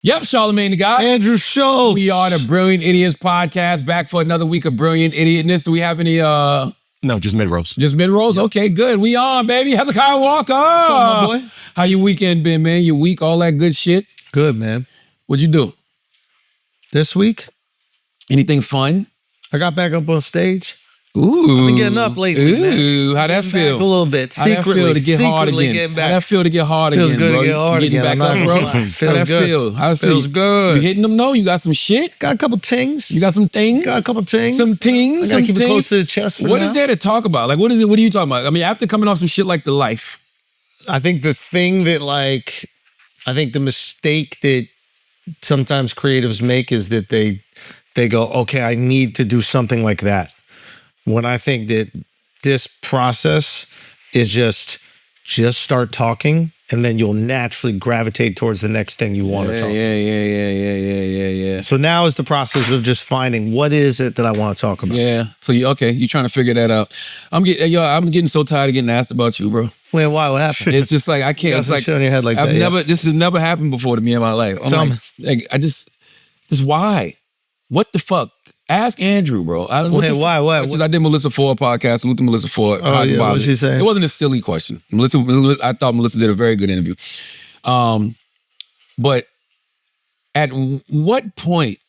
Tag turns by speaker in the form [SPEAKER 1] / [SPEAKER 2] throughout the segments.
[SPEAKER 1] Yep, Charlamagne the guy.
[SPEAKER 2] Andrew Schulz.
[SPEAKER 1] We are the Brilliant Idiots podcast, back for another week of Brilliant Idiotness. Do we have any...
[SPEAKER 3] No, just mid-rolls.
[SPEAKER 1] Just mid-rolls? Yep. Okay, good. We on, baby. Hezekiah Walker.
[SPEAKER 2] What's up, my boy?
[SPEAKER 1] How your weekend been, man? Your week, all that good shit?
[SPEAKER 2] Good, man.
[SPEAKER 1] What'd you do?
[SPEAKER 2] This week?
[SPEAKER 1] Anything fun?
[SPEAKER 2] I got back up on stage.
[SPEAKER 1] Ooh.
[SPEAKER 2] I've been getting up lately, man.
[SPEAKER 1] How'd that feel?
[SPEAKER 2] Back a little bit.
[SPEAKER 1] How'd that feel to get hard again? How'd that feel to get hard again,
[SPEAKER 2] Feels good
[SPEAKER 1] bro?
[SPEAKER 2] to get hard
[SPEAKER 1] Getting
[SPEAKER 2] again.
[SPEAKER 1] back up, bro?
[SPEAKER 2] Feels
[SPEAKER 1] How'd that
[SPEAKER 2] good.
[SPEAKER 1] feel? How'd it feel?
[SPEAKER 2] Feels good.
[SPEAKER 1] You hitting them, though? You got some shit?
[SPEAKER 2] Got a couple tings.
[SPEAKER 1] You got some things?
[SPEAKER 2] Got a couple tings.
[SPEAKER 1] Some tings?
[SPEAKER 2] I gotta keep
[SPEAKER 1] some
[SPEAKER 2] it close
[SPEAKER 1] things?
[SPEAKER 2] to the chest for
[SPEAKER 1] What
[SPEAKER 2] now.
[SPEAKER 1] is there to talk about? Like, what is it? What are you talking about? I mean, after coming off some shit like The Life.
[SPEAKER 2] I think the thing that, like, I think the mistake that sometimes creatives make is that they go, okay, I need to do something like that. When I think that this process is just start talking, and then you'll naturally gravitate towards the next thing you want to talk about.
[SPEAKER 1] Yeah.
[SPEAKER 2] So now is the process of just finding what is it that I want to talk about.
[SPEAKER 1] Yeah. So you're trying to figure that out. I'm getting so tired of getting asked about you, bro.
[SPEAKER 2] Wait, why? What happened?
[SPEAKER 1] It's just like I can't.
[SPEAKER 2] You got
[SPEAKER 1] It's
[SPEAKER 2] some
[SPEAKER 1] like
[SPEAKER 2] shit on your head like
[SPEAKER 1] I've
[SPEAKER 2] that, yeah.
[SPEAKER 1] never. This has never happened before to me in my life. I'm
[SPEAKER 2] Tell
[SPEAKER 1] like I just why? What the fuck? Ask Andrew, bro. I don't know.
[SPEAKER 2] Wait, why? What?
[SPEAKER 1] I did Melissa Ford podcast. Salute to Melissa Ford.
[SPEAKER 2] Oh, yeah, what'd she say?
[SPEAKER 1] It wasn't a silly question. I thought Melissa did a very good interview. But at what point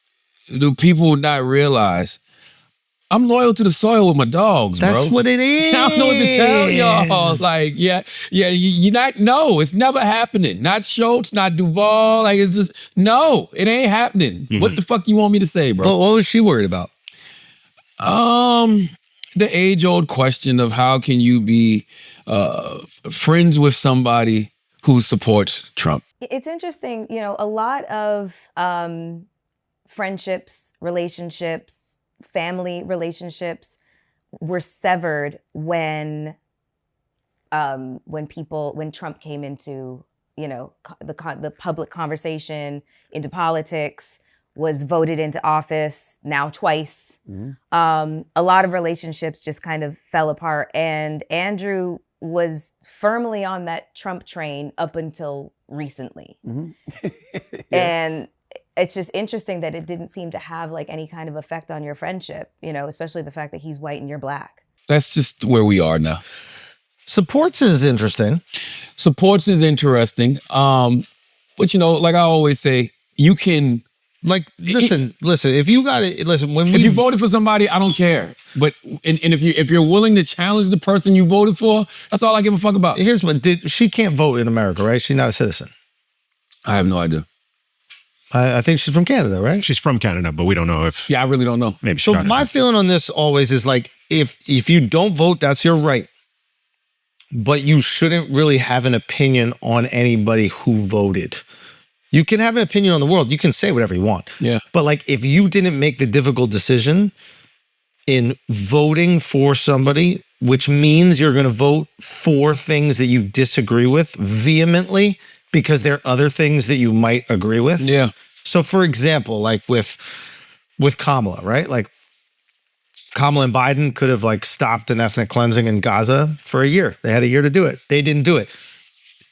[SPEAKER 1] do people not realize I'm loyal to the soil with my dogs, bro?
[SPEAKER 2] That's what it is.
[SPEAKER 1] I don't know what to tell y'all. Like, you not, no, it's never happening. Not Schultz, not Duvall. Like, it's just, no, it ain't happening. Mm-hmm. What the fuck you want me to say, bro?
[SPEAKER 2] But what was she worried about?
[SPEAKER 1] The age-old question of how can you be friends with somebody who supports Trump?
[SPEAKER 4] It's interesting, a lot of friendships, relationships, family relationships were severed when Trump came into, the public conversation, into politics, was voted into office now twice. Mm-hmm. A lot of relationships just kind of fell apart, and Andrew was firmly on that Trump train up until recently. Mm-hmm. Yeah. And it's just interesting that it didn't seem to have like any kind of effect on your friendship, especially the fact that he's white and you're black.
[SPEAKER 1] That's just where we are now.
[SPEAKER 2] Supports is interesting.
[SPEAKER 1] But like I always say, you can
[SPEAKER 2] listen, if you got it, listen,
[SPEAKER 1] if you voted for somebody, I don't care. But and if you're willing to challenge the person you voted for, that's all I give a fuck about.
[SPEAKER 2] Here's what she can't vote in America, right? She's not a citizen.
[SPEAKER 1] I have no idea.
[SPEAKER 2] I think she's from Canada, right?
[SPEAKER 3] She's from Canada, but we don't know if...
[SPEAKER 1] Yeah, I really don't know.
[SPEAKER 3] Maybe.
[SPEAKER 2] So my feeling on this always is like, if you don't vote, that's your right. But you shouldn't really have an opinion on anybody who voted. You can have an opinion on the world. You can say whatever you want.
[SPEAKER 1] Yeah.
[SPEAKER 2] But like, if you didn't make the difficult decision in voting for somebody, which means you're going to vote for things that you disagree with vehemently, because there are other things that you might agree with.
[SPEAKER 1] Yeah.
[SPEAKER 2] So for example, like with Kamala, right? Like Kamala and Biden could have like stopped an ethnic cleansing in Gaza for a year. They had a year to do it. They didn't do it.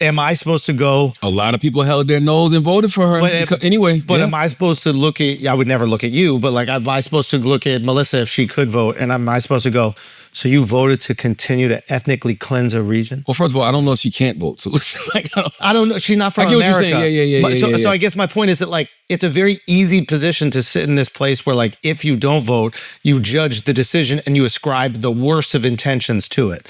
[SPEAKER 2] Am I supposed to go?
[SPEAKER 1] A lot of people held their nose and voted for her. Anyway.
[SPEAKER 2] But am I supposed to look at, I would never look at you, but like, am I supposed to look at Melissa if she could vote? And am I supposed to go, so you voted to continue to ethnically cleanse a region?
[SPEAKER 1] Well, first of all, I don't know if she can't vote. So listen, like,
[SPEAKER 2] I don't know. She's not from
[SPEAKER 1] America.
[SPEAKER 2] America.
[SPEAKER 1] What you're saying. Yeah.
[SPEAKER 2] So I guess my point is that like, it's a very easy position to sit in this place where like, if you don't vote, you judge the decision and you ascribe the worst of intentions to it.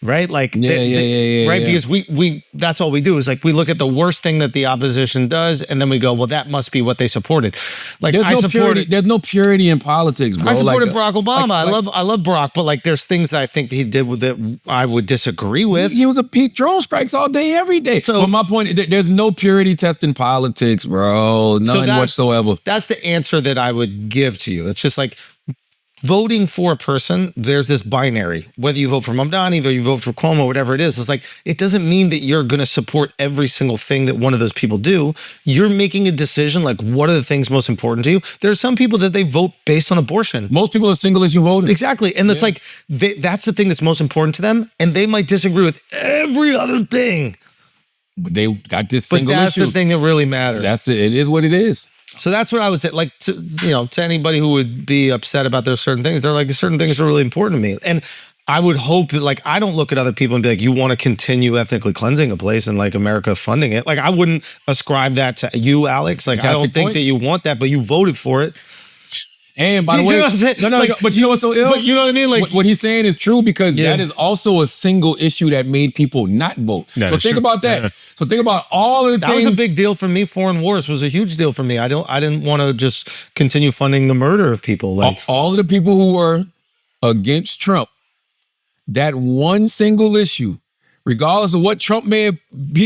[SPEAKER 2] Right? Like, right?
[SPEAKER 1] Yeah.
[SPEAKER 2] Because we that's all we do is like, we look at the worst thing that the opposition does and then we go, well, that must be what they supported. Like,
[SPEAKER 1] there's no purity in politics, bro.
[SPEAKER 2] I supported Barack Obama. I love Barack, but like, there's things that I think that he did that I would disagree with.
[SPEAKER 1] He was a peak drone strikes all day, every day. So, but my point, there's no purity test in politics, bro. None whatsoever.
[SPEAKER 2] That's the answer that I would give to you. It's just like, voting for a person, there's this binary. Whether you vote for Mamdani, whether you vote for Cuomo, whatever it is, it's like, it doesn't mean that you're going to support every single thing that one of those people do. You're making a decision, like, what are the things most important to you? There are some people that they vote based on abortion.
[SPEAKER 1] Most people are single issue voters.
[SPEAKER 2] Exactly. And it's like, that's the thing that's most important to them. And they might disagree with every other thing.
[SPEAKER 1] But they got this
[SPEAKER 2] But
[SPEAKER 1] single
[SPEAKER 2] that's
[SPEAKER 1] issue.
[SPEAKER 2] the thing that really matters.
[SPEAKER 1] That's it. It is what it is.
[SPEAKER 2] So that's what I would say. Like, to anybody who would be upset about those certain things, they're like, certain things are really important to me. And I would hope that, like, I don't look at other people and be like, you want to continue ethnically cleansing a place and like America funding it. Like, I wouldn't ascribe that to you, Alex. Like, I don't think that you want that, but you voted for it.
[SPEAKER 1] And by the
[SPEAKER 2] You
[SPEAKER 1] way,
[SPEAKER 2] know what I'm saying?
[SPEAKER 1] no,
[SPEAKER 2] Like,
[SPEAKER 1] but you know what's so ill?
[SPEAKER 2] But you know what I mean? Like,
[SPEAKER 1] what he's saying is true because
[SPEAKER 2] Yeah.
[SPEAKER 1] that is also a single issue that made people not vote.
[SPEAKER 3] That
[SPEAKER 1] So
[SPEAKER 3] is
[SPEAKER 1] think
[SPEAKER 3] true.
[SPEAKER 1] about that.
[SPEAKER 3] Yeah.
[SPEAKER 1] So think about all of the
[SPEAKER 2] that
[SPEAKER 1] things.
[SPEAKER 2] was a big deal for me. Foreign wars was a huge deal for me. I didn't want to just continue funding the murder of people. Like,
[SPEAKER 1] all of the people who were against Trump, that one single issue, regardless of what Trump may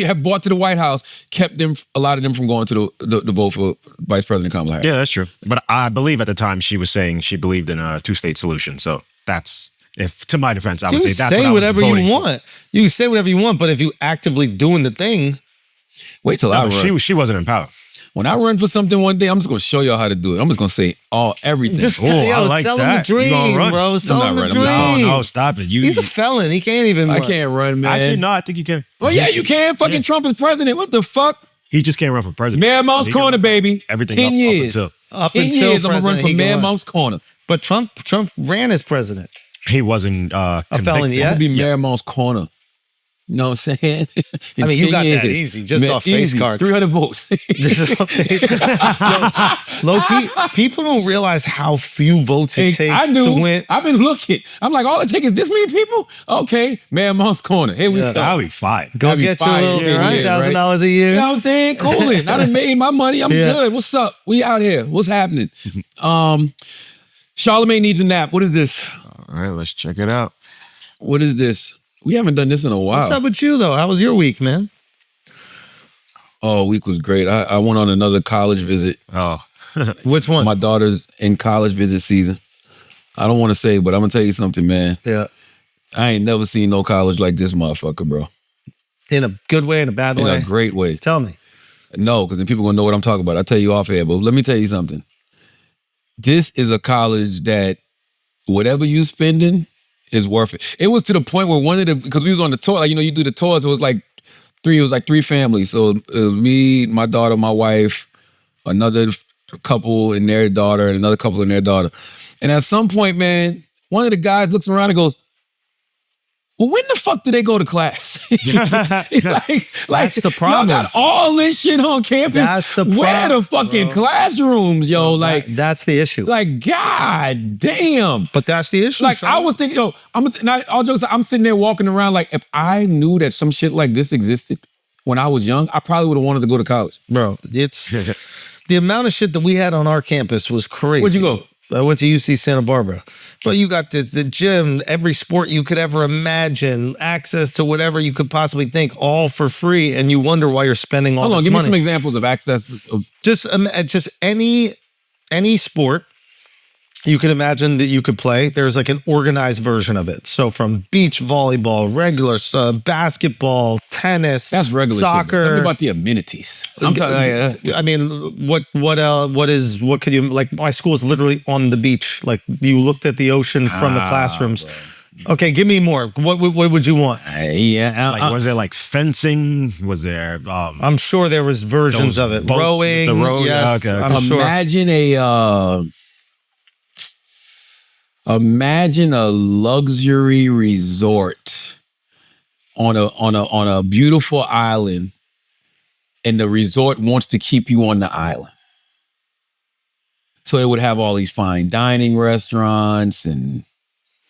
[SPEAKER 1] have brought to the White House, kept a lot of them from going to the vote for Vice President Kamala Harris.
[SPEAKER 3] Yeah, that's true. But I believe at the time she was saying she believed in a two-state solution. So that's, if to my defense, I would
[SPEAKER 2] you
[SPEAKER 3] say that's
[SPEAKER 2] say
[SPEAKER 3] what I was
[SPEAKER 2] whatever you
[SPEAKER 3] voting for.
[SPEAKER 2] want. You can say whatever you want, but if you actively doing the thing,
[SPEAKER 1] Wait till I
[SPEAKER 3] No,
[SPEAKER 1] run.
[SPEAKER 3] she wasn't in power.
[SPEAKER 1] When I run for something one day, I'm just going to show y'all how to do it. I'm just going to say everything.
[SPEAKER 2] just
[SPEAKER 3] Oh, I like
[SPEAKER 2] sell him
[SPEAKER 3] that.
[SPEAKER 2] the
[SPEAKER 3] You gonna
[SPEAKER 2] dream,
[SPEAKER 3] run?
[SPEAKER 2] bro. Sell him the
[SPEAKER 1] not
[SPEAKER 2] dream.
[SPEAKER 1] running.
[SPEAKER 3] No, stop it.
[SPEAKER 2] He's a felon. He can't even.
[SPEAKER 1] I
[SPEAKER 2] run.
[SPEAKER 1] can't run, man.
[SPEAKER 3] Actually, no, I think you can.
[SPEAKER 1] Oh, yeah, you can. Fucking Trump is president. What the fuck?
[SPEAKER 3] He just can't run for president.
[SPEAKER 1] Mayor Monk's
[SPEAKER 3] He can
[SPEAKER 1] Corner,
[SPEAKER 3] run
[SPEAKER 1] baby.
[SPEAKER 3] Everything
[SPEAKER 1] 10 years.
[SPEAKER 2] Up
[SPEAKER 1] 10
[SPEAKER 2] until
[SPEAKER 1] years, I'm going to run
[SPEAKER 2] president,
[SPEAKER 1] for
[SPEAKER 2] he
[SPEAKER 1] Mayor
[SPEAKER 2] can run.
[SPEAKER 1] Monk's Corner.
[SPEAKER 2] But Trump ran as president.
[SPEAKER 3] He wasn't
[SPEAKER 2] felon
[SPEAKER 3] convicted.
[SPEAKER 2] yet?
[SPEAKER 1] I'm going to be Mayor Monk's Corner. You know what I'm saying?
[SPEAKER 2] I mean, you got that easy, just off face card.
[SPEAKER 1] 300 votes.
[SPEAKER 2] Low key, people don't realize how few votes it takes
[SPEAKER 1] I do.
[SPEAKER 2] to win.
[SPEAKER 1] I've been looking. I'm like, all it takes is this many people? Okay, Mayor Monk's Corner. Here we go.
[SPEAKER 3] That'll be fine.
[SPEAKER 2] Go
[SPEAKER 1] That'd be
[SPEAKER 2] get you a
[SPEAKER 1] fire.
[SPEAKER 2] little
[SPEAKER 1] Yeah, right.
[SPEAKER 2] $20,000 a year.
[SPEAKER 1] You know what I'm saying? Coolin'. I done made my money. I'm
[SPEAKER 2] Yeah.
[SPEAKER 1] good. What's up? We out here. What's happening? Charlamagne needs a nap. What is this?
[SPEAKER 3] All right, let's check it out.
[SPEAKER 1] What is this? We haven't done this in a while.
[SPEAKER 2] What's up with you though? How was your week, man?
[SPEAKER 1] Oh, week was great. I went on another college visit.
[SPEAKER 3] Oh,
[SPEAKER 2] Which one?
[SPEAKER 1] My daughter's in college visit season. I don't want to say, but I'm gonna tell you something, man.
[SPEAKER 2] Yeah.
[SPEAKER 1] I ain't never seen no college like this motherfucker, bro.
[SPEAKER 2] In a good way, in a bad
[SPEAKER 1] In
[SPEAKER 2] way?
[SPEAKER 1] a great way.
[SPEAKER 2] Tell me.
[SPEAKER 1] No, because then people gonna know what I'm talking about. I'll tell you off air, but let me tell you something. This is a college that whatever you spending is worth it. It was to the point where because we was on the tour, like, you know, you do the tours, it was like three families. So it was me, my daughter, my wife, another couple and their daughter, and another couple and their daughter. And at some point, man, one of the guys looks around and goes, well, when the fuck do they go to class? like
[SPEAKER 2] the problem.
[SPEAKER 1] Y'all got all this shit on campus.
[SPEAKER 2] That's the
[SPEAKER 1] Where
[SPEAKER 2] problem,
[SPEAKER 1] the fucking
[SPEAKER 2] bro.
[SPEAKER 1] classrooms, yo?
[SPEAKER 2] That's the issue.
[SPEAKER 1] God damn.
[SPEAKER 2] But that's the issue.
[SPEAKER 1] Like,
[SPEAKER 2] son.
[SPEAKER 1] I was thinking, yo, all jokes, I'm sitting there walking around like, if I knew that some shit like this existed when I was young, I probably would have wanted to go to college.
[SPEAKER 2] Bro, it's the amount of shit that we had on our campus was crazy.
[SPEAKER 1] Where'd you go?
[SPEAKER 2] I went to UC Santa Barbara. But you got the gym, every sport you could ever imagine, access to whatever you could possibly think, all for free, and you wonder why you're spending all
[SPEAKER 1] Hold
[SPEAKER 2] this
[SPEAKER 1] on, give
[SPEAKER 2] money.
[SPEAKER 1] me some examples of access of.
[SPEAKER 2] Just any sport you could imagine that you could play. There's like an organized version of it. So from beach volleyball, regular basketball, tennis,
[SPEAKER 1] That's regular shit.
[SPEAKER 2] soccer.
[SPEAKER 1] Tell me about the amenities. I'm talking.
[SPEAKER 2] I mean, what could you, like, my school is literally on the beach. Like, you looked at the ocean from the classrooms. Bro. Okay, give me more. What would you want?
[SPEAKER 3] like was there like fencing? Was there?
[SPEAKER 2] I'm sure there was versions
[SPEAKER 3] those
[SPEAKER 2] of it.
[SPEAKER 3] boats
[SPEAKER 2] Rowing.
[SPEAKER 3] with the row-
[SPEAKER 2] Yes,
[SPEAKER 3] okay.
[SPEAKER 2] I'm sure.
[SPEAKER 1] Imagine a luxury resort on a beautiful island, and the resort wants to keep you on the island. So it would have all these fine dining restaurants and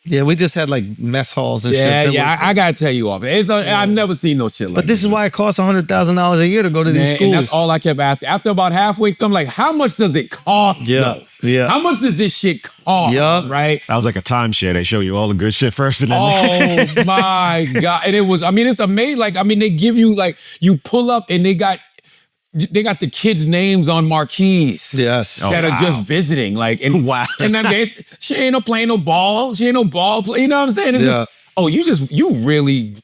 [SPEAKER 2] Yeah, we just had like mess halls and shit.
[SPEAKER 1] I gotta tell you off. I've never seen no shit like
[SPEAKER 2] But this is why it costs $100,000 a year to go to these
[SPEAKER 1] Man,
[SPEAKER 2] schools.
[SPEAKER 1] and that's all I kept asking. After about halfway, I'm like, how much does it cost?
[SPEAKER 2] Yeah,
[SPEAKER 1] though?
[SPEAKER 2] yeah.
[SPEAKER 1] How much does this shit cost?
[SPEAKER 2] Yeah.
[SPEAKER 1] Right?
[SPEAKER 3] That was like a timeshare. They show you all the good shit first, and then
[SPEAKER 1] Oh my God. And it was, I mean, it's amazing. Like, I mean, they give you, like, you pull up and they got the kids' names on marquees.
[SPEAKER 2] Yes.
[SPEAKER 1] That are just visiting. Like, and
[SPEAKER 3] Wow.
[SPEAKER 1] And then she ain't playing no ball. She ain't no ball play. You know what I'm saying? It's
[SPEAKER 2] Yeah.
[SPEAKER 1] just, you really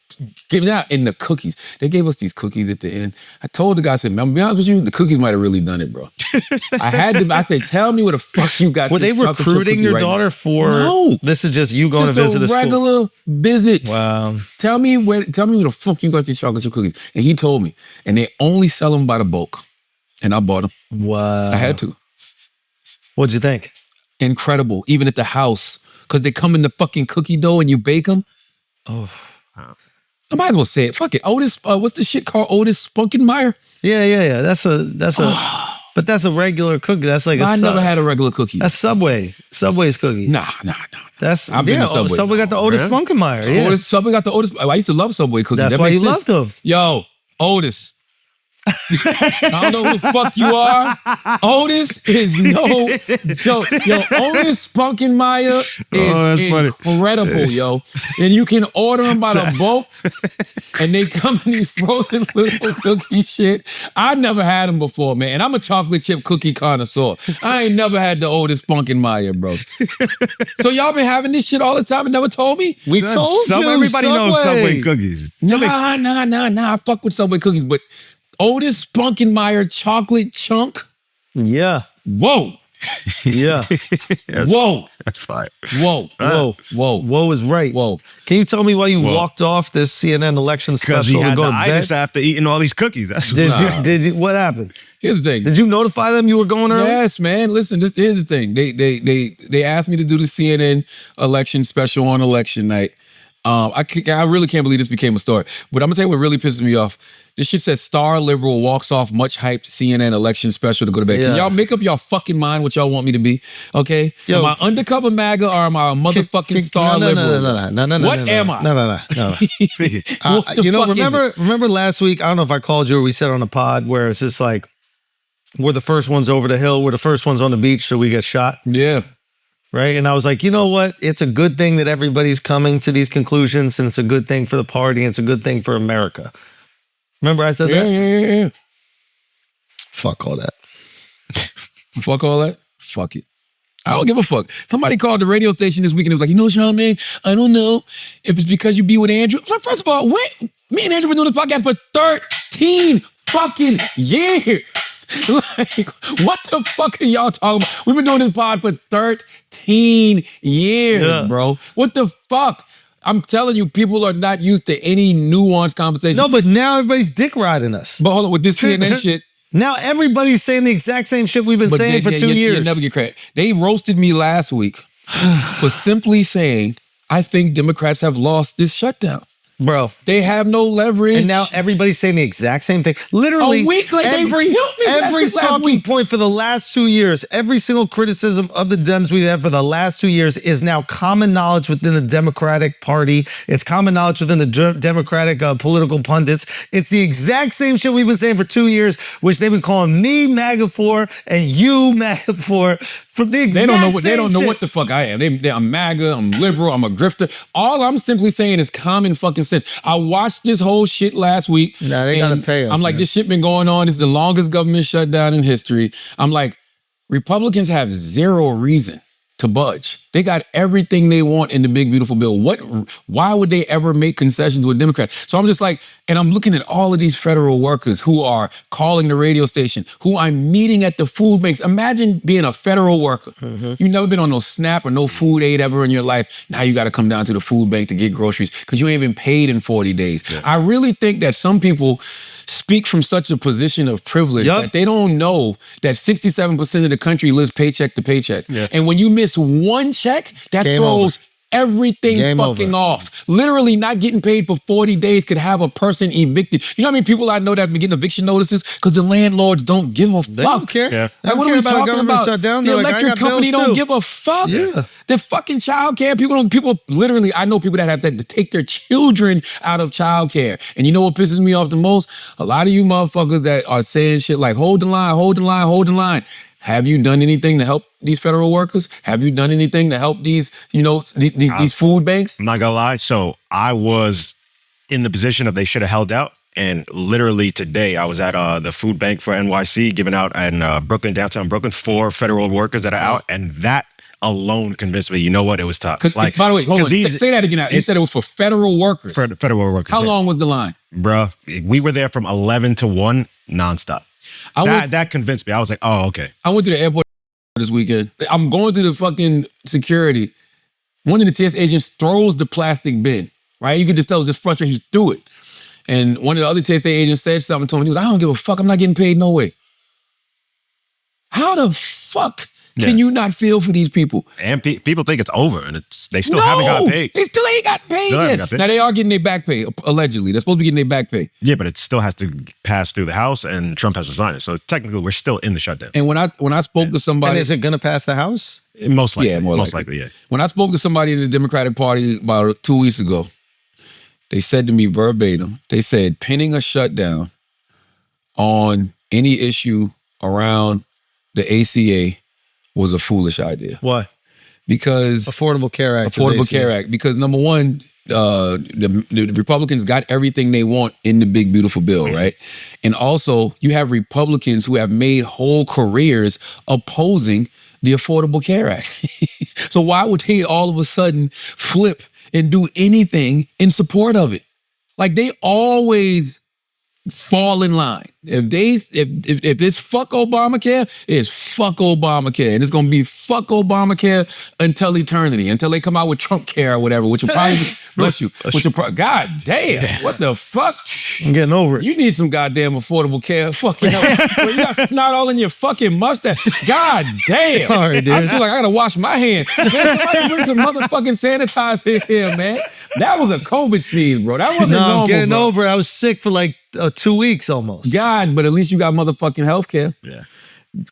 [SPEAKER 1] giving out. And the cookies. They gave us these cookies at the end. I told the guy, I said, man, to be honest with you, the cookies might have really done it, bro. I had to. I said, tell me where the fuck you got.
[SPEAKER 2] Were they
[SPEAKER 1] this chocolate chip
[SPEAKER 2] recruiting
[SPEAKER 1] cookie
[SPEAKER 2] your
[SPEAKER 1] right now.
[SPEAKER 2] daughter for?
[SPEAKER 1] No.
[SPEAKER 2] This is just you going
[SPEAKER 1] Just
[SPEAKER 2] to visit a school.
[SPEAKER 1] regular visit.
[SPEAKER 2] Wow.
[SPEAKER 1] Tell me where the fuck you got these chocolate chip cookies. And he told me. And they only sell them by the bulk. And I bought them.
[SPEAKER 2] Wow.
[SPEAKER 1] I had to.
[SPEAKER 2] What'd you think?
[SPEAKER 1] Incredible. Even at the house. Because they come in the fucking cookie dough and you bake them.
[SPEAKER 2] Oh.
[SPEAKER 1] I might as well say it. Fuck it. Otis, what's the shit called? Otis Spunkenmeyer?
[SPEAKER 2] Yeah. That's a but that's a regular cookie. That's like
[SPEAKER 1] I never had a regular cookie.
[SPEAKER 2] That's Subway's cookie.
[SPEAKER 1] Nah.
[SPEAKER 2] That's
[SPEAKER 1] I've been to Subway.
[SPEAKER 2] Subway got the Otis Spunkenmeyer. Yeah.
[SPEAKER 1] Subway got the Otis. I used to love Subway cookies.
[SPEAKER 2] That's
[SPEAKER 1] that
[SPEAKER 2] why
[SPEAKER 1] makes
[SPEAKER 2] you
[SPEAKER 1] sense.
[SPEAKER 2] loved them.
[SPEAKER 1] Yo, Otis. I don't know who the fuck you are. Otis is no joke. Yo, Otis Spunkenmeyer is incredible, yo. And you can order them by the bulk, and they come in these frozen little cookie shit. I never had them before, man. And I'm a chocolate chip cookie connoisseur. I ain't never had the Otis Spunkenmeyer, bro. So y'all been having this shit all the time and never told me?
[SPEAKER 2] We told you.
[SPEAKER 3] Everybody knows Subway cookies.
[SPEAKER 1] Nah. I fuck with Subway cookies, but Otis Spunkenmeyer chocolate chunk.
[SPEAKER 2] Yeah.
[SPEAKER 1] Whoa.
[SPEAKER 2] Yeah.
[SPEAKER 1] Whoa.
[SPEAKER 3] That's fire.
[SPEAKER 1] Whoa.
[SPEAKER 2] Whoa is right.
[SPEAKER 1] Whoa.
[SPEAKER 2] Can you tell me why you walked off this CNN election
[SPEAKER 3] Because he
[SPEAKER 2] special to
[SPEAKER 3] had
[SPEAKER 2] go
[SPEAKER 3] the
[SPEAKER 2] to
[SPEAKER 3] itis
[SPEAKER 2] bed?
[SPEAKER 3] after eating all these cookies. That's
[SPEAKER 2] Did you, what happened?
[SPEAKER 1] Here's the thing.
[SPEAKER 2] Did you notify them you were going early?
[SPEAKER 1] Yes, man. Listen, here's the thing. They asked me to do the CNN election special on election night. I really can't believe this became a story. But I'm gonna tell you what really pisses me off. This shit says star liberal walks off much hyped CNN election special to go to bed.
[SPEAKER 2] Yeah.
[SPEAKER 1] Can y'all make up y'all fucking mind what y'all want me to be? Okay?
[SPEAKER 2] Yo.
[SPEAKER 1] Am I undercover MAGA or am I a motherfucking star liberal?
[SPEAKER 2] No.
[SPEAKER 1] What am I?
[SPEAKER 2] No.
[SPEAKER 1] What the
[SPEAKER 2] You know,
[SPEAKER 1] fuck is it?
[SPEAKER 2] remember last week, I don't know if I called you or we said on the pod where it's just like, we're the first ones over the hill, we're the first ones on the beach, so we get shot.
[SPEAKER 1] Yeah.
[SPEAKER 2] Right. And I was like, you know what? It's a good thing that everybody's coming to these conclusions, and it's a good thing for the party, and it's a good thing for America. Remember I said that?
[SPEAKER 1] Yeah.
[SPEAKER 2] Fuck all that.
[SPEAKER 1] Fuck all that? Fuck it. I don't give a fuck. Somebody called the radio station this weekend and was like, you know, Charlamagne, I don't know if it's because you be with Andrew. I was like, first of all, me and Andrew been doing this podcast for 13 fucking years. Like, what the fuck are y'all talking about? We've been doing this pod for 13 years, bro. What the fuck? I'm telling you, people are not used to any nuanced conversation.
[SPEAKER 2] No, but now everybody's dick riding us.
[SPEAKER 1] But hold on, with this CNN shit.
[SPEAKER 2] Now everybody's saying the exact same shit we've been saying for 2 years.
[SPEAKER 1] You never get credit. They roasted me last week for simply saying, I think Democrats have lost this shutdown.
[SPEAKER 2] Bro.
[SPEAKER 1] They have no leverage.
[SPEAKER 2] And now everybody's saying the exact same thing. Literally,
[SPEAKER 1] a week later,
[SPEAKER 2] every talking point for the last 2 years, every single criticism of the Dems we've had for the last 2 years is now common knowledge within the Democratic Party. It's common knowledge within the Democratic political pundits. It's the exact same shit we've been saying for 2 years, which they've been calling me MAGA for and you MAGA for the exact
[SPEAKER 1] They don't know
[SPEAKER 2] shit.
[SPEAKER 1] what the fuck I am. I'm MAGA, I'm liberal, I'm a grifter. All I'm simply saying is common fucking sense. I watched this whole shit last week.
[SPEAKER 2] Nah, they gotta pay us.
[SPEAKER 1] I'm like,
[SPEAKER 2] man.
[SPEAKER 1] this shit been going on. This is the longest government shutdown in history. I'm like, Republicans have zero reason to budge. They got everything they want in the big, beautiful bill. Why would they ever make concessions with Democrats? So I'm just like, and I'm looking at all of these federal workers who are calling the radio station, who I'm meeting at the food banks. Imagine being a federal worker. You've never been on no SNAP or no food aid ever in your life. Now you got to come down to the food bank to get groceries because you ain't been paid in 40 days. Yeah. I really think that some people speak from such a position of privilege that they don't know that 67% of the country lives paycheck to paycheck. Yeah. And when you miss one check, that
[SPEAKER 2] Game
[SPEAKER 1] throws
[SPEAKER 2] over.
[SPEAKER 1] Everything
[SPEAKER 2] Game
[SPEAKER 1] fucking
[SPEAKER 2] over.
[SPEAKER 1] off. Literally not getting paid for 40 days could have a person evicted. You know how many people I know that have been getting eviction notices? Because the landlords don't give a fuck.
[SPEAKER 2] They don't care.
[SPEAKER 3] Yeah.
[SPEAKER 2] They
[SPEAKER 1] Like,
[SPEAKER 2] don't
[SPEAKER 1] what are
[SPEAKER 2] care
[SPEAKER 1] we
[SPEAKER 2] about a
[SPEAKER 1] talking
[SPEAKER 2] government
[SPEAKER 1] about?
[SPEAKER 2] shutdown.
[SPEAKER 1] The
[SPEAKER 2] They're like, I
[SPEAKER 1] electric
[SPEAKER 2] got
[SPEAKER 1] company
[SPEAKER 2] bills
[SPEAKER 1] don't
[SPEAKER 2] too.
[SPEAKER 1] give a fuck.
[SPEAKER 2] Yeah.
[SPEAKER 1] The fucking childcare people literally, I know people that have to take their children out of childcare. And you know what pisses me off the most? A lot of you motherfuckers that are saying shit like, hold the line, hold the line, hold the line. Have you done anything to help these federal workers? Have you done anything to help these, these food banks?
[SPEAKER 3] I'm not gonna lie. So I was in the position of they should have held out. And literally today, I was at the food bank for NYC, giving out in Brooklyn, downtown Brooklyn, 4 federal workers that are out. And that alone convinced me, you know what, it was tough.
[SPEAKER 1] Like, by the way, hold on. Say that again. You said it was for federal workers.
[SPEAKER 3] Federal workers.
[SPEAKER 1] How long was the line?
[SPEAKER 3] Bruh, we were there from 11 to 1 nonstop. That convinced me. I was like, oh, okay.
[SPEAKER 1] I went to the airport this weekend. I'm going to the fucking security. One of the TS agents throws the plastic bin, right? You could just tell just frustrated, he threw it. And one of the other TSA agents said something to him. He was like, I don't give a fuck. I'm not getting paid no way. How the fuck can you not feel for these people?
[SPEAKER 3] And people think it's over, and they still haven't got paid.
[SPEAKER 1] They still ain't got paid yet. Now, they are getting their back pay, allegedly. They're supposed to be getting their back pay.
[SPEAKER 3] Yeah, but it still has to pass through the House, and Trump has to sign it. So technically, we're still in the shutdown.
[SPEAKER 1] And when I spoke to somebody...
[SPEAKER 2] And is it going to pass the House?
[SPEAKER 3] Most likely.
[SPEAKER 1] Yeah,
[SPEAKER 3] most likely, yeah.
[SPEAKER 1] When I spoke to somebody in the Democratic Party about 2 weeks ago, they said to me verbatim, they said pinning a shutdown on any issue around the ACA was a foolish idea.
[SPEAKER 2] Why?
[SPEAKER 1] Because
[SPEAKER 2] Affordable Care Act.
[SPEAKER 1] Affordable Care Act. Because number one, the Republicans got everything they want in the big beautiful bill, right? And also, you have Republicans who have made whole careers opposing the Affordable Care Act. So why would they all of a sudden flip and do anything in support of it? Like, they always fall in line. If it's fuck Obamacare, it's fuck Obamacare. And it's gonna be fuck Obamacare until eternity, until they come out with Trump care or whatever, which will probably bless you. God damn, what the fuck?
[SPEAKER 2] I'm getting over it.
[SPEAKER 1] You need some goddamn affordable care. Fucking hell. Well, you got snot all in your fucking mustache. God damn.
[SPEAKER 2] Sorry, dude.
[SPEAKER 1] I feel like I gotta wash my hands. Man, somebody bring some motherfucking sanitizer here, man. That was a COVID sneeze, bro. That wasn't normal,
[SPEAKER 2] I'm getting
[SPEAKER 1] bro.
[SPEAKER 2] over it. I was sick for like 2 weeks almost.
[SPEAKER 1] God, but at least you got motherfucking health care.
[SPEAKER 3] Yeah.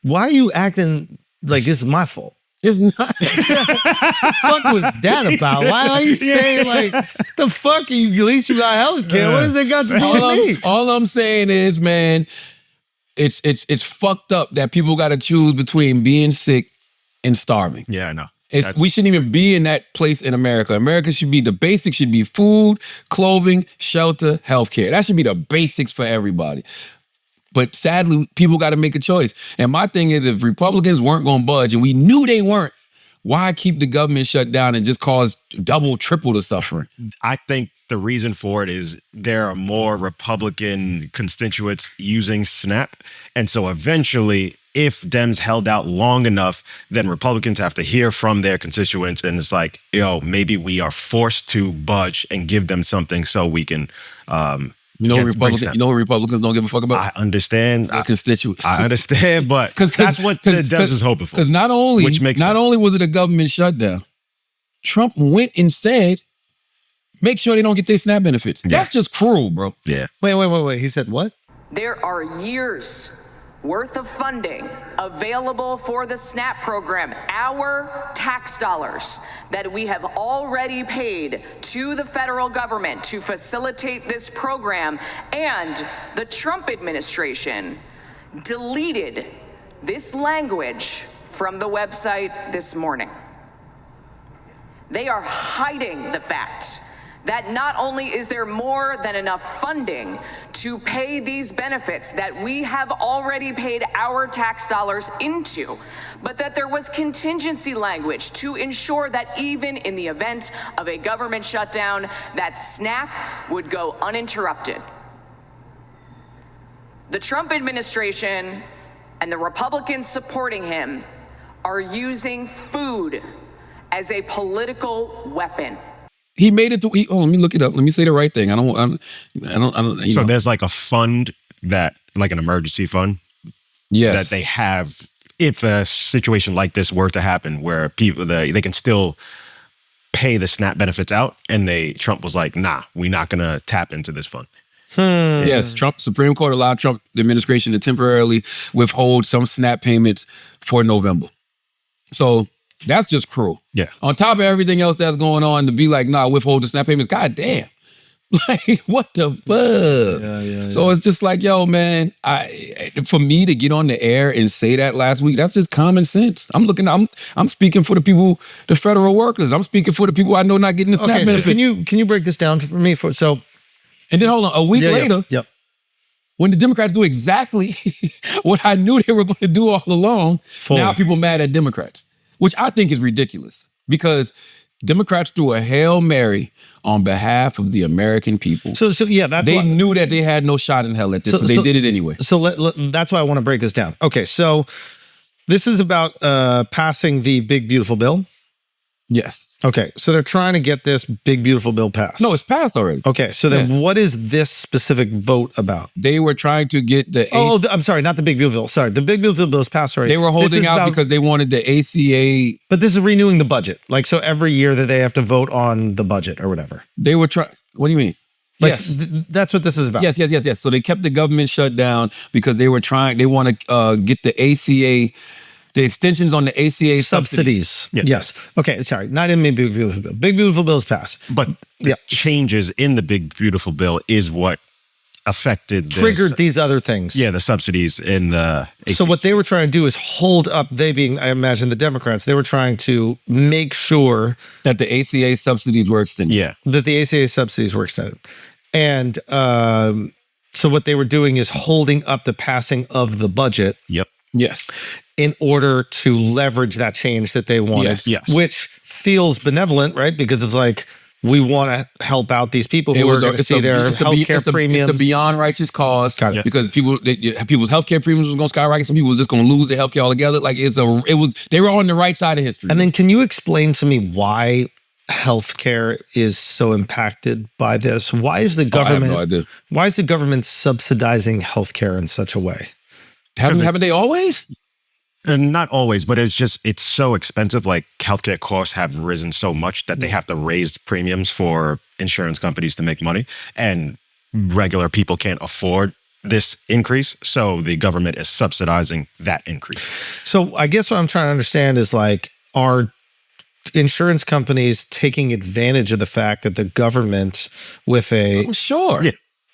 [SPEAKER 2] Why are you acting like this is my fault?
[SPEAKER 1] It's not.
[SPEAKER 2] What the fuck was that about? Why are you saying like, the fuck? At least you got health care. What does it got to do with me?
[SPEAKER 1] All I'm saying is, man, it's fucked up that people got to choose between being sick and starving.
[SPEAKER 3] Yeah, I know.
[SPEAKER 1] We shouldn't even be in that place in America. America should be, the basics should be food, clothing, shelter, healthcare. That should be the basics for everybody. But sadly, people got to make a choice. And my thing is, if Republicans weren't going to budge, and we knew they weren't, why keep the government shut down and just cause double, triple the suffering?
[SPEAKER 3] I think the reason for it is there are more Republican constituents using SNAP. And so eventually, if Dems held out long enough, then Republicans have to hear from their constituents. And it's like, maybe we are forced to budge and give them something so we can...
[SPEAKER 1] You know what Republicans don't give a fuck about?
[SPEAKER 3] I understand.
[SPEAKER 1] Their constituents.
[SPEAKER 3] I understand, but that's what the Dems was hoping for.
[SPEAKER 1] Because not only was it a government shutdown, Trump went and said, make sure they don't get their SNAP benefits. Yeah. That's just cruel, bro.
[SPEAKER 3] Yeah.
[SPEAKER 2] Wait. He said what?
[SPEAKER 5] There are years worth of funding available for the SNAP program, our tax dollars that we have already paid to the federal government to facilitate this program, and the Trump administration deleted this language from the website this morning. They are hiding the fact that not only is there more than enough funding to pay these benefits that we have already paid our tax dollars into, but that there was contingency language to ensure that even in the event of a government shutdown, that SNAP would go uninterrupted. The Trump administration and the Republicans supporting him are using food as a political weapon.
[SPEAKER 1] He made it to. Let me look it up. Let me say the right thing. I don't.
[SPEAKER 3] So there's like a fund that, like an emergency fund,
[SPEAKER 1] yes,
[SPEAKER 3] that they have if a situation like this were to happen, where people they can still pay the SNAP benefits out, and Trump was like, nah, we're not gonna tap into this fund.
[SPEAKER 1] Yes, Supreme Court allowed Trump the administration to temporarily withhold some SNAP payments for November. So that's just cruel.
[SPEAKER 3] Yeah.
[SPEAKER 1] On top of everything else that's going on, to be like, nah, withhold the SNAP payments. God damn. Like, what the fuck?
[SPEAKER 2] Yeah.
[SPEAKER 1] So it's just like, yo, man, for me to get on the air and say that last week, that's just common sense. I'm speaking for the people, the federal workers. I'm speaking for the people I know not getting the SNAP benefits.
[SPEAKER 2] So can you break this down for me?
[SPEAKER 1] And then hold on, a week later, when the Democrats do exactly what I knew they were going to do all along, now people mad at Democrats. Which I think is ridiculous, because Democrats threw a Hail Mary on behalf of the American people.
[SPEAKER 2] So yeah,
[SPEAKER 1] they knew that they had no shot in hell at this, but they did it anyway.
[SPEAKER 2] So that's why I want to break this down. Okay, so this is about passing the big beautiful bill.
[SPEAKER 1] Yes.
[SPEAKER 2] Okay, so they're trying to get this big beautiful bill passed.
[SPEAKER 1] No, it's passed already.
[SPEAKER 2] Okay, so then what is this specific vote about?
[SPEAKER 1] They were trying to get the
[SPEAKER 2] I'm sorry, not the big beautiful bill. Sorry, the big beautiful bill is passed already.
[SPEAKER 1] They were holding out because they wanted the ACA.
[SPEAKER 2] But this is renewing the budget. Like, so every year that they have to vote on the budget or whatever.
[SPEAKER 1] They were trying. What do you mean?
[SPEAKER 2] Like,
[SPEAKER 1] yes.
[SPEAKER 2] That's what this is about.
[SPEAKER 1] Yes. So they kept the government shut down because they were trying. They want to get the ACA. The extensions on the ACA subsidies.
[SPEAKER 2] Yes. Okay, sorry. Not in the Big Beautiful Bill. Big Beautiful Bill is passed.
[SPEAKER 3] But the changes in the Big Beautiful Bill is what affected
[SPEAKER 2] triggered these other things.
[SPEAKER 3] Yeah, the subsidies in the ACA.
[SPEAKER 2] So what they were trying to do is hold up, they being, I imagine, the Democrats, they were trying to make sure
[SPEAKER 1] that the ACA subsidies were extended.
[SPEAKER 3] Yeah.
[SPEAKER 2] That the ACA subsidies were extended. And so what they were doing is holding up the passing of the budget.
[SPEAKER 3] Yep.
[SPEAKER 1] Yes.
[SPEAKER 2] In order to leverage that change that they wanted.
[SPEAKER 3] Yes.
[SPEAKER 2] Which feels benevolent, right? Because it's like, we want to help out these people who are going to see their healthcare premiums.
[SPEAKER 1] It's a beyond righteous cause because people's healthcare premiums was going to skyrocket. Some people were just going to lose their healthcare altogether. Like they were on the right side of history.
[SPEAKER 2] And then can you explain to me why healthcare is so impacted by this? Why is the government?
[SPEAKER 1] I have no idea.
[SPEAKER 2] Why is the government subsidizing healthcare in such a way?
[SPEAKER 1] Haven't they always?
[SPEAKER 3] And not always, but it's so expensive. Like healthcare costs have risen so much that they have to raise premiums for insurance companies to make money. And regular people can't afford this increase. So the government is subsidizing that increase.
[SPEAKER 2] So I guess what I'm trying to understand is like, are insurance companies taking advantage of the fact that the government with a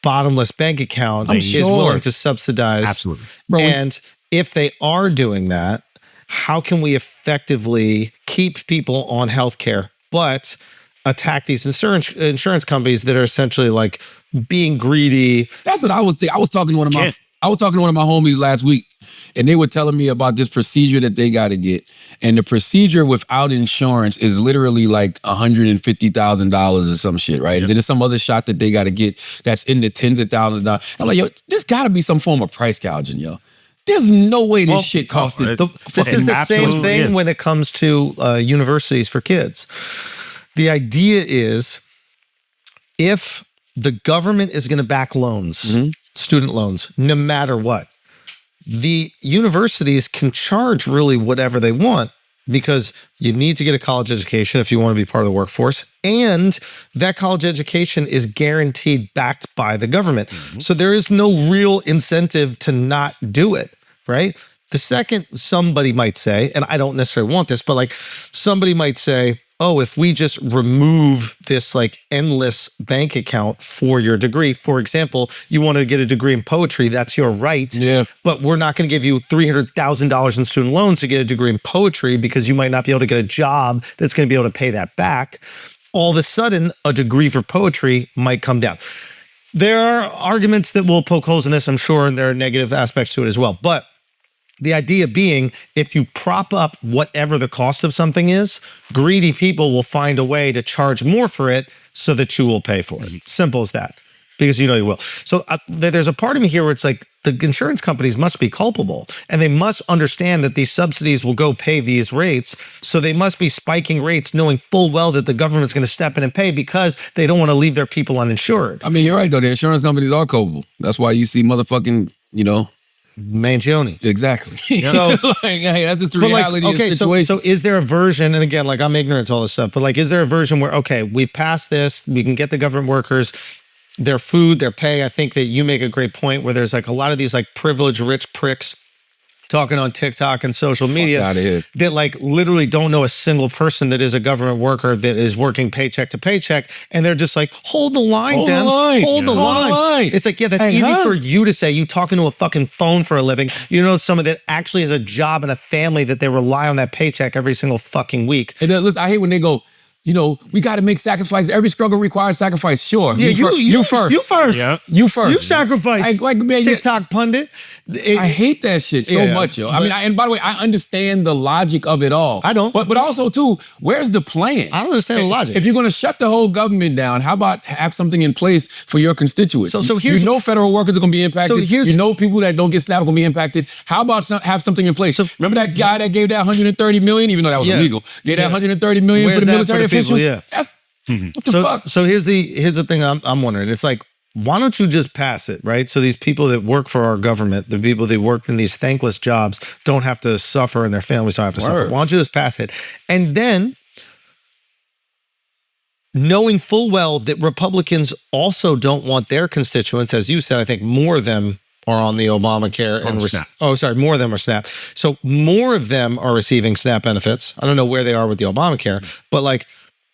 [SPEAKER 2] bottomless bank account is willing to subsidize?
[SPEAKER 3] Absolutely.
[SPEAKER 2] And if they are doing that, how can we effectively keep people on healthcare, but attack these insurance companies that are essentially like being greedy?
[SPEAKER 1] That's what I was thinking. I was talking to one of my homies last week, and they were telling me about this procedure that they got to get. And the procedure without insurance is literally like $150,000 or some shit, right? Yep. And then there's some other shot that they got to get that's in the tens of thousands of dollars. I'm like, yo, there's got to be some form of price gouging, yo. There's no way this shit costs this.
[SPEAKER 2] This is the same thing when it comes to universities for kids. The idea is if the government is going to back loans, student loans, no matter what, the universities can charge really whatever they want because you need to get a college education if you want to be part of the workforce. And that college education is guaranteed backed by the government. So there is no real incentive to not do it, right? The second somebody might say, and I don't necessarily want this, but like somebody might say, oh, if we just remove this like endless bank account for your degree, for example, you want to get a degree in poetry, that's your right.
[SPEAKER 1] Yeah.
[SPEAKER 2] But we're not going to give you $300,000 in student loans to get a degree in poetry because you might not be able to get a job that's going to be able to pay that back. All of a sudden, a degree for poetry might come down. There are arguments that will poke holes in this, I'm sure, and there are negative aspects to it as well. But the idea being, if you prop up whatever the cost of something is, greedy people will find a way to charge more for it so that you will pay for it. Simple as that, because you know you will. So there's a part of me here where it's like the insurance companies must be culpable and they must understand that these subsidies will go pay these rates. So they must be spiking rates knowing full well that the government's going to step in and pay because they don't want to leave their people uninsured.
[SPEAKER 1] I mean, you're right, though. The insurance companies are culpable. That's why you see motherfucking,
[SPEAKER 2] Mangione.
[SPEAKER 1] Exactly.
[SPEAKER 2] So,
[SPEAKER 1] like, hey, that's just the reality of the situation.
[SPEAKER 2] So is there a version, and again, like I'm ignorant to all this stuff, but like, is there a version where, okay, we've passed this, we can get the government workers their food, their pay? I think that you make a great point where there's like a lot of these like privileged rich pricks talking on TikTok and social media that like literally don't know a single person that is a government worker that is working paycheck to paycheck. And they're just like, hold the line, Dems. Hold the line. It's like, yeah, that's easy for you to say. You talking to a fucking phone for a living. You know, someone that actually has a job and a family that they rely on that paycheck every single fucking week.
[SPEAKER 1] And listen, I hate when they go, we got to make sacrifices. Every struggle requires sacrifice. Sure.
[SPEAKER 2] Yeah, you first.
[SPEAKER 1] You first.
[SPEAKER 2] Yeah.
[SPEAKER 1] You first.
[SPEAKER 2] You sacrifice.
[SPEAKER 1] Like man,
[SPEAKER 2] TikTok pundit.
[SPEAKER 1] I hate that shit so much, yo. I mean, and by the way, I understand the logic of it all.
[SPEAKER 2] I don't.
[SPEAKER 1] But also, too, where's the plan?
[SPEAKER 2] I don't understand the logic.
[SPEAKER 1] If you're going to shut the whole government down, how about have something in place for your constituents?
[SPEAKER 2] So here's,
[SPEAKER 1] you know federal workers are going to be impacted. You know people that don't get SNAP are going to be impacted. How about have something in place? Remember that guy that gave that $130 million, even though that was illegal, gave that $130 million for the military officials?
[SPEAKER 2] Yeah.
[SPEAKER 1] That's, what the fuck?
[SPEAKER 2] So here's the thing I'm wondering. It's like, why don't you just pass it, right? So these people that work for our government, the people that worked in these thankless jobs, don't have to suffer and their families don't have to suffer. Why don't you just pass it? And then, knowing full well that Republicans also don't want their constituents, as you said, I think more of them are on the Obamacare more of them are SNAP. So more of them are receiving SNAP benefits. I don't know where they are with the Obamacare, but like,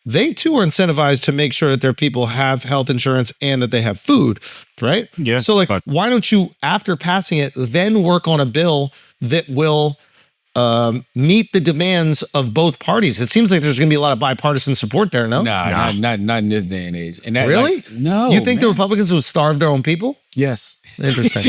[SPEAKER 2] they too are incentivized to make sure that their people have health insurance and that they have food, right?
[SPEAKER 3] Yeah.
[SPEAKER 2] So like, why don't you, after passing it, then work on a bill that will meet the demands of both parties? It seems like there's going to be a lot of bipartisan support there, no?
[SPEAKER 1] Nah. Not in this day and age. And that,
[SPEAKER 2] really?
[SPEAKER 1] No.
[SPEAKER 2] You think the Republicans would starve their own people?
[SPEAKER 1] Yes.
[SPEAKER 2] Interesting.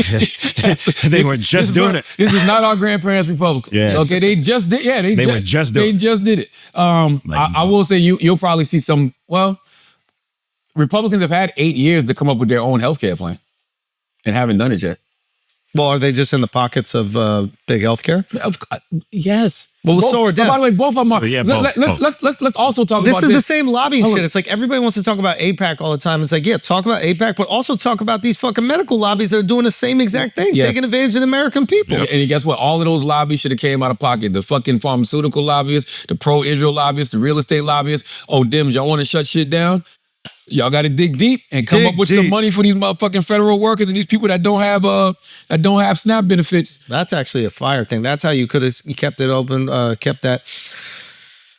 [SPEAKER 3] They were just doing it.
[SPEAKER 1] This is not our grandparents' Republicans.
[SPEAKER 3] Yeah.
[SPEAKER 1] Okay, they just did. Yeah, they just did it. I will say you'll probably see some. Well, Republicans have had 8 years to come up with their own healthcare plan, and haven't done it yet.
[SPEAKER 2] Well, are they just in the pockets of big healthcare?
[SPEAKER 1] Yes.
[SPEAKER 2] Well, so are Dems.
[SPEAKER 1] By the way, both of them are.
[SPEAKER 3] Yeah,
[SPEAKER 1] let's also talk about
[SPEAKER 2] this. This is the same lobbying shit. It's like everybody wants to talk about AIPAC all the time. It's like, yeah, talk about AIPAC, but also talk about these fucking medical lobbies that are doing the same exact thing, taking advantage of the American people.
[SPEAKER 1] And guess what? All of those lobbies should have came out of pocket. The fucking pharmaceutical lobbyists, the pro-Israel lobbyists, the real estate lobbyists. Oh, Dems, y'all want to shut shit down? Y'all got to dig deep and come up with some money for these motherfucking federal workers and these people that don't have SNAP benefits.
[SPEAKER 2] That's actually a fire thing. That's how you could have kept it open, kept that.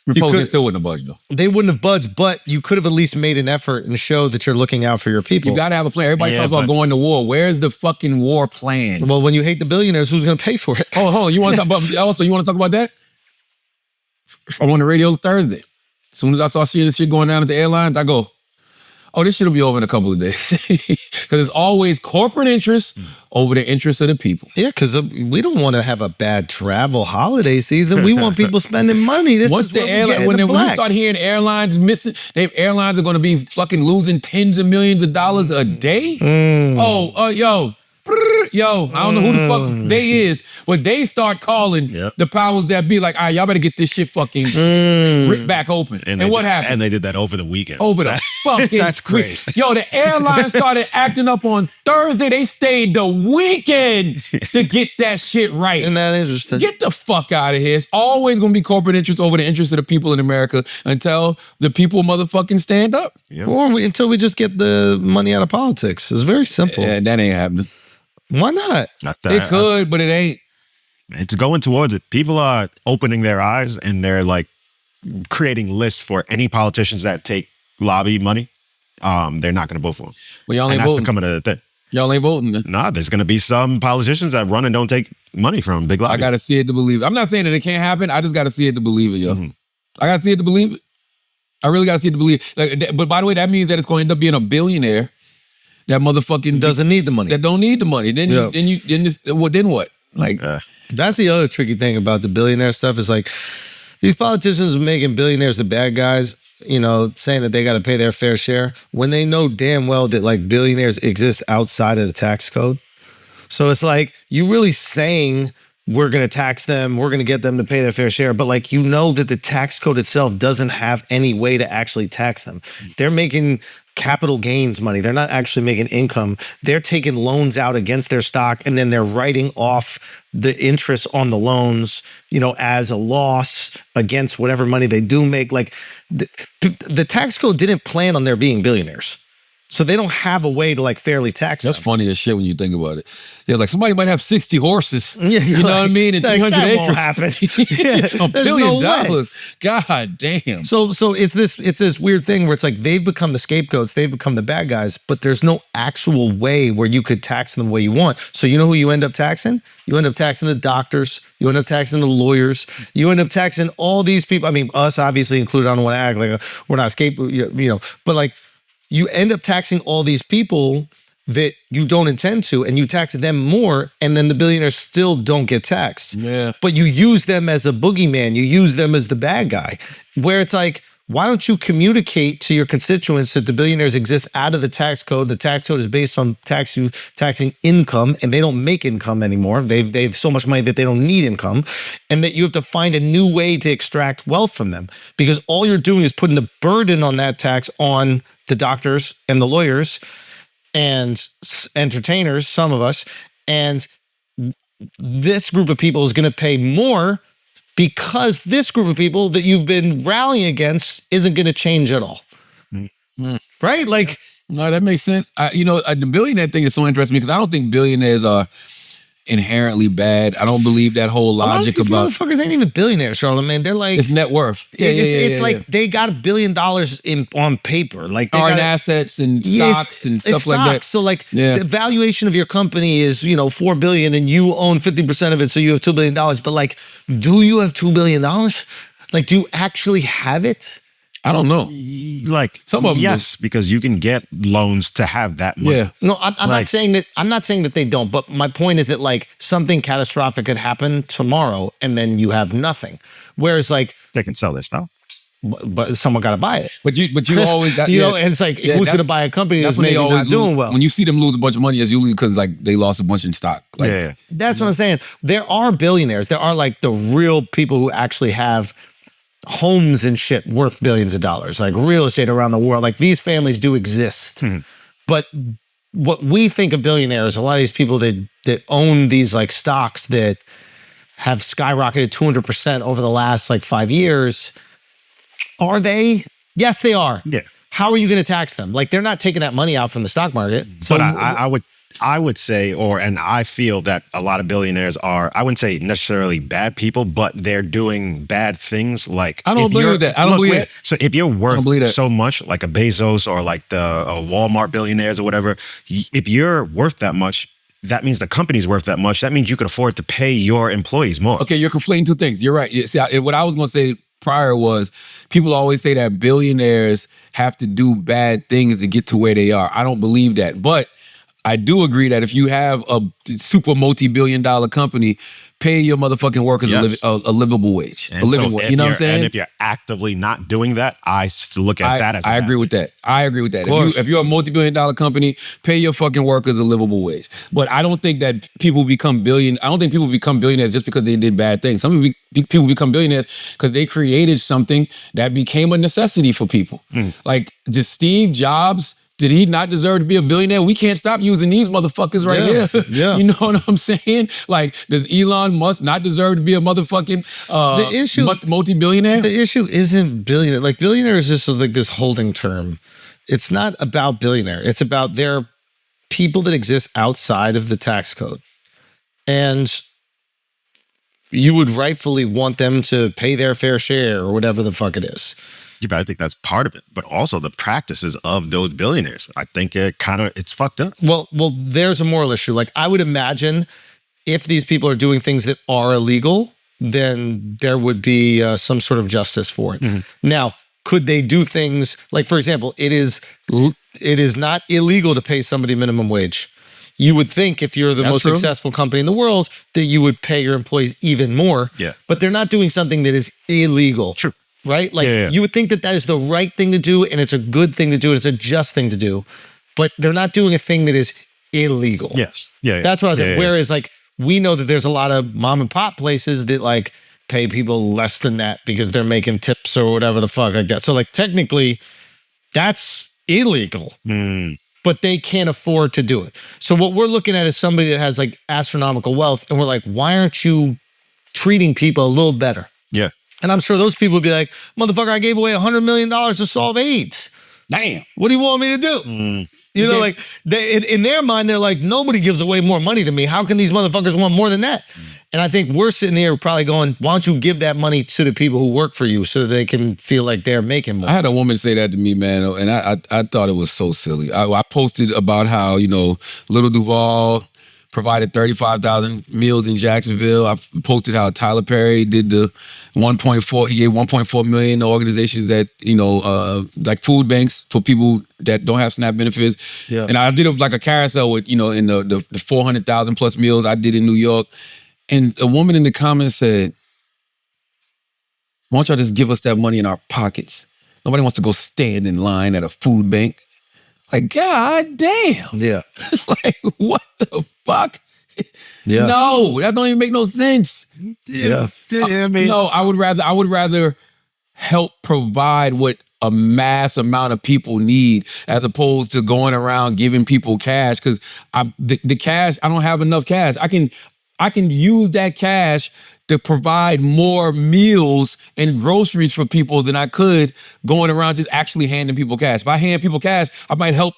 [SPEAKER 1] Republicans still wouldn't have budged though.
[SPEAKER 2] They wouldn't have budged, but you could have at least made an effort and showed that you're looking out for your people.
[SPEAKER 1] You got to have a plan. Everybody talks about going to war. Where's the fucking war plan?
[SPEAKER 2] Well, when you hate the billionaires, who's going to pay for it?
[SPEAKER 1] Hold on. You want to talk about that? I'm on the radio Thursday. As soon as I saw this shit going down at the airlines, I go, oh, this shit will be over in a couple of days. Because it's always corporate interests over the interests of the people.
[SPEAKER 2] Yeah, because we don't want to have a bad travel holiday season. We want people spending money. Once the airline,
[SPEAKER 1] when you start hearing airlines missing, airlines are going to be fucking losing tens of millions of dollars a day. Yo, I don't know who the fuck they is, but they start calling the powers that be like, all right, y'all better get this shit fucking ripped back open. And what happened?
[SPEAKER 3] And they did that over the weekend.
[SPEAKER 1] Over the fucking
[SPEAKER 3] That's crazy.
[SPEAKER 1] Yo, the airline started acting up on Thursday. They stayed the weekend to get that shit right.
[SPEAKER 2] Isn't that interesting?
[SPEAKER 1] Get the fuck out of here. It's always going to be corporate interests over the interests of the people in America until the people motherfucking stand up.
[SPEAKER 2] Yep. Or until we just get the money out of politics. It's very simple.
[SPEAKER 1] Yeah, that ain't happening.
[SPEAKER 2] Why not?
[SPEAKER 1] It could, but it ain't.
[SPEAKER 3] It's going towards it. People are opening their eyes and they're like creating lists for any politicians that take lobby money. They're not going to vote for them.
[SPEAKER 1] Well, y'all ain't voting.
[SPEAKER 3] That's becoming a thing.
[SPEAKER 1] Y'all ain't voting then.
[SPEAKER 3] Nah, there's going to be some politicians that run and don't take money from big lobbies.
[SPEAKER 1] I got to see it to believe it. I'm not saying that it can't happen. I just got to see it to believe it, yo. I got to see it to believe it. I really got to see it to believe it. But by the way, that means that it's going to end up being a billionaire that motherfucking
[SPEAKER 2] doesn't need the money.
[SPEAKER 1] That don't need the money. Then what? Like
[SPEAKER 2] that's the other tricky thing about the billionaire stuff is like these politicians are making billionaires the bad guys, you know, saying that they got to pay their fair share when they know damn well that like billionaires exist outside of the tax code. So it's like you really saying we're going to tax them, we're going to get them to pay their fair share, but like you know that the tax code itself doesn't have any way to actually tax them. They're making capital gains money. They're not actually making income. They're taking loans out against their stock and then they're writing off the interest on the loans, you know, as a loss against whatever money they do make. Like the tax code didn't plan on there being billionaires. So they don't have a way to like fairly tax
[SPEAKER 1] That's
[SPEAKER 2] them.
[SPEAKER 1] funny as shit when you think about it. Yeah, like somebody might have 60 horses.
[SPEAKER 2] Yeah,
[SPEAKER 1] you know what I mean? And 300
[SPEAKER 2] that
[SPEAKER 1] acres.
[SPEAKER 2] Won't happen. Yeah,
[SPEAKER 1] $1 billion. No God damn.
[SPEAKER 2] So it's this weird thing where it's like they've become the scapegoats, they've become the bad guys, but there's no actual way where you could tax them the way you want. So you know who you end up taxing? You end up taxing the doctors. You end up taxing the lawyers. You end up taxing all these people. I mean, us obviously included. I don't want to act like we're not scapegoat, you know, but like. You end up taxing all these people that you don't intend to, and you tax them more, and then the billionaires still don't get taxed.
[SPEAKER 1] Yeah.
[SPEAKER 2] But you use them as a boogeyman. You use them as the bad guy, where it's like, why don't you communicate to your constituents that the billionaires exist out of the tax code? The tax code is based on taxing income, and they don't make income anymore. They've so much money that they don't need income, and that you have to find a new way to extract wealth from them, because all you're doing is putting the burden on that tax on the doctors and the lawyers and entertainers, some of us, and this group of people is going to pay more because this group of people that you've been rallying against isn't going to change at all. Right? Like,
[SPEAKER 1] no, that makes sense. The billionaire thing is so interesting because I don't think billionaires are inherently bad. I don't believe that whole logic
[SPEAKER 2] these
[SPEAKER 1] about
[SPEAKER 2] motherfuckers ain't even billionaires, Charlamagne. They're like,
[SPEAKER 1] it's net worth.
[SPEAKER 2] It's like they got $1 billion on paper, like they
[SPEAKER 1] Or in
[SPEAKER 2] got
[SPEAKER 1] assets and stocks and stuff like that.
[SPEAKER 2] So like the valuation of your company is $4 billion, and you own 50% of it, so you have $2 billion. But like, do you have $2 billion? Like, do you actually have it?
[SPEAKER 1] I don't know.
[SPEAKER 3] Like
[SPEAKER 1] some of them,
[SPEAKER 3] yes, because you can get loans to have that money.
[SPEAKER 1] Yeah.
[SPEAKER 2] No, I'm not saying that. I'm not saying that they don't. But my point is that like something catastrophic could happen tomorrow, and then you have nothing. Whereas like
[SPEAKER 3] they can sell their stuff,
[SPEAKER 2] but someone got to buy it.
[SPEAKER 1] But you always
[SPEAKER 2] and it's like who's going to buy a company that's maybe not doing well?
[SPEAKER 1] When you see them lose a bunch of money, it's usually because like they lost a bunch in stock. Like,
[SPEAKER 2] That's what I'm saying. There are billionaires. There are like the real people who actually have homes and shit worth billions of dollars, like real estate around the world. Like these families do exist. But what we think of billionaires, a lot of these people that own these like stocks that have skyrocketed 200% over the last like 5 years, are they? Yes, they are.
[SPEAKER 3] Yeah.
[SPEAKER 2] How are you going to tax them? Like they're not taking that money out from the stock market. So
[SPEAKER 3] but I would say, and I feel that a lot of billionaires are, I wouldn't say necessarily bad people, but they're doing bad things. Like
[SPEAKER 1] I don't believe that. I don't believe that.
[SPEAKER 3] So if you're worth so much, like a Bezos or like the Walmart billionaires or whatever, if you're worth that much, that means the company's worth that much. That means you could afford to pay your employees more.
[SPEAKER 1] Okay, you're conflating two things. You're right. See, what I was going to say prior was people always say that billionaires have to do bad things to get to where they are. I don't believe that. But I do agree that if you have a super multi-billion-dollar company, pay your motherfucking workers a livable wage, a living wage. You know what I'm saying?
[SPEAKER 3] And if you're actively not doing that, I still look at that as
[SPEAKER 1] I agree with that. I agree with that. If you're a multi-billion-dollar company, pay your fucking workers a livable wage. But I don't think that people become billionaires just because they did bad things. Some people become billionaires because they created something that became a necessity for people. Like just Steve Jobs. Did he not deserve to be a billionaire? We can't stop using these motherfuckers right here.
[SPEAKER 2] Yeah.
[SPEAKER 1] You know what I'm saying? Like, does Elon Musk not deserve to be a motherfucking multi-billionaire?
[SPEAKER 2] The issue isn't billionaire. Like, billionaire is just like this holding term. It's not about billionaire. It's about their people that exist outside of the tax code. And you would rightfully want them to pay their fair share or whatever the fuck it is.
[SPEAKER 3] Yeah, but I think that's part of it. But also the practices of those billionaires. I think it's fucked up.
[SPEAKER 2] Well, there's a moral issue. Like, I would imagine if these people are doing things that are illegal, then there would be some sort of justice for it. Now, could they do things like, for example, it is not illegal to pay somebody minimum wage. You would think if you're the most successful company in the world that you would pay your employees even more.
[SPEAKER 3] Yeah.
[SPEAKER 2] But they're not doing something that is illegal.
[SPEAKER 3] True.
[SPEAKER 2] Right? Like you would think that is the right thing to do, and it's a good thing to do, and it's a just thing to do. But they're not doing a thing that is illegal.
[SPEAKER 3] Yes. Yeah.
[SPEAKER 2] That's what I was saying. Whereas like we know that there's a lot of mom and pop places that like pay people less than that because they're making tips or whatever the fuck like that. So like technically that's illegal. But they can't afford to do it. So what we're looking at is somebody that has like astronomical wealth, and we're like, why aren't you treating people a little better?
[SPEAKER 3] Yeah.
[SPEAKER 2] And I'm sure those people would be like, motherfucker, I gave away $100 million to solve AIDS.
[SPEAKER 1] Damn.
[SPEAKER 2] What do you want me to do? You know, like in their mind, they're like, nobody gives away more money than me. How can these motherfuckers want more than that? And I think we're sitting here probably going, why don't you give that money to the people who work for you so they can feel like they're making more?
[SPEAKER 1] I had a woman say that to me, man, and I thought it was so silly. I posted about how, Little Duval provided 35,000 meals in Jacksonville. I posted how Tyler Perry did the 1.4. He gave 1.4 million to organizations that like food banks for people that don't have SNAP benefits.
[SPEAKER 2] Yeah.
[SPEAKER 1] And I did like a carousel with in the 400,000 plus meals I did in New York. And a woman in the comments said, "Why don't y'all just give us that money in our pockets? Nobody wants to go stand in line at a food bank." Like, God damn.
[SPEAKER 2] Yeah.
[SPEAKER 1] Like, what the fuck?
[SPEAKER 2] Yeah.
[SPEAKER 1] No, that don't even make no sense.
[SPEAKER 2] Yeah.
[SPEAKER 3] I mean,
[SPEAKER 1] No, I would rather help provide what a mass amount of people need as opposed to going around giving people cash, because the cash, I don't have enough cash. I can use that cash to provide more meals and groceries for people than I could going around just actually handing people cash. If I hand people cash, I might help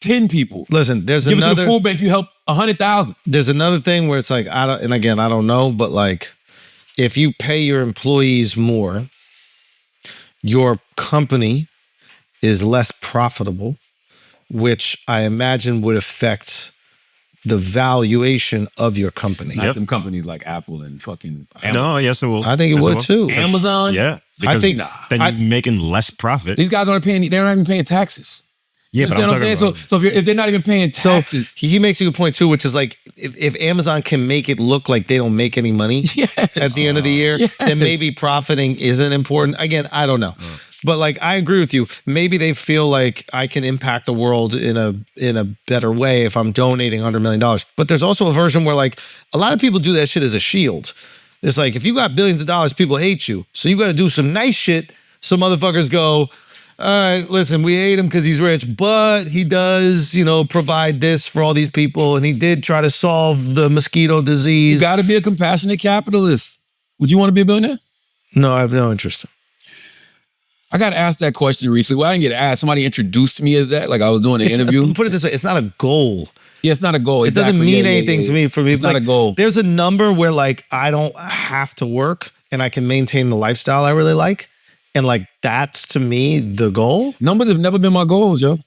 [SPEAKER 1] 10 people.
[SPEAKER 2] Listen, there's
[SPEAKER 1] Give it to
[SPEAKER 2] another
[SPEAKER 1] the food bank, you help 100,000.
[SPEAKER 2] there's another thing where it's like, I don't know, but like, if you pay your employees more, your company is less profitable, which I imagine would affect the valuation of your company.
[SPEAKER 1] Not them companies like Apple and fucking Amazon.
[SPEAKER 3] no, yes, it will.
[SPEAKER 2] I think it
[SPEAKER 3] Yes,
[SPEAKER 2] would
[SPEAKER 3] will.
[SPEAKER 2] too.
[SPEAKER 1] Amazon.
[SPEAKER 3] Yeah, because
[SPEAKER 2] think-
[SPEAKER 3] then you're making less profit.
[SPEAKER 1] These guys aren't paying. They're not even paying taxes.
[SPEAKER 3] Yeah,
[SPEAKER 1] You
[SPEAKER 3] but I'm
[SPEAKER 1] understand what I'm
[SPEAKER 3] talking
[SPEAKER 1] saying? So if they're not even paying
[SPEAKER 2] So
[SPEAKER 1] taxes,
[SPEAKER 2] he makes a good point too, which is like, if Amazon can make it look like they don't make any money
[SPEAKER 1] yes.
[SPEAKER 2] at the end of the year,
[SPEAKER 1] Yes.
[SPEAKER 2] then maybe profiting isn't important. Again, I don't know. But like, I agree with you. Maybe they feel like I can impact the world in a better way if I'm donating $100 million. But there's also a version where like a lot of people do that shit as a shield. It's like, if you got billions of dollars, people hate you. So you got to do some nice shit. So motherfuckers go, all right, listen, we hate him because he's rich, but he does, provide this for all these people. And he did try to solve the mosquito disease.
[SPEAKER 1] You got to be a compassionate capitalist. Would you want to be a billionaire?
[SPEAKER 2] No, I have no interest.
[SPEAKER 1] I got asked that question recently. Well, I didn't get asked. Somebody introduced me as that. Like I was doing an interview.
[SPEAKER 2] Put it this way, it's not a goal.
[SPEAKER 1] Yeah, it's not a goal.
[SPEAKER 2] It doesn't
[SPEAKER 1] Exactly.
[SPEAKER 2] mean
[SPEAKER 1] Yeah,
[SPEAKER 2] anything to me. For me,
[SPEAKER 1] It's not
[SPEAKER 2] like,
[SPEAKER 1] a goal.
[SPEAKER 2] There's a number where like I don't have to work and I can maintain the lifestyle I really like, and like that's to me the goal.
[SPEAKER 1] Numbers have never been my goals, yo.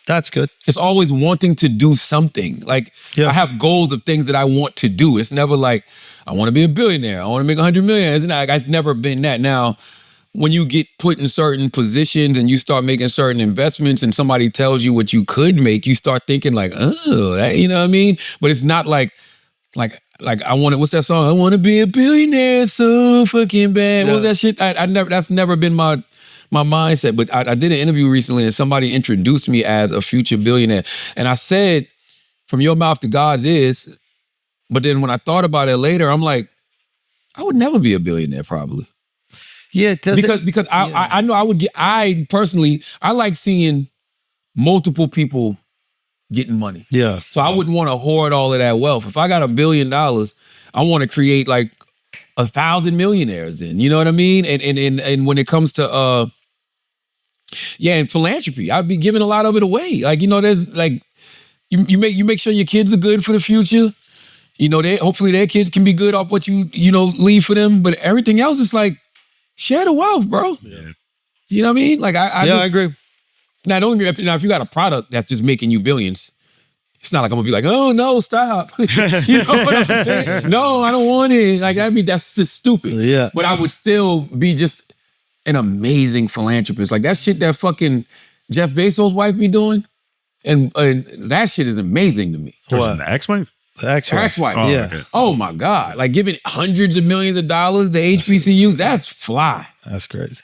[SPEAKER 2] That's good.
[SPEAKER 1] It's always wanting to do something. Like
[SPEAKER 2] Yeah.
[SPEAKER 1] I have goals of things that I want to do. It's never like I want to be a billionaire. I want to make 100 million. It's never been that. Now, when you get put in certain positions and you start making certain investments and somebody tells you what you could make, you start thinking like, oh, that, you know what I mean? But it's not like I want to, what's that song? I want to be a billionaire so fucking bad. What was that shit? That's never been my mindset. But I did an interview recently and somebody introduced me as a future billionaire. And I said, from your mouth to God's ears. But then when I thought about it later, I'm like, I would never be a billionaire probably.
[SPEAKER 2] Yeah, it doesn't,
[SPEAKER 1] Because I know I personally like seeing multiple people getting money.
[SPEAKER 2] yeah.
[SPEAKER 1] So I wouldn't want to hoard all of that wealth. If I got $1 billion, I want to create like 1,000 millionaires then. You know what I mean? And when it comes to and philanthropy, I'd be giving a lot of it away. Like, there's like you make sure your kids are good for the future. Hopefully their kids can be good off what you leave for them. But everything else is like, share the wealth, bro. Yeah. You know what I mean? Like I
[SPEAKER 2] agree.
[SPEAKER 1] Now, don't get me if you got a product that's just making you billions, it's not like I'm gonna be like, oh no, stop. You know what I'm saying? No, I don't want it. Like that's just stupid.
[SPEAKER 2] Yeah.
[SPEAKER 1] But I would still be just an amazing philanthropist. Like that shit that fucking Jeff Bezos' wife be doing, and that shit is amazing to me.
[SPEAKER 2] What?
[SPEAKER 3] The ex-wife?
[SPEAKER 2] The ex-wife.
[SPEAKER 1] Ex-wife.
[SPEAKER 3] Oh,
[SPEAKER 2] Yeah.
[SPEAKER 3] okay.
[SPEAKER 1] Oh my God. Like giving hundreds of millions of dollars to HBCUs, that's fly.
[SPEAKER 2] That's crazy.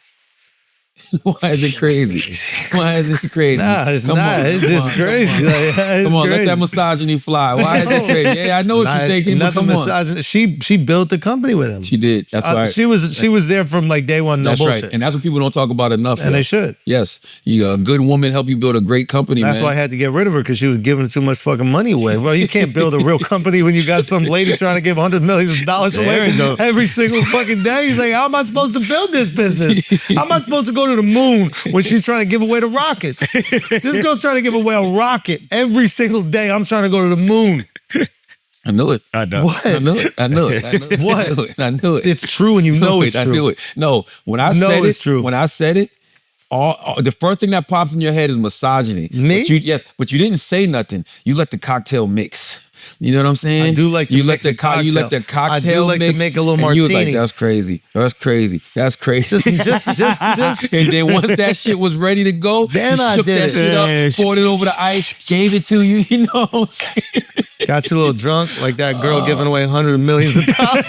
[SPEAKER 1] Why is it crazy? Why is it crazy?
[SPEAKER 2] Nah, it's
[SPEAKER 1] Come
[SPEAKER 2] not.
[SPEAKER 1] on,
[SPEAKER 2] It's
[SPEAKER 1] come
[SPEAKER 2] just
[SPEAKER 1] on,
[SPEAKER 2] crazy.
[SPEAKER 1] Come on,
[SPEAKER 2] Like, it's
[SPEAKER 1] Come on, let
[SPEAKER 2] crazy.
[SPEAKER 1] that misogyny fly. Why is it crazy? Yeah, I know what you're thinking, but
[SPEAKER 2] Nothing
[SPEAKER 1] come on.
[SPEAKER 2] misogyny. She built the company with him.
[SPEAKER 1] She did. That's right.
[SPEAKER 2] She was there from like day one. No
[SPEAKER 1] That's
[SPEAKER 2] bullshit.
[SPEAKER 1] right. And that's what people don't talk about enough.
[SPEAKER 2] And
[SPEAKER 1] yo.
[SPEAKER 2] they should.
[SPEAKER 1] Yes. A good woman help you build a great company,
[SPEAKER 2] That's
[SPEAKER 1] man.
[SPEAKER 2] why I had to get rid of her, because she was giving too much fucking money away. Well, you can't build a real company when you got some lady trying to give $100 million away every single fucking day. He's like, how am I supposed to build this business? How am I supposed to go to the moon when she's trying to give away the rockets? This girl's trying to give away a rocket every single day. I'm trying to go to the moon.
[SPEAKER 1] I knew it.
[SPEAKER 3] I know.
[SPEAKER 2] What?
[SPEAKER 1] I knew it. I knew it.
[SPEAKER 2] What?
[SPEAKER 1] I knew it.
[SPEAKER 2] It's true, and you know it's
[SPEAKER 1] I
[SPEAKER 2] true.
[SPEAKER 1] knew it. No, when I
[SPEAKER 2] No,
[SPEAKER 1] said
[SPEAKER 2] it's
[SPEAKER 1] it,
[SPEAKER 2] true.
[SPEAKER 1] when I said it, all the first thing that pops in your head is misogyny.
[SPEAKER 2] Me?
[SPEAKER 1] But you didn't say nothing. You let the cocktail mix. You know what I'm saying?
[SPEAKER 2] I do like to
[SPEAKER 1] you
[SPEAKER 2] mix
[SPEAKER 1] let
[SPEAKER 2] a cocktail.
[SPEAKER 1] you let the cocktail
[SPEAKER 2] I do like
[SPEAKER 1] mix,
[SPEAKER 2] to make a little
[SPEAKER 1] and you was
[SPEAKER 2] martini.
[SPEAKER 1] like, that's crazy. That's crazy. That's crazy.
[SPEAKER 2] just.
[SPEAKER 1] And then once that shit was ready to go,
[SPEAKER 2] Then
[SPEAKER 1] you
[SPEAKER 2] I
[SPEAKER 1] shook
[SPEAKER 2] did
[SPEAKER 1] that
[SPEAKER 2] it.
[SPEAKER 1] shit up, poured it over the ice, gave it to you. You know what I'm saying?
[SPEAKER 2] Got you a little drunk, like that girl giving away hundreds of millions of dollars.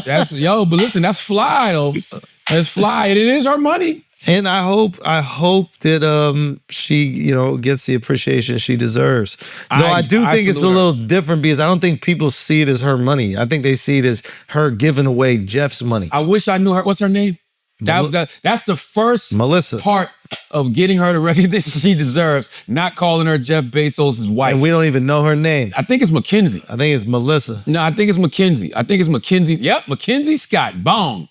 [SPEAKER 1] That's yo, but listen, that's fly though. That's fly, and it is her money.
[SPEAKER 2] And I hope that she, gets the appreciation she deserves. Though I do think it's a little different because I don't think people see it as her money. I think they see it as her giving away Jeff's money.
[SPEAKER 1] I wish I knew her. What's her name? That's the first
[SPEAKER 2] Melissa
[SPEAKER 1] part of getting her the recognition she deserves, not calling her Jeff Bezos' wife.
[SPEAKER 2] And we don't even know her name.
[SPEAKER 1] I think it's Mackenzie.
[SPEAKER 2] I think it's Melissa.
[SPEAKER 1] No, I think it's Mackenzie. Yep, Mackenzie Scott. Boom.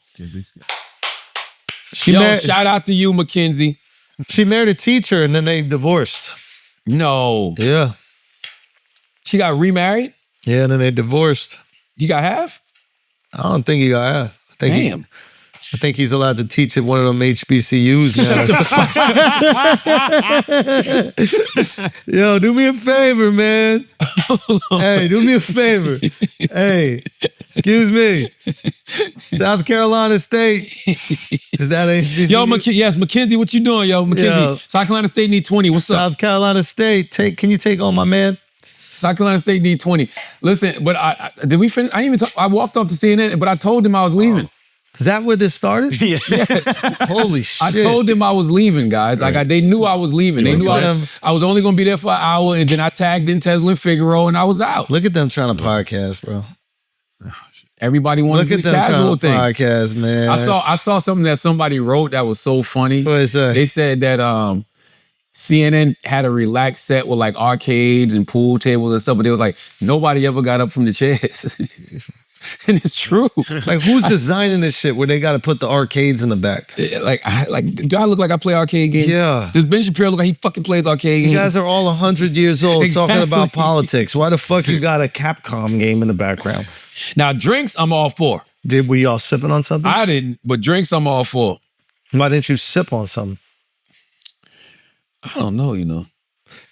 [SPEAKER 1] Shout out to you, Mackenzie.
[SPEAKER 2] She married a teacher and then they divorced.
[SPEAKER 1] No.
[SPEAKER 2] Yeah.
[SPEAKER 1] She got remarried?
[SPEAKER 2] Yeah, and then they divorced.
[SPEAKER 1] You got half?
[SPEAKER 2] I don't think he got half.
[SPEAKER 1] Damn.
[SPEAKER 2] I think he's allowed to teach at one of them HBCUs now. Yo, do me a favor, man. Hey, do me a favor. Hey, excuse me. South Carolina State. Is that HBCU?
[SPEAKER 1] Yo, yes, Mackenzie, what you doing, yo? Mackenzie,
[SPEAKER 2] Yo.
[SPEAKER 1] South Carolina State need 20. What's up?
[SPEAKER 2] South Carolina State. Can you take on my man?
[SPEAKER 1] South Carolina State need 20. Listen, but did we finish? I didn't even talk. I walked off to CNN, but I told him I was leaving.
[SPEAKER 2] Is that where this started?
[SPEAKER 1] Yes.
[SPEAKER 2] Holy shit.
[SPEAKER 1] I told them I was leaving, guys. Like they knew I was leaving. They knew I was only going to be there for an hour, and then I tagged in Tesla and Figaro, and I was out.
[SPEAKER 2] Look at them trying to podcast, bro.
[SPEAKER 1] Everybody wanted to do the casual thing.
[SPEAKER 2] Podcast, man.
[SPEAKER 1] I saw something that somebody wrote that was so funny.
[SPEAKER 2] What is that?
[SPEAKER 1] They said that CNN had a relaxed set with like arcades and pool tables and stuff, but it was like nobody ever got up from the chairs. And it's true.
[SPEAKER 2] Like, who's designing this shit where they got to put the arcades in the back?
[SPEAKER 1] Do I look like I play arcade games?
[SPEAKER 2] Yeah.
[SPEAKER 1] Does Ben Shapiro look like he fucking plays arcade games?
[SPEAKER 2] You guys are all 100 years old
[SPEAKER 1] Exactly.
[SPEAKER 2] talking about politics. Why the fuck you got a Capcom game in the background?
[SPEAKER 1] Now, drinks, I'm all for.
[SPEAKER 2] Did we all sipping on something?
[SPEAKER 1] I didn't, but drinks, I'm all for.
[SPEAKER 2] Why didn't you sip on something?
[SPEAKER 1] I don't know,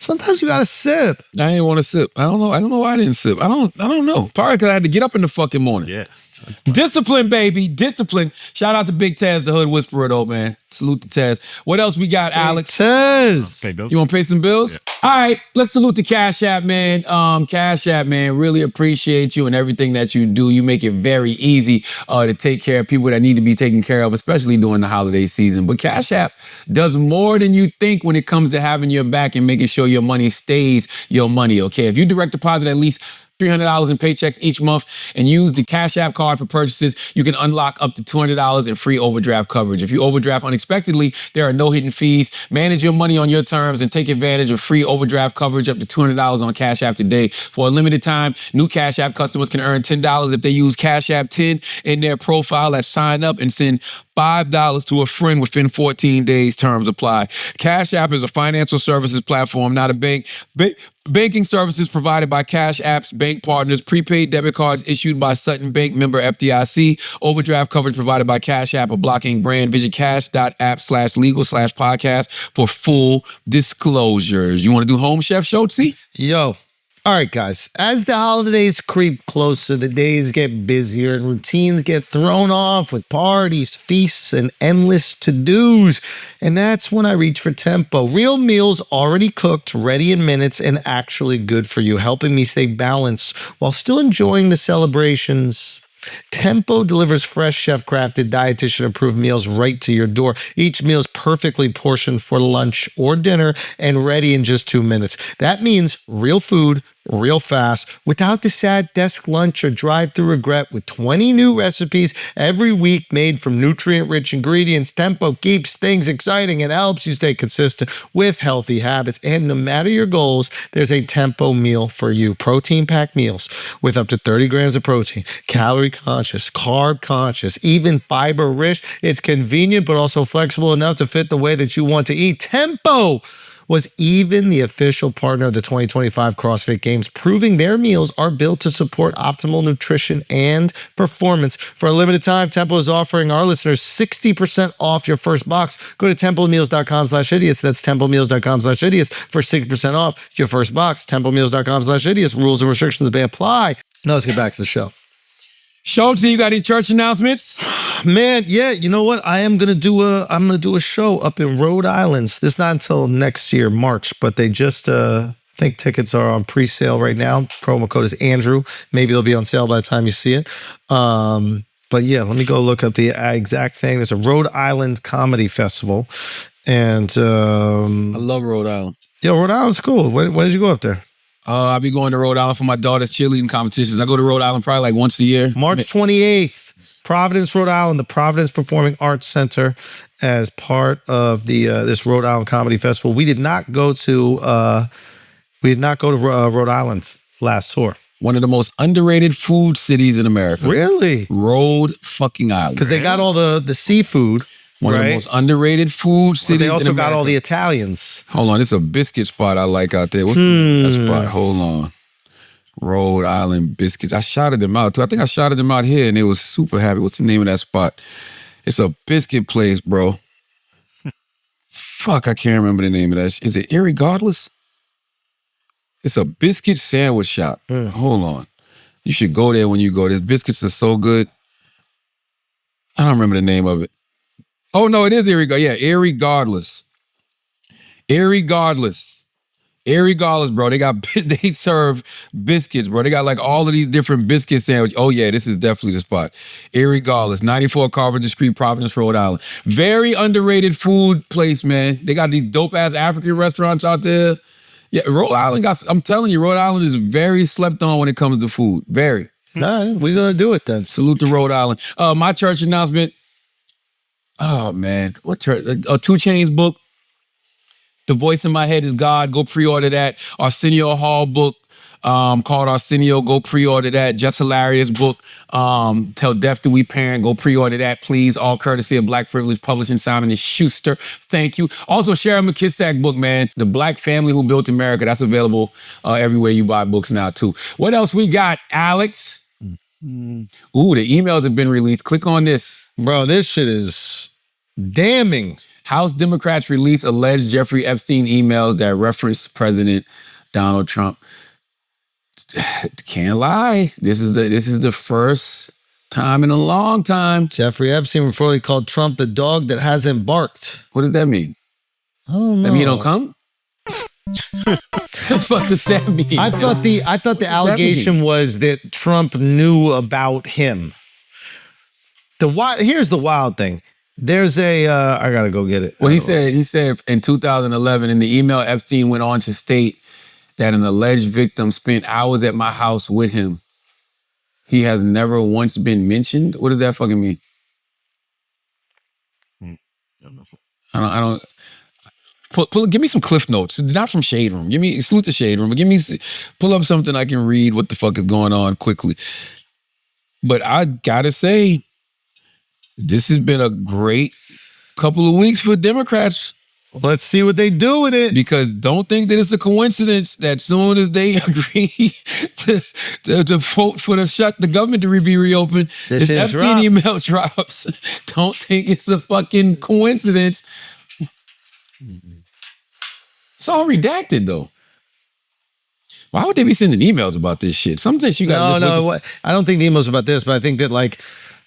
[SPEAKER 2] Sometimes you gotta sip.
[SPEAKER 1] I didn't want to sip. I don't know why I didn't sip. I don't know. Probably because I had to get up in the fucking morning.
[SPEAKER 3] Yeah.
[SPEAKER 1] Discipline, baby. Discipline. Shout out to Big Taz, the hood whisperer, though, man. Salute to Taz. What else we got, Alex?
[SPEAKER 2] Taz.
[SPEAKER 3] Pay bills.
[SPEAKER 1] You want to pay some bills? Yeah. All right, let's salute the Cash App, man. Cash App, man, really appreciate you and everything that you do. You make it very easy to take care of people that need to be taken care of, especially during the holiday season. But Cash App does more than you think when it comes to having your back and making sure your money stays your money, okay? If you direct deposit at least $300 in paychecks each month and use the Cash App card for purchases, you can unlock up to $200 in free overdraft coverage. If you overdraft unexpectedly, there are no hidden fees. Manage your money on your terms and take advantage of free overdraft coverage up to $200 on Cash App today. For a limited time, new Cash App customers can earn $10 if they use Cash App 10 in their profile at sign up and send $5 to a friend within 14 days. Terms apply. Cash App is a financial services platform, not a bank. Banking services provided by Cash App's bank partners. Prepaid debit cards issued by Sutton Bank, member FDIC. Overdraft coverage provided by Cash App, a blocking brand. Visit cash.app/legal/podcast for full disclosures. You want to do Home Chef Schultzy?
[SPEAKER 2] Yo. All right, guys. As the holidays creep closer, the days get busier and routines get thrown off with parties, feasts, and endless to-dos. And that's when I reach for Tempo. Real meals already cooked, ready in minutes, and actually good for you, helping me stay balanced while still enjoying the celebrations. Tempo delivers fresh, chef-crafted, dietitian-approved meals right to your door. Each meal is perfectly portioned for lunch or dinner and ready in just 2 minutes. That means real food, real fast, without the sad desk lunch or drive-through regret, with 20 new recipes every week made from nutrient-rich ingredients. Tempo keeps things exciting and helps you stay consistent with healthy habits. And no matter your goals, there's a Tempo meal for you. Protein-packed meals with up to 30 grams of protein, calorie-conscious, carb-conscious, even fiber-rich. It's convenient but also flexible enough to fit the way that you want to eat. Tempo! was even the official partner of the 2025 CrossFit Games, proving their meals are built to support optimal nutrition and performance. For a limited time, Temple is offering our listeners 60% off your first box. Go to templemeals.com/idiots. That's templemeals.com/idiots for 60% off your first box. Templemeals.com/idiots. Rules and restrictions may apply. Now let's get back to the show.
[SPEAKER 1] Schultz, you got any church announcements?
[SPEAKER 2] Man, yeah, you know what? I'm gonna do a show up in Rhode Island. This is not until next year, March, but they just I think tickets are on pre-sale right now. Promo code is Andrew. Maybe they'll be on sale by the time you see it. But yeah, let me go look up the exact thing. There's a Rhode Island comedy festival, and
[SPEAKER 1] I love Rhode Island.
[SPEAKER 2] yeah, Rhode Island's cool. When did you go up there?
[SPEAKER 1] I'll be going to Rhode Island for my daughter's cheerleading competitions. I go to Rhode Island probably like once a year.
[SPEAKER 2] March 28th, Providence, Rhode Island, the Providence Performing Arts Center, as part of the this Rhode Island Comedy Festival. We did not go to Rhode Island last tour.
[SPEAKER 1] One of the most underrated food cities in America.
[SPEAKER 2] Really?
[SPEAKER 1] Rhode fucking Island.
[SPEAKER 2] Because they got all the seafood.
[SPEAKER 1] One of the most underrated food cities in America.
[SPEAKER 2] They also got all the Italians.
[SPEAKER 1] Hold on, it's a biscuit spot I like out there. What's that spot? Hold on. Rhode Island biscuits. I shouted them out too. I think I shouted them out here and they was super happy. What's the name of that spot? It's a biscuit place, bro. Fuck, I can't remember the name of that. Is it Irregardless? It's a biscuit sandwich shop. Hold on. You should go there when you go. The biscuits are so good. I don't remember the name of it. Oh, no, it is Irregardless. Yeah, Irregardless. Irregardless, bro. They serve biscuits, bro. They got like all of these different biscuit sandwiches. Oh, yeah, this is definitely the spot. Irregardless, 94 Carpenter Street, Providence, Rhode Island. Very underrated food place, man. They got these dope-ass African restaurants out there. Yeah, Rhode Island I'm telling you, Rhode Island is very slept on when it comes to food. Very.
[SPEAKER 2] All right, we're going to do it then.
[SPEAKER 1] Salute to Rhode Island. My church announcement. Oh, man. What church? 2 Chainz book. The Voice in My Head is God. Go pre-order that. Arsenio Hall book called Arsenio. Go pre-order that. Just Hilarious book. Tell Death Do We Parent. Go pre-order that, please. All courtesy of Black Privilege Publishing, Simon & Schuster. Thank you. Also, Sharon McKissack book, man. The Black Family Who Built America. That's available everywhere you buy books now, too. What else we got, Alex? Ooh, the emails have been released. Click on this.
[SPEAKER 2] Bro, this shit is damning.
[SPEAKER 1] House Democrats release alleged Jeffrey Epstein emails that reference President Donald Trump. Can't lie. This is the first time in a long time.
[SPEAKER 2] Jeffrey Epstein reportedly called Trump the dog that hasn't barked.
[SPEAKER 1] What does that mean?
[SPEAKER 2] I don't know.
[SPEAKER 1] That mean he don't come? What the fuck does that mean?
[SPEAKER 2] I thought the allegation was that Trump knew about him. Here's the wild thing. There's I gotta go get it.
[SPEAKER 1] Well, he said in 2011 in the email, Epstein went on to state that an alleged victim spent hours at my house with him. He has never once been mentioned. What does that fucking mean? I don't. Give me some Cliff Notes, not from Shade Room. Salute the Shade Room, but pull up something I can read what the fuck is going on quickly. But I gotta say, this has been a great couple of weeks for Democrats.
[SPEAKER 2] Let's see what they do with it.
[SPEAKER 1] Because don't think that it's a coincidence that soon as they agree to vote for the government to be reopened, this Epstein email drops. Don't think it's a fucking coincidence. It's all redacted though. Why would they be sending emails about this shit? Sometimes you got
[SPEAKER 2] No. I don't think the email's about this, but I think that like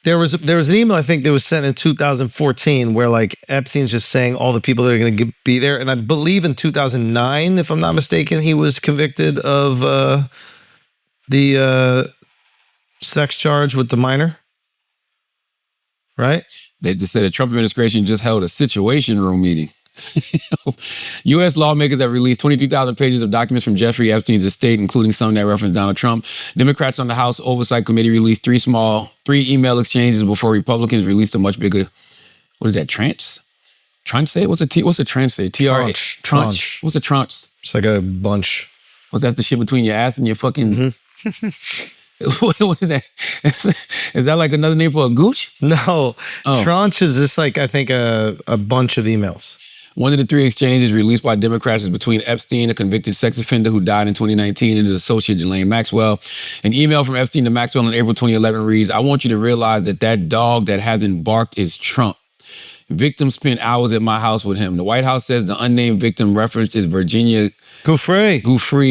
[SPEAKER 2] there was an email I think that was sent in 2014 where like Epstein's just saying all the people that are going to be there, and I believe in 2009, if I'm not mistaken, he was convicted of the sex charge with the minor. Right?
[SPEAKER 1] They just said the Trump administration just held a Situation Room meeting. U.S. lawmakers have released 22,000 pages of documents from Jeffrey Epstein's estate, including some that reference Donald Trump. Democrats on the House Oversight Committee released three email exchanges before Republicans released a much bigger, what is that, tranche? Tranche? What's a tranche say? Tranche. What's a tranche?
[SPEAKER 2] It's like a bunch.
[SPEAKER 1] What's that, the shit between your ass and your fucking... Mm-hmm. What is that? Is that like another name for a gooch?
[SPEAKER 2] No. Tranche is just like, I think, a bunch of emails.
[SPEAKER 1] One of the 3 exchanges released by Democrats is between Epstein, a convicted sex offender who died in 2019, and his associate Ghislaine Maxwell. An email from Epstein to Maxwell in April 2011 reads, "I want you to realize that dog that hasn't barked is Trump. Victim spent hours at my house with him. The White House says the unnamed victim referenced is Virginia Giuffre,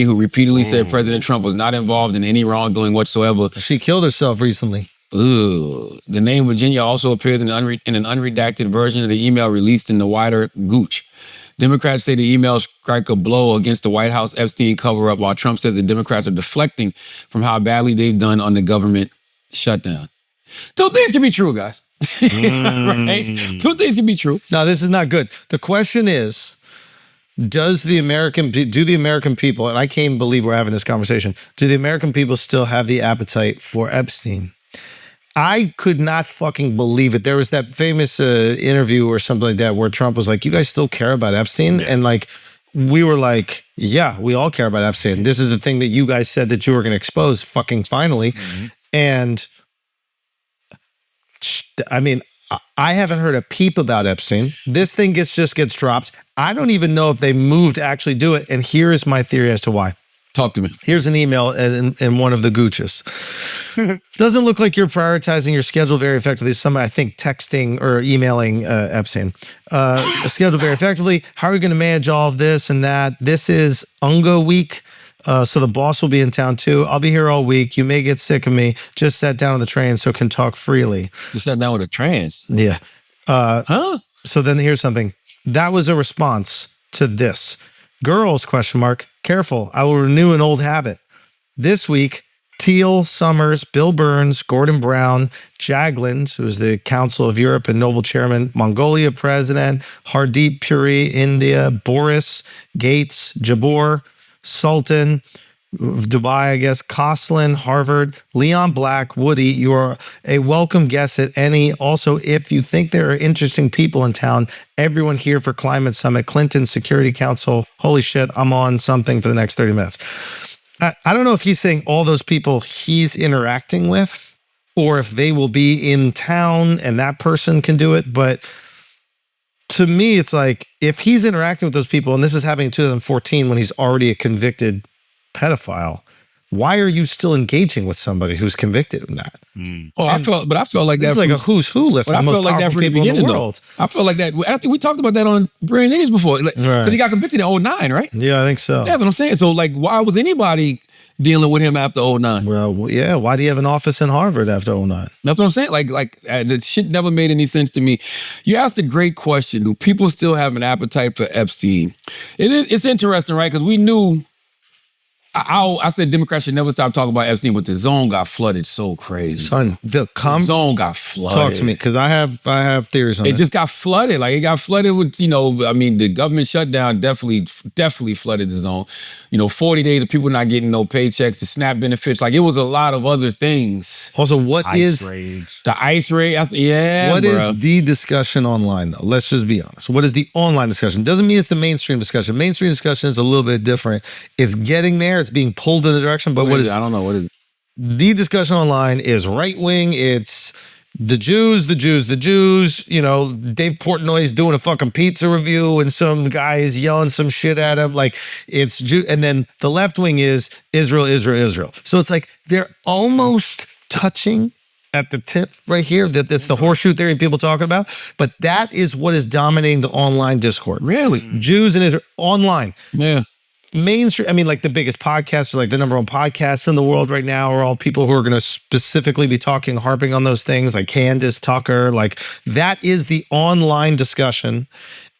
[SPEAKER 1] who repeatedly said President Trump was not involved in any wrongdoing whatsoever.
[SPEAKER 2] She killed herself recently.
[SPEAKER 1] Ugh. The name Virginia also appears in an unredacted version of the email released in the wider Gooch. Democrats say the emails strike a blow against the White House Epstein cover-up, while Trump says the Democrats are deflecting from how badly they've done on the government shutdown." 2 things can be true, guys. Right? 2 things can be true.
[SPEAKER 2] No, this is not good. The question is, do the American people, and I can't believe we're having this conversation, do the American people still have the appetite for Epstein? I could not fucking believe it. There was that famous interview or something like that where Trump was like, "You guys still care about Epstein?" Yeah. And like, we were like, "Yeah, we all care about Epstein. This is the thing that you guys said that you were going to expose fucking finally." Mm-hmm. And I mean, I haven't heard a peep about Epstein. This thing just gets dropped. I don't even know if they moved to actually do it. And here is my theory as to why.
[SPEAKER 1] Talk to me.
[SPEAKER 2] Here's an email in one of the Gooches. "Doesn't look like you're prioritizing your schedule very effectively." Somebody, I think, texting or emailing Epstein. "Schedule very effectively. How are you going to manage all of this and that? This is Unga week. So the boss will be in town too. I'll be here all week. You may get sick of me. Just sat down on the train so can talk freely."
[SPEAKER 1] Just sat down with a trans?
[SPEAKER 2] Yeah.
[SPEAKER 1] Huh?
[SPEAKER 2] So then here's something. That was a response to this. "Girls, ? Careful. I will renew an old habit. This week, Teal, Summers, Bill Burns, Gordon Brown, Jagland, who is the Council of Europe and Nobel Chairman, Mongolia President, Hardeep Puri, India, Boris, Gates, Jabor, Sultan, Dubai, I guess, Coslin, Harvard, Leon Black, Woody. You are a welcome guest at any. Also, if you think there are interesting people in town, everyone here for Climate Summit, Clinton Security Council. Holy shit, I'm on something for the next 30 minutes. I don't know if he's saying all those people he's interacting with, or if they will be in town and that person can do it. But to me, it's like, if he's interacting with those people, and this is happening in 2014 when he's already a convicted pedophile, why are you still engaging with somebody who's convicted of that?
[SPEAKER 1] Oh, I felt like
[SPEAKER 2] this
[SPEAKER 1] that.
[SPEAKER 2] Is like a who's who list.
[SPEAKER 1] I felt like that from the beginning, though. I felt like that. I think we talked about that on Brand Niggas before, because he got convicted in 2009, right?
[SPEAKER 2] Yeah, I think so.
[SPEAKER 1] That's what I'm saying. So, like, why was anybody dealing with him after 2009?
[SPEAKER 2] Well, yeah. Why do you have an office in Harvard after 2009? That's
[SPEAKER 1] what I'm saying. Like the shit never made any sense to me. You asked a great question. Do people still have an appetite for Epstein? It's interesting, right? Because we knew. I said Democrats should never stop talking about Epstein, but the zone got flooded so crazy.
[SPEAKER 2] Son, the
[SPEAKER 1] zone got flooded.
[SPEAKER 2] Talk to me, because I have theories on it.
[SPEAKER 1] It just got flooded. Like, it got flooded with, the government shutdown definitely flooded the zone. 40 days of people not getting no paychecks, the SNAP benefits. Like, it was a lot of other things.
[SPEAKER 2] Also, what is
[SPEAKER 1] the ICE raid? What
[SPEAKER 2] is the discussion online, though? Let's just be honest. What is the online discussion? Doesn't mean it's the mainstream discussion. Mainstream discussion is a little bit different. It's getting there. It's being pulled in the direction, but what is it?
[SPEAKER 1] I don't know. What is it?
[SPEAKER 2] The discussion online is right wing. It's the Jews. Dave Portnoy's doing a fucking pizza review and some guy is yelling some shit at him. Like, it's Jew. And then the left wing is Israel. So it's like they're almost touching at the tip right here. That's the horseshoe theory people talking about. But that is what is dominating the online discord.
[SPEAKER 1] Really?
[SPEAKER 2] Jews and Israel online.
[SPEAKER 1] Yeah.
[SPEAKER 2] Mainstream, like the biggest podcasts, or like the number one podcasts in the world right now, are all people who are going to specifically be harping on those things, like Candace Tucker. Like, that is the online discussion,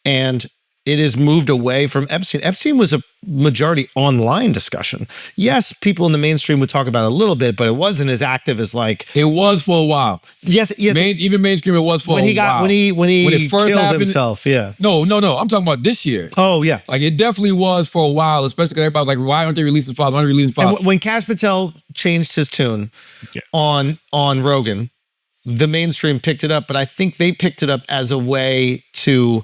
[SPEAKER 2] and it has moved away from Epstein. Epstein was a majority online discussion. Yes, people in the mainstream would talk about it a little bit, but it wasn't as active as like
[SPEAKER 1] it was for a while.
[SPEAKER 2] Yes.
[SPEAKER 1] Even mainstream, it was for a while.
[SPEAKER 2] When he first killed happened, himself. Yeah.
[SPEAKER 1] No. I'm talking about this year.
[SPEAKER 2] Oh yeah.
[SPEAKER 1] Like, it definitely was for a while, especially because everybody was like, why aren't they releasing files? Why aren't they releasing files?
[SPEAKER 2] And when Kash Patel changed his tune on Rogan, the mainstream picked it up, but I think they picked it up as a way to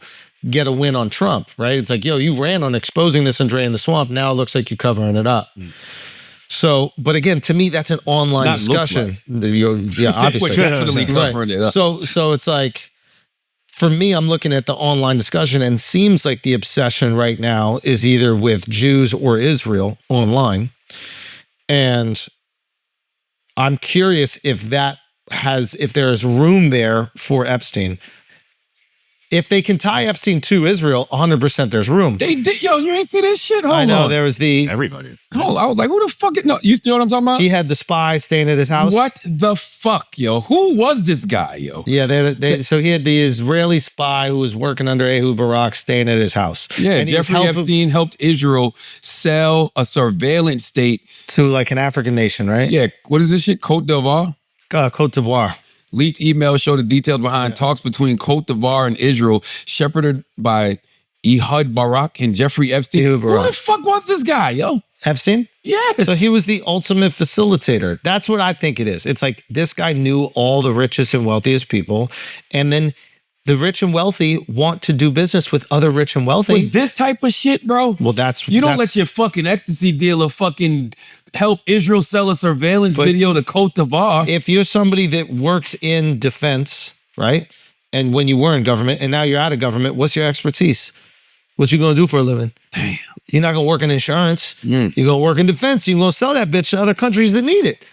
[SPEAKER 2] get a win on Trump, right? It's like, yo, you ran on exposing this and drain the swamp. Now it looks like you're covering it up. So, but again, to me, that's an online discussion. Yeah, obviously.
[SPEAKER 1] Definitely covering it up.
[SPEAKER 2] So it's like, for me, I'm looking at the online discussion, and seems like the obsession right now is either with Jews or Israel online. And I'm curious if there is room there for Epstein. If they can tie Epstein to Israel, 100% there's room.
[SPEAKER 1] They did, yo, you ain't see this shit? Hold
[SPEAKER 2] I know
[SPEAKER 1] on.
[SPEAKER 2] there was
[SPEAKER 3] Everybody.
[SPEAKER 1] Hold on. I was like, who the fuck? No, you know what I'm talking about?
[SPEAKER 2] he had the spy staying at his house.
[SPEAKER 1] What the fuck, yo? Who was this guy, yo?
[SPEAKER 2] Yeah, so he had the Israeli spy who was working under Ehud Barak staying at his house.
[SPEAKER 1] Yeah,
[SPEAKER 2] And he was
[SPEAKER 1] Jeffrey
[SPEAKER 2] helping
[SPEAKER 1] Epstein helped Israel sell a surveillance state.
[SPEAKER 2] to like an African nation, right?
[SPEAKER 1] Yeah, what is this shit? Cote d'Ivoire?
[SPEAKER 2] Cote d'Ivoire.
[SPEAKER 1] Leaked emails show the details behind talks between Cote d'Ivoire and Israel, shepherded by Ehud Barak and Jeffrey Epstein.
[SPEAKER 2] Ehud Barak.
[SPEAKER 1] Who the fuck was this guy, yo?
[SPEAKER 2] Epstein?
[SPEAKER 1] Yes.
[SPEAKER 2] So he was the ultimate facilitator. That's what I think it is. It's like this guy knew all the richest and wealthiest people, and then the rich and wealthy want to do business with other rich and wealthy.
[SPEAKER 1] With this type of shit, bro.
[SPEAKER 2] Well,
[SPEAKER 1] You don't let your fucking ecstasy dealer fucking help Israel sell a surveillance video to Cote d'Ivoire.
[SPEAKER 2] If you're somebody that worked in defense, right? And when you were in government and now you're out of government, what's your expertise? What you gonna do for a living?
[SPEAKER 1] Damn.
[SPEAKER 2] You're not gonna work in insurance. You're gonna work in defense. You're gonna sell that bitch to other countries that need it.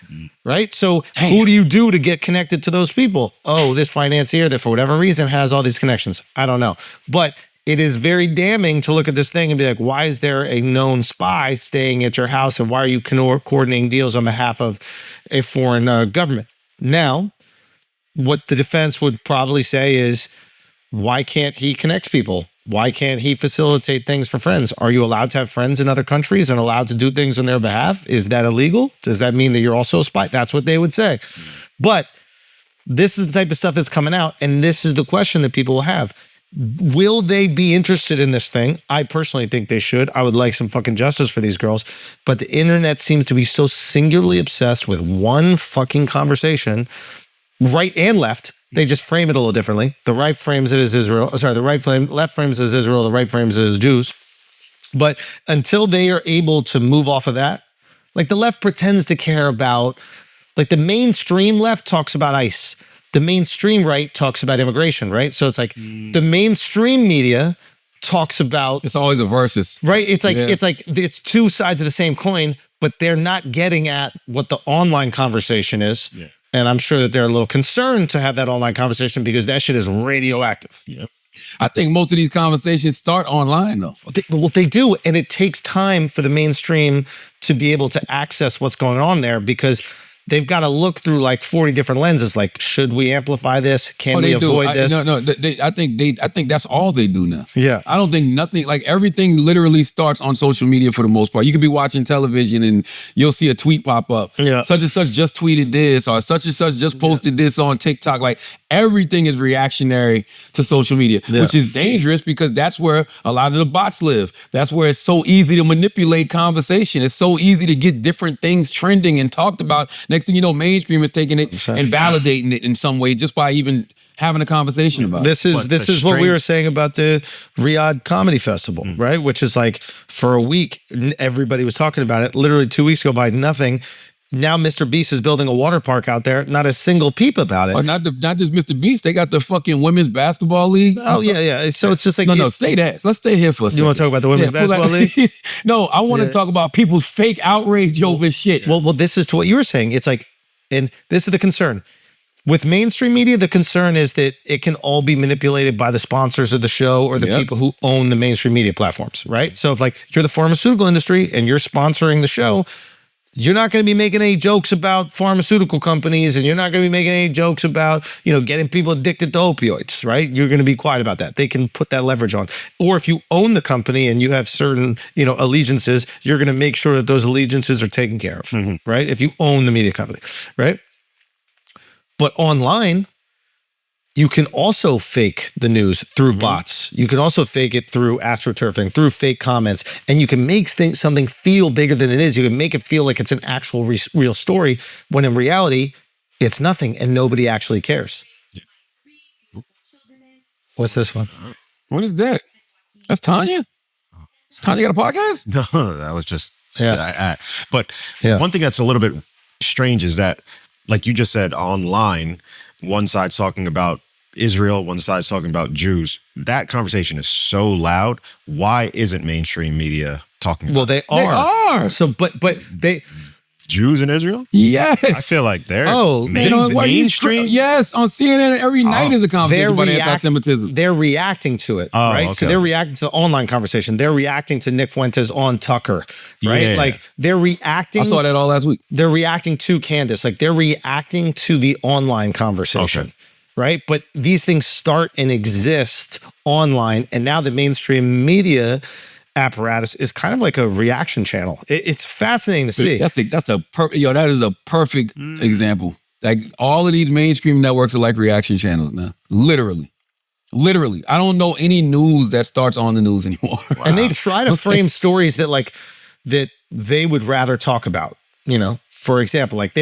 [SPEAKER 2] Right? So who do you do to get connected to those people? Oh, this financier that for whatever reason has all these connections. I don't know. But it is very damning to look at this thing and be like, why is there a known spy staying at your house, and why are you coordinating deals on behalf of a foreign government? Now, what the defense would probably say is, why can't he connect people? Why can't he facilitate things for friends? Are you allowed to have friends in other countries and allowed to do things on their behalf? Is that illegal? Does that mean that you're also a spy? That's what they would say. But this is the type of stuff that's coming out, and this is the question that people will have. Will they be interested in this thing? I personally think they should. I would like some fucking justice for these girls. But the internet seems to be so singularly obsessed with one fucking conversation, right and left. They just frame it a little differently. The right frames it as Israel. Sorry, left frames it as Israel. The right frames it as Jews. But until they are able to move off of that, like the left pretends to care about, like the mainstream left talks about ICE. The mainstream right talks about immigration, right? So it's like the mainstream media talks about,
[SPEAKER 1] It's always a versus.
[SPEAKER 2] right? It's like it's two sides of the same coin, but they're not getting at what the online conversation is.
[SPEAKER 3] Yeah.
[SPEAKER 2] And I'm sure that they're a little concerned to have that online conversation because that shit is radioactive.
[SPEAKER 3] Yep.
[SPEAKER 1] I think most of these conversations start online, though.
[SPEAKER 2] Well, they do. And it takes time for the mainstream to be able to access what's going on there because they've got to look through like 40 different lenses. Like, should we amplify this? Can we avoid this?
[SPEAKER 1] I think that's all they do now.
[SPEAKER 2] Yeah.
[SPEAKER 1] I don't think nothing, like everything literally starts on social media for the most part. You could be watching television and you'll see a tweet pop up.
[SPEAKER 2] Yeah.
[SPEAKER 1] Such and such just tweeted this, or such and such just posted this on TikTok. Like everything is reactionary to social media, which is dangerous because that's where a lot of the bots live. That's where it's so easy to manipulate conversation. It's so easy to get different things trending and talked about. Next thing you know, mainstream is taking it and validating it in some way just by even having a conversation about
[SPEAKER 2] this
[SPEAKER 1] it.
[SPEAKER 2] This is what we were saying about the Riyadh Comedy Festival, right? Which is like for a week, everybody was talking about it. Literally 2 weeks go by, nothing. Now Mr. Beast is building a water park out there. Not a single peep about it.
[SPEAKER 1] Or not just Mr. Beast. They got the fucking women's basketball league.
[SPEAKER 2] Oh, yeah. So it's just like...
[SPEAKER 1] No, stay there. Let's stay here for a second.
[SPEAKER 2] You want to talk about the women's basketball league?
[SPEAKER 1] No, I want to talk about people's fake outrage over shit.
[SPEAKER 2] Well, this is to what you were saying. It's like, and this is the concern. With mainstream media, the concern is that it can all be manipulated by the sponsors of the show or the people who own the mainstream media platforms, right? So if like you're the pharmaceutical industry and you're sponsoring the show, you're not going to be making any jokes about pharmaceutical companies and you're not going to be making any jokes about, getting people addicted to opioids, right? You're going to be quiet about that. They can put that leverage on. Or if you own the company and you have certain, allegiances, you're going to make sure that those allegiances are taken care of, right? If you own the media company, right? But online, you can also fake the news through bots. You can also fake it through astroturfing, through fake comments, and you can make something feel bigger than it is. You can make it feel like it's an actual real story, when in reality, it's nothing and nobody actually cares. What's this one?
[SPEAKER 1] What is that? That's Tanya? Tanya got a podcast?
[SPEAKER 3] No, that was just...
[SPEAKER 2] Yeah.
[SPEAKER 3] But one thing that's a little bit strange is that, like you just said, online, one side's talking about Israel, one side's talking about Jews. That conversation is so loud. Why isn't mainstream media talking about
[SPEAKER 2] Well, they are. So, but they.
[SPEAKER 3] Jews in Israel?
[SPEAKER 1] Yes.
[SPEAKER 3] I feel like they're
[SPEAKER 1] mainstream. Yes, on CNN every night is a conversation about anti-Semitism.
[SPEAKER 2] They're reacting to it, right?
[SPEAKER 3] Okay.
[SPEAKER 2] So they're reacting to the online conversation. They're reacting to Nick Fuentes on Tucker, right?
[SPEAKER 3] Yeah.
[SPEAKER 2] Like they're reacting.
[SPEAKER 1] I saw that all last week.
[SPEAKER 2] They're reacting to Candace. Like they're reacting to the online conversation.
[SPEAKER 3] Okay.
[SPEAKER 2] Right. But these things start and exist online. And now the mainstream media apparatus is kind of like a reaction channel. It's fascinating to see.
[SPEAKER 1] That is a perfect example. Like all of these mainstream networks are like reaction channels now. Literally. I don't know any news that starts on the news anymore. Wow.
[SPEAKER 2] And they try to frame stories that they would rather talk about. You know, for example, like the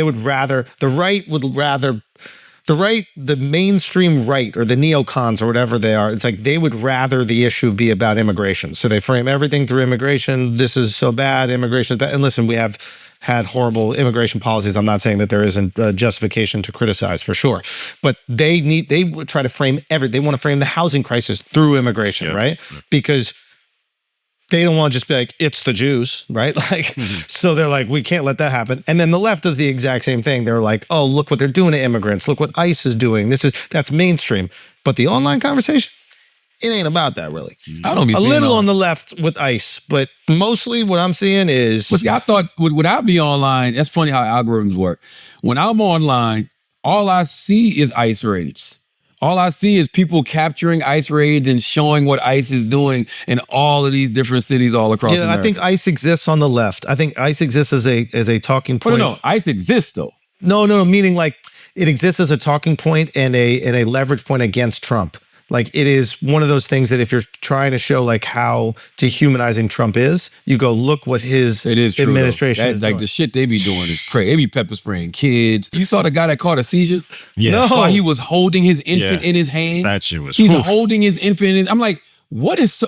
[SPEAKER 2] mainstream right or the neocons or whatever they are, it's like they would rather the issue be about immigration. So they frame everything through immigration. This is so bad, immigration is bad. And listen, we have had horrible immigration policies. I'm not saying that there isn't justification to criticize for sure, but they would try to frame they want to frame the housing crisis through immigration, right? Because they don't want to just be like, it's the Jews, right? Like, so they're like, we can't let that happen. And then the left does the exact same thing. They're like, oh, look what they're doing to immigrants. Look what ICE is doing. That's mainstream. But the online conversation, it ain't about that really.
[SPEAKER 1] I don't be
[SPEAKER 2] a
[SPEAKER 1] seeing
[SPEAKER 2] little
[SPEAKER 1] all-
[SPEAKER 2] on the left with ICE, but mostly what I'm seeing is
[SPEAKER 1] But see, I thought when I be online, that's funny how algorithms work. When I'm online, all I see is ICE raids. All I see is people capturing ICE raids and showing what ICE is doing in all of these different cities all across America.
[SPEAKER 2] I think ICE exists on the left. I think ICE exists as a talking point.
[SPEAKER 1] No, ICE exists though.
[SPEAKER 2] No, meaning like it exists as a talking point and a leverage point against Trump. Like it is one of those things that if you're trying to show like how dehumanizing Trump is, you go look what his administration is
[SPEAKER 1] like
[SPEAKER 2] doing.
[SPEAKER 1] the shit they be doing is crazy. They be pepper spraying kids. You saw the guy that caught a seizure?
[SPEAKER 3] Yeah.
[SPEAKER 1] While he was holding his infant in his hand.
[SPEAKER 3] That shit was
[SPEAKER 1] He's holding his infant. I'm like, what is so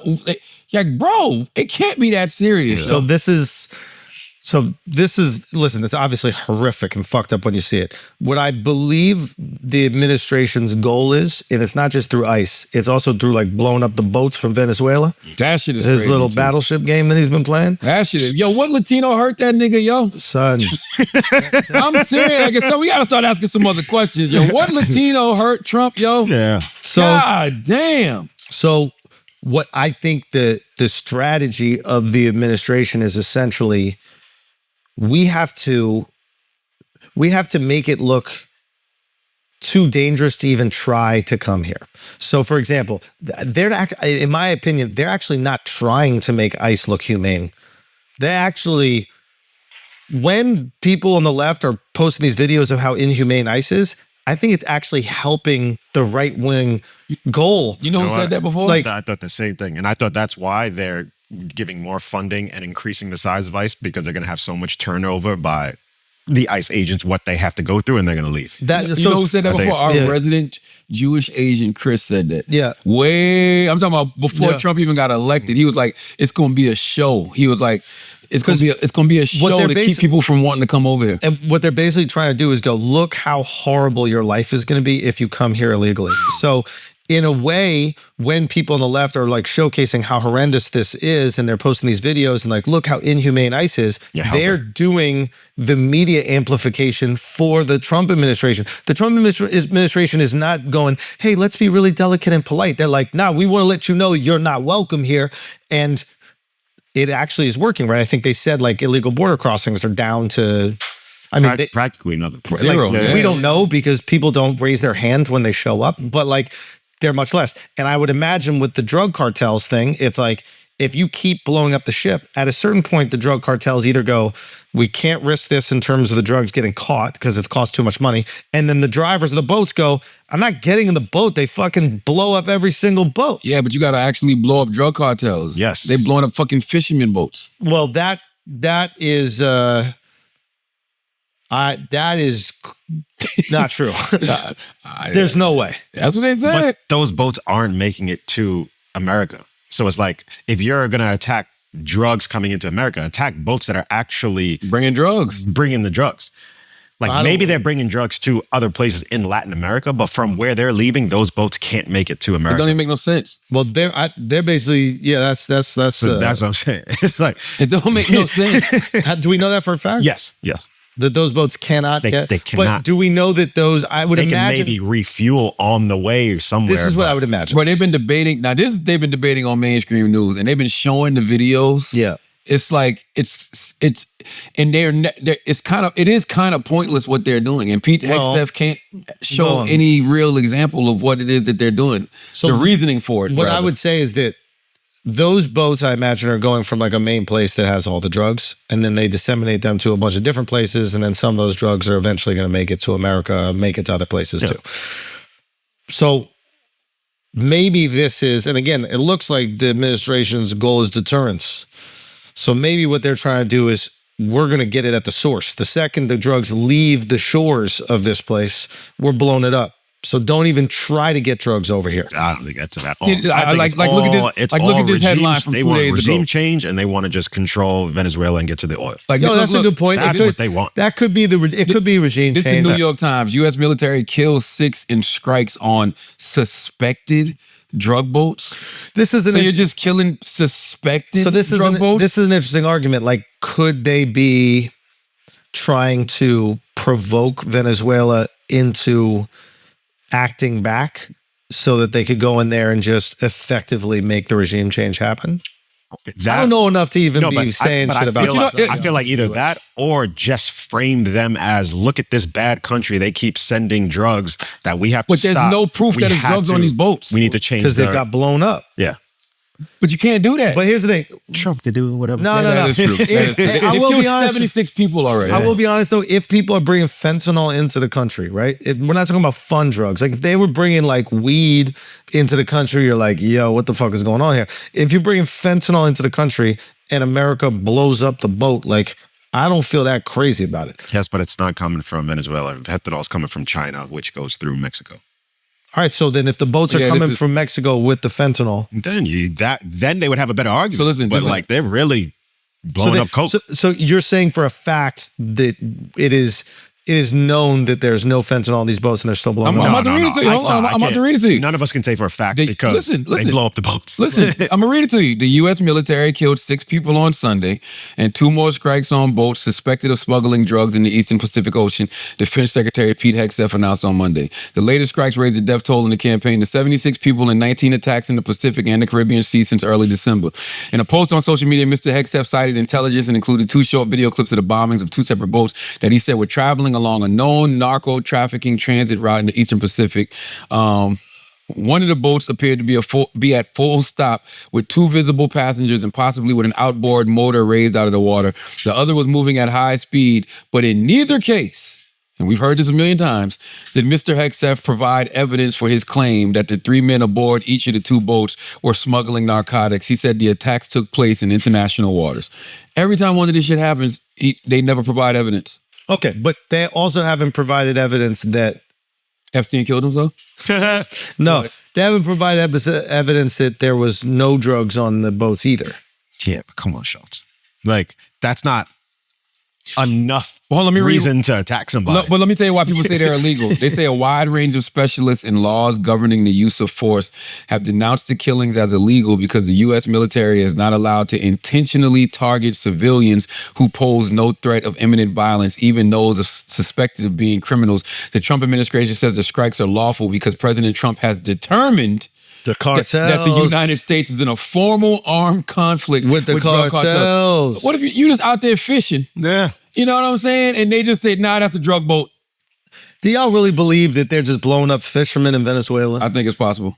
[SPEAKER 1] like, bro, it can't be that serious.
[SPEAKER 2] So this is listen, it's obviously horrific and fucked up when you see it. What I believe the administration's goal is, and it's not just through ICE, it's also through like blowing up the boats from Venezuela.
[SPEAKER 1] That shit is
[SPEAKER 2] his
[SPEAKER 1] crazy
[SPEAKER 2] little
[SPEAKER 1] too.
[SPEAKER 2] battleship game that he's been playing.
[SPEAKER 1] That shit is, yo, what Latino hurt that nigga, yo?
[SPEAKER 2] Son.
[SPEAKER 1] I'm serious. Like, so we gotta start asking some other questions, yo. What Latino hurt Trump, yo?
[SPEAKER 3] Yeah.
[SPEAKER 2] So
[SPEAKER 1] God damn.
[SPEAKER 2] So what I think the strategy of the administration is essentially we have to make it look too dangerous to even try to come here. So for example, in my opinion, they're actually not trying to make ICE look humane. They actually, when people on the left are posting these videos of how inhumane ICE is, I think it's actually helping the right-wing goal.
[SPEAKER 1] You know who said that before?
[SPEAKER 2] Like,
[SPEAKER 3] I thought the same thing. And I thought that's why they're giving more funding and increasing the size of ICE, because they're going to have so much turnover by the ICE agents, what they have to go through, and they're going to leave.
[SPEAKER 1] You know who said that before? Our resident Jewish Asian Kris said that.
[SPEAKER 2] Yeah.
[SPEAKER 1] I'm talking about before Trump even got elected. He was like, it's going to be a show. He was like, it's going to be a show to keep people from wanting to come over here.
[SPEAKER 2] And what they're basically trying to do is go, look how horrible your life is going to be if you come here illegally. So in a way, when people on the left are like showcasing how horrendous this is, and they're posting these videos and like, look how inhumane ICE is, they're doing the media amplification for the Trump administration. The Trump administration is not going, hey, let's be really delicate and polite. They're like, nah, we want to let you know you're not welcome here. And it actually is working, right? I think they said like illegal border crossings are down to, I mean,
[SPEAKER 3] practically nothing.
[SPEAKER 1] Zero.
[SPEAKER 2] Like, we don't know because people don't raise their hand when they show up, but like they're much less. And I would imagine with the drug cartels thing, it's like, if you keep blowing up the ship, at a certain point, the drug cartels either go, we can't risk this in terms of the drugs getting caught because it costs too much money. And then the drivers of the boats go, I'm not getting in the boat. They fucking blow up every single boat.
[SPEAKER 1] Yeah, but you got to actually blow up drug cartels.
[SPEAKER 3] Yes.
[SPEAKER 1] They blowing up fucking fishermen boats.
[SPEAKER 2] Well, that is not true. There's no way.
[SPEAKER 1] That's what they said.
[SPEAKER 3] But those boats aren't making it to America. So it's like, if you're going to attack drugs coming into America, attack boats that are actually
[SPEAKER 1] bringing drugs.
[SPEAKER 3] Bringing the drugs. Like maybe they're bringing drugs to other places in Latin America, but from where they're leaving, those boats can't make it to
[SPEAKER 1] It
[SPEAKER 3] America.
[SPEAKER 1] don't even make no sense.
[SPEAKER 2] Well, they're basically that's
[SPEAKER 3] So that's what I'm saying. It's like,
[SPEAKER 1] It don't make no sense.
[SPEAKER 2] do we know that for a fact?
[SPEAKER 3] yes.
[SPEAKER 2] That those boats cannot get.
[SPEAKER 3] They cannot.
[SPEAKER 2] But do we know that those? I would
[SPEAKER 3] They can
[SPEAKER 2] imagine
[SPEAKER 3] maybe refuel on the way or somewhere.
[SPEAKER 2] this is what
[SPEAKER 3] but
[SPEAKER 2] I would imagine.
[SPEAKER 1] Bro, they've been debating. Now, they've been debating on mainstream news, and they've been showing the videos.
[SPEAKER 2] Yeah.
[SPEAKER 1] It's like and it is kind of pointless what they're doing, and Pete Hegseth can't show any real example of what it is that they're doing. So the reasoning for it.
[SPEAKER 2] What I would say is that those boats, I imagine, are going from like a main place that has all the drugs, and then they disseminate them to a bunch of different places, and then some of those drugs are eventually going to make it to America, make it to other places too. So maybe this is, and again, it looks like the administration's goal is deterrence. So maybe what they're trying to do is we're going to get it at the source. The second the drugs leave the shores of this place, we're blowing it up. So don't even try to get drugs over here.
[SPEAKER 3] I don't think that's at all.
[SPEAKER 1] See,
[SPEAKER 3] I think
[SPEAKER 1] like,
[SPEAKER 3] it's
[SPEAKER 1] look at this-
[SPEAKER 3] all- it's
[SPEAKER 1] like, look
[SPEAKER 3] all
[SPEAKER 1] at this headline from
[SPEAKER 3] they
[SPEAKER 1] 2
[SPEAKER 3] want
[SPEAKER 1] days ago.
[SPEAKER 3] regime change, and they want to just control Venezuela and get to the oil.
[SPEAKER 1] Like,
[SPEAKER 2] No,
[SPEAKER 1] look,
[SPEAKER 2] that's a good point.
[SPEAKER 3] That's what they want.
[SPEAKER 2] That could be it could be regime
[SPEAKER 1] This is the
[SPEAKER 2] change.
[SPEAKER 1] New York Times. U.S. military kills 6 in strikes on suspected drug boats.
[SPEAKER 2] This is
[SPEAKER 1] So you're just killing suspected drug boats?
[SPEAKER 2] This is an interesting argument. Like, could they be trying to provoke Venezuela into acting back so that they could go in there and just effectively make the regime change happen? I don't know enough to even be saying shit about it.
[SPEAKER 3] I feel like either that or just frame them as, look at this bad country. They keep sending drugs that we have to
[SPEAKER 1] But there's
[SPEAKER 3] stop.
[SPEAKER 1] no proof
[SPEAKER 3] We
[SPEAKER 1] that it's
[SPEAKER 3] have
[SPEAKER 1] drugs
[SPEAKER 3] to-
[SPEAKER 1] on these boats.
[SPEAKER 3] We need to change
[SPEAKER 2] Because it got blown up.
[SPEAKER 3] Yeah.
[SPEAKER 1] But you can't do that.
[SPEAKER 2] But here's the thing.
[SPEAKER 3] Trump could do whatever.
[SPEAKER 2] No.
[SPEAKER 1] That is true.
[SPEAKER 2] I will
[SPEAKER 1] killed
[SPEAKER 2] be honest.
[SPEAKER 1] 76 people already.
[SPEAKER 2] I will be honest though, if people are bringing fentanyl into the country, right? We're not talking about fun drugs. Like if they were bringing like weed into the country, you're like, yo, what the fuck is going on here? If you're bringing fentanyl into the country and America blows up the boat, like I don't feel that crazy about it.
[SPEAKER 3] Yes, but it's not coming from Venezuela. Fentanyl is coming from China, which goes through Mexico.
[SPEAKER 2] All right, so then if the boats are
[SPEAKER 1] Yeah,
[SPEAKER 2] coming from Mexico with the fentanyl,
[SPEAKER 3] Then they would have a better argument.
[SPEAKER 1] So listen,
[SPEAKER 3] but like they're really blowing up coke.
[SPEAKER 2] So you're saying for a fact that it is known that there's no fentanyl on these boats and they're still blowing
[SPEAKER 1] I'm
[SPEAKER 2] them up.
[SPEAKER 1] about to read it to you. Hold on, I'm about to read it to you.
[SPEAKER 3] None of us can say for a fact
[SPEAKER 1] They-
[SPEAKER 3] because
[SPEAKER 1] listen.
[SPEAKER 3] they blow up the boats.
[SPEAKER 1] Listen, I'm gonna read it to you. The U.S. military killed 6 people on Sunday, and 2 more strikes on boats suspected of smuggling drugs in the Eastern Pacific Ocean. Defense Secretary Pete Hegseth announced on Monday. The latest strikes raised the death toll in the campaign to 76 people and 19 attacks in the Pacific and the Caribbean Sea since early December. In a post on social media, Mr. Hegseth cited intelligence and included 2 short video clips of the bombings of 2 separate boats that he said were traveling along a known narco trafficking transit route in the Eastern Pacific. One of the boats appeared to be at full stop with 2 visible passengers and possibly with an outboard motor raised out of the water. The other was moving at high speed, but in neither case, and we've heard this a million times, did Mr. Hegseth provide evidence for his claim that the 3 men aboard each of the 2 boats were smuggling narcotics. He said the attacks took place in international waters. Every time one of this shit happens, they never provide evidence.
[SPEAKER 2] Okay, but they also haven't provided evidence that
[SPEAKER 1] Epstein killed himself?
[SPEAKER 2] no, they haven't provided evidence that there was no drugs on the boats either.
[SPEAKER 3] Yeah, but come on, Schultz. Like that's not enough
[SPEAKER 1] Well, let me
[SPEAKER 3] reason to attack somebody.
[SPEAKER 1] But let me tell you why people say they're illegal. They say a wide range of specialists in laws governing the use of force have denounced the killings as illegal because the U.S. military is not allowed to intentionally target civilians who pose no threat of imminent violence, even those suspected of being criminals. The Trump administration says the strikes are lawful because President Trump has determined
[SPEAKER 2] The cartels.
[SPEAKER 1] that the United States is in a formal armed conflict
[SPEAKER 2] with the
[SPEAKER 1] drug
[SPEAKER 2] cartels.
[SPEAKER 1] What if you just out there fishing?
[SPEAKER 3] Yeah.
[SPEAKER 1] You know what I'm saying? And they just say, nah, that's a drug boat.
[SPEAKER 2] Do y'all really believe that they're just blowing up fishermen in Venezuela?
[SPEAKER 1] I think it's possible.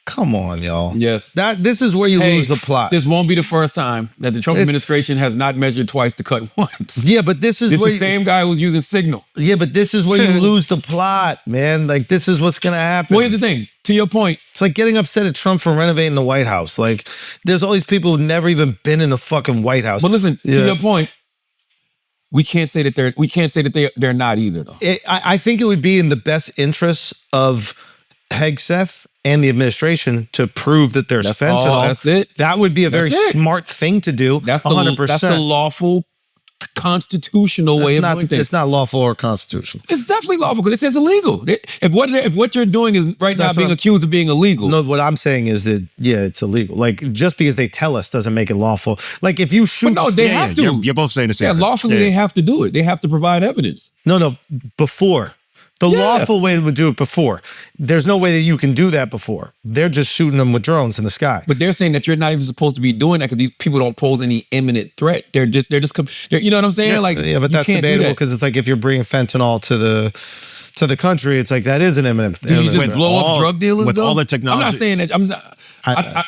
[SPEAKER 2] Come on, y'all.
[SPEAKER 1] Yes.
[SPEAKER 2] This is where you lose the plot.
[SPEAKER 1] This won't be the first time that the Trump administration has not measured twice to cut once.
[SPEAKER 2] Yeah, but this is
[SPEAKER 1] This
[SPEAKER 2] where
[SPEAKER 1] is the same guy who's using Signal.
[SPEAKER 2] Yeah, but this is where you lose the plot, man. Like this is what's gonna happen.
[SPEAKER 1] Well, here's the thing. To your point,
[SPEAKER 2] it's like getting upset at Trump for renovating the White House. Like there's all these people who've never even been in the fucking White House.
[SPEAKER 1] but listen, to your point, we can't say that they're not either though.
[SPEAKER 2] I think it would be in the best interest of Hegseth and the administration to prove that there's fentanyl.
[SPEAKER 1] That's it.
[SPEAKER 2] That would be a very smart thing to do.
[SPEAKER 1] That's the
[SPEAKER 2] 100%.
[SPEAKER 1] That's the lawful constitutional way of doing things.
[SPEAKER 2] It's not lawful or constitutional.
[SPEAKER 1] It's definitely lawful because it says illegal. If what you're doing is right now
[SPEAKER 2] That's
[SPEAKER 1] being
[SPEAKER 2] what
[SPEAKER 1] accused of being illegal.
[SPEAKER 2] No, what I'm saying is that, yeah, it's illegal. Like, just because they tell us doesn't make it lawful. Like, if you shoot...
[SPEAKER 1] But no, they have to.
[SPEAKER 3] You're both saying the same
[SPEAKER 1] Yeah,
[SPEAKER 3] thing.
[SPEAKER 1] lawfully they have to do it. They have to provide evidence.
[SPEAKER 2] No, before. The lawful way would do it before. There's no way that you can do that before. They're just shooting them with drones in the sky.
[SPEAKER 1] But they're saying that you're not even supposed to be doing that because these people don't pose any imminent threat. They're you know what I'm saying?
[SPEAKER 2] Yeah, but that's debatable because it's like if you're bringing fentanyl to the country, it's like that is an imminent.
[SPEAKER 1] Do you just blow up drug dealers
[SPEAKER 3] with
[SPEAKER 1] though?
[SPEAKER 3] all the technology?
[SPEAKER 1] I'm not saying that. I'm not.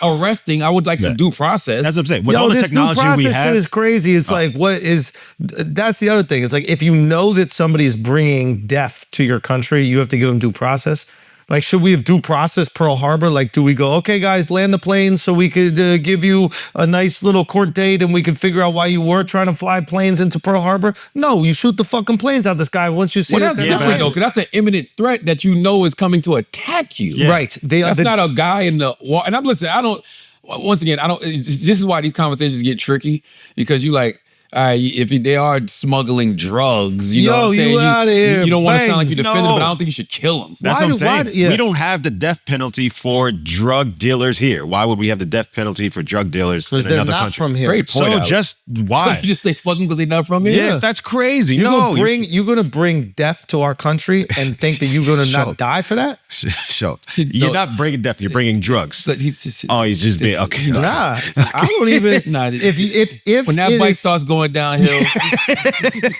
[SPEAKER 1] Arresting. I would like some due process.
[SPEAKER 3] That's what I'm saying. With all the
[SPEAKER 2] this
[SPEAKER 3] technology
[SPEAKER 2] due process
[SPEAKER 3] we have,
[SPEAKER 2] shit is crazy. It's like, what is? That's the other thing. It's like if you know that somebody is bringing death to your country, you have to give them due process. Like, should we have due process Pearl Harbor? Like, do we go, okay, guys, land the plane so we could give you a nice little court date and we could figure out why you were trying to fly planes into Pearl Harbor? No, you shoot the fucking planes out the sky once you see
[SPEAKER 1] that's different though, because that's an imminent threat that you know is coming to attack you.
[SPEAKER 3] Yeah.
[SPEAKER 2] Right.
[SPEAKER 1] That's not a guy in the wall. And I'm listening. Once again, this is why these conversations get tricky because you like, if they are smuggling drugs, you know what I'm saying?
[SPEAKER 2] You out of here.
[SPEAKER 1] You don't want to
[SPEAKER 2] Bang.
[SPEAKER 1] sound like you defend them,
[SPEAKER 3] No.
[SPEAKER 1] but I don't think you should kill them.
[SPEAKER 3] That's
[SPEAKER 2] Why
[SPEAKER 3] what I'm
[SPEAKER 2] do-
[SPEAKER 3] saying.
[SPEAKER 2] why-
[SPEAKER 3] We don't have the death penalty for drug dealers here. Why would we have the death penalty for drug dealers in
[SPEAKER 2] Because they're
[SPEAKER 3] another
[SPEAKER 2] not
[SPEAKER 3] country?
[SPEAKER 2] from here.
[SPEAKER 1] Great point,
[SPEAKER 3] So
[SPEAKER 1] Alex.
[SPEAKER 3] just
[SPEAKER 1] So
[SPEAKER 3] why?
[SPEAKER 1] you just say fuck them because they're not from here?
[SPEAKER 3] Yeah, that's crazy.
[SPEAKER 2] You're
[SPEAKER 3] You're
[SPEAKER 2] gonna bring death to our country and think that you're gonna not die for that?
[SPEAKER 3] Sure. You're not bringing death. You're bringing drugs.
[SPEAKER 1] But he's just,
[SPEAKER 3] He's just being okay.
[SPEAKER 1] you know,
[SPEAKER 2] Nah, I don't even.
[SPEAKER 1] Nah,
[SPEAKER 2] if
[SPEAKER 1] when that
[SPEAKER 2] it
[SPEAKER 1] bike
[SPEAKER 2] is-
[SPEAKER 1] starts going downhill,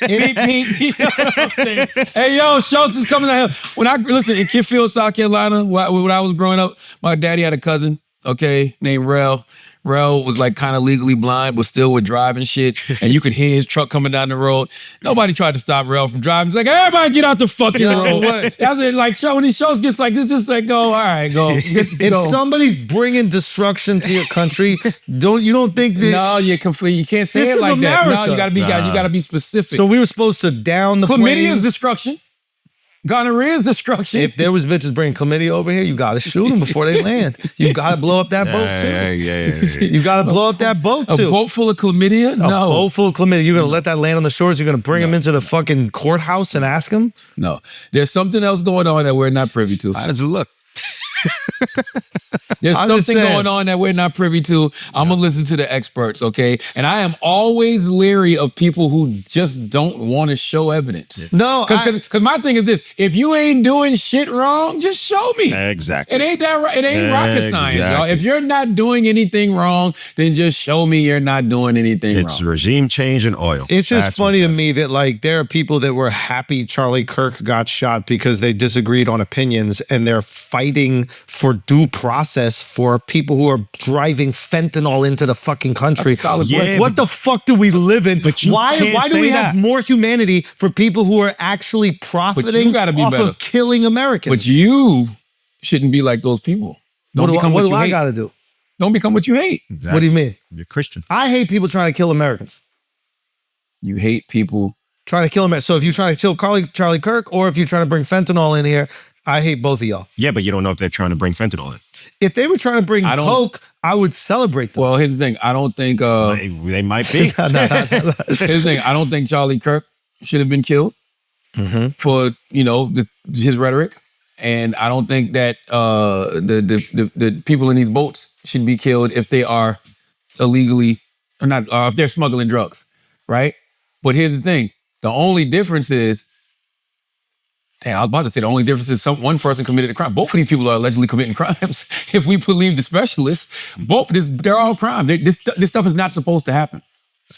[SPEAKER 1] beep, beep, you know what I'm saying? Hey, yo, Schultz is coming downhill. When I listen in Kidfield, South Carolina, when I was growing up, my daddy had a cousin, named Rel. Rel was like kind of legally blind, but still would drive and shit. And you could hear his truck coming down the road. Nobody tried to stop Rel from driving. It's like, everybody get out the fucking road. That's it. Like, when these shows gets like this, just like, go, all right, go.
[SPEAKER 2] if somebody's bringing destruction to your country, you don't think that?
[SPEAKER 1] No, you're complete. You can't say
[SPEAKER 2] This
[SPEAKER 1] it
[SPEAKER 2] is
[SPEAKER 1] like that.
[SPEAKER 2] America.
[SPEAKER 1] No, you gotta be specific.
[SPEAKER 2] So we were supposed to down the
[SPEAKER 1] Chlamydia is
[SPEAKER 2] planes.
[SPEAKER 1] destruction. Gonorrhea is destruction.
[SPEAKER 2] If there was bitches bringing chlamydia over here, you gotta shoot them before they land. You gotta blow up that boat too. You gotta blow up that boat
[SPEAKER 1] a
[SPEAKER 2] too.
[SPEAKER 1] boat full of chlamydia?
[SPEAKER 2] A
[SPEAKER 1] No.
[SPEAKER 2] boat full of chlamydia. You're gonna let that land on the shores. You're gonna bring them into the fucking courthouse and ask them.
[SPEAKER 1] No. There's something else going on that we're not privy to.
[SPEAKER 3] How does it look?
[SPEAKER 1] There's
[SPEAKER 2] I'm just
[SPEAKER 1] something
[SPEAKER 2] saying.
[SPEAKER 1] going on that we're not privy to. I'm gonna listen to the experts, okay? And I am always leery of people who just don't want to show evidence.
[SPEAKER 2] No,
[SPEAKER 1] Because my thing is this: if you ain't doing shit wrong, just show me.
[SPEAKER 3] Exactly.
[SPEAKER 1] It ain't that. It ain't rocket science, y'all.
[SPEAKER 3] Exactly.
[SPEAKER 1] If you're not doing anything wrong, then just show me you're not doing anything
[SPEAKER 3] It's
[SPEAKER 1] wrong.
[SPEAKER 3] regime change and oil.
[SPEAKER 2] It's just
[SPEAKER 3] That's
[SPEAKER 2] funny
[SPEAKER 3] what-
[SPEAKER 2] to me that like there are people that were happy Charlie Kirk got shot because they disagreed on opinions and they're fighting for due process for people who are driving fentanyl into the fucking country.
[SPEAKER 1] That's a solid
[SPEAKER 3] point.
[SPEAKER 2] Like,
[SPEAKER 3] Yeah,
[SPEAKER 2] what the fuck do we live in?
[SPEAKER 3] But you
[SPEAKER 2] Why
[SPEAKER 3] can't
[SPEAKER 2] do we
[SPEAKER 3] say
[SPEAKER 2] have
[SPEAKER 3] that.
[SPEAKER 2] more humanity for people who are actually profiting
[SPEAKER 1] gotta be
[SPEAKER 2] off
[SPEAKER 1] better.
[SPEAKER 2] of killing Americans?
[SPEAKER 1] But you shouldn't be like those people. Don't become
[SPEAKER 2] what do
[SPEAKER 1] you
[SPEAKER 2] I
[SPEAKER 1] hate.
[SPEAKER 2] got to do?
[SPEAKER 1] Don't become what you hate.
[SPEAKER 2] What do you mean?
[SPEAKER 3] You're Christian.
[SPEAKER 2] I hate people trying to kill Americans.
[SPEAKER 1] You hate people.
[SPEAKER 2] Trying to kill Americans. So if you're trying to kill Charlie Kirk or if you're trying to bring fentanyl in here, I hate both of y'all.
[SPEAKER 3] Yeah, but you don't know if they're trying to bring fentanyl in.
[SPEAKER 2] If they were trying to bring
[SPEAKER 1] I don't-
[SPEAKER 2] coke, I would celebrate them.
[SPEAKER 1] Well, here's the thing. I don't think.
[SPEAKER 3] They might be.
[SPEAKER 1] Here's the thing. I don't think Charlie Kirk should have been killed for his rhetoric, and I don't think that the people in these boats should be killed if they are illegally or not, or if they're smuggling drugs, right? But here's the thing. The only difference is, I was about to say the only difference is one person committed a crime. Both of these people are allegedly committing crimes. If we believe the specialists, they're all crimes. This stuff is not supposed to happen.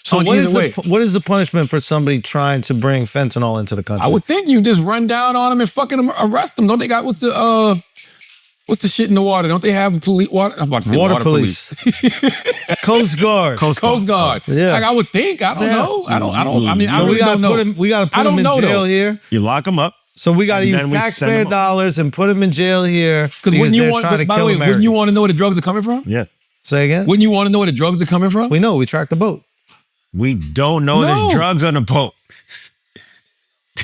[SPEAKER 2] So
[SPEAKER 1] On
[SPEAKER 2] what
[SPEAKER 1] either
[SPEAKER 2] is
[SPEAKER 1] way.
[SPEAKER 2] what is the punishment for somebody trying to bring fentanyl into the country?
[SPEAKER 1] I would think you just run down on them and fucking arrest them. Don't they got what's the shit in the water? Don't they have police water? I'm about to say
[SPEAKER 2] Water police. Coast Guard.
[SPEAKER 1] Coast Guard.
[SPEAKER 2] Yeah.
[SPEAKER 1] Like I would think. I don't know. I don't. I mean, I
[SPEAKER 2] So
[SPEAKER 1] really don't know.
[SPEAKER 2] we gotta
[SPEAKER 1] I
[SPEAKER 2] put
[SPEAKER 1] don't
[SPEAKER 2] him in
[SPEAKER 1] know,
[SPEAKER 2] jail
[SPEAKER 1] though.
[SPEAKER 2] here.
[SPEAKER 3] You lock them up.
[SPEAKER 2] So we got to
[SPEAKER 3] And
[SPEAKER 2] use
[SPEAKER 3] then we send
[SPEAKER 2] taxpayer
[SPEAKER 3] them-
[SPEAKER 2] dollars and put him in jail here
[SPEAKER 1] Because
[SPEAKER 2] because
[SPEAKER 1] wouldn't you
[SPEAKER 2] they're
[SPEAKER 1] want?
[SPEAKER 2] trying to
[SPEAKER 1] By the
[SPEAKER 2] kill
[SPEAKER 1] way,
[SPEAKER 2] Americans.
[SPEAKER 1] wouldn't you want to know where the drugs are coming from?
[SPEAKER 3] Yeah.
[SPEAKER 2] Say again?
[SPEAKER 1] Wouldn't you want to know where the drugs are coming from?
[SPEAKER 2] We know. We tracked the boat.
[SPEAKER 3] We don't know
[SPEAKER 1] No.
[SPEAKER 3] there's drugs on the boat.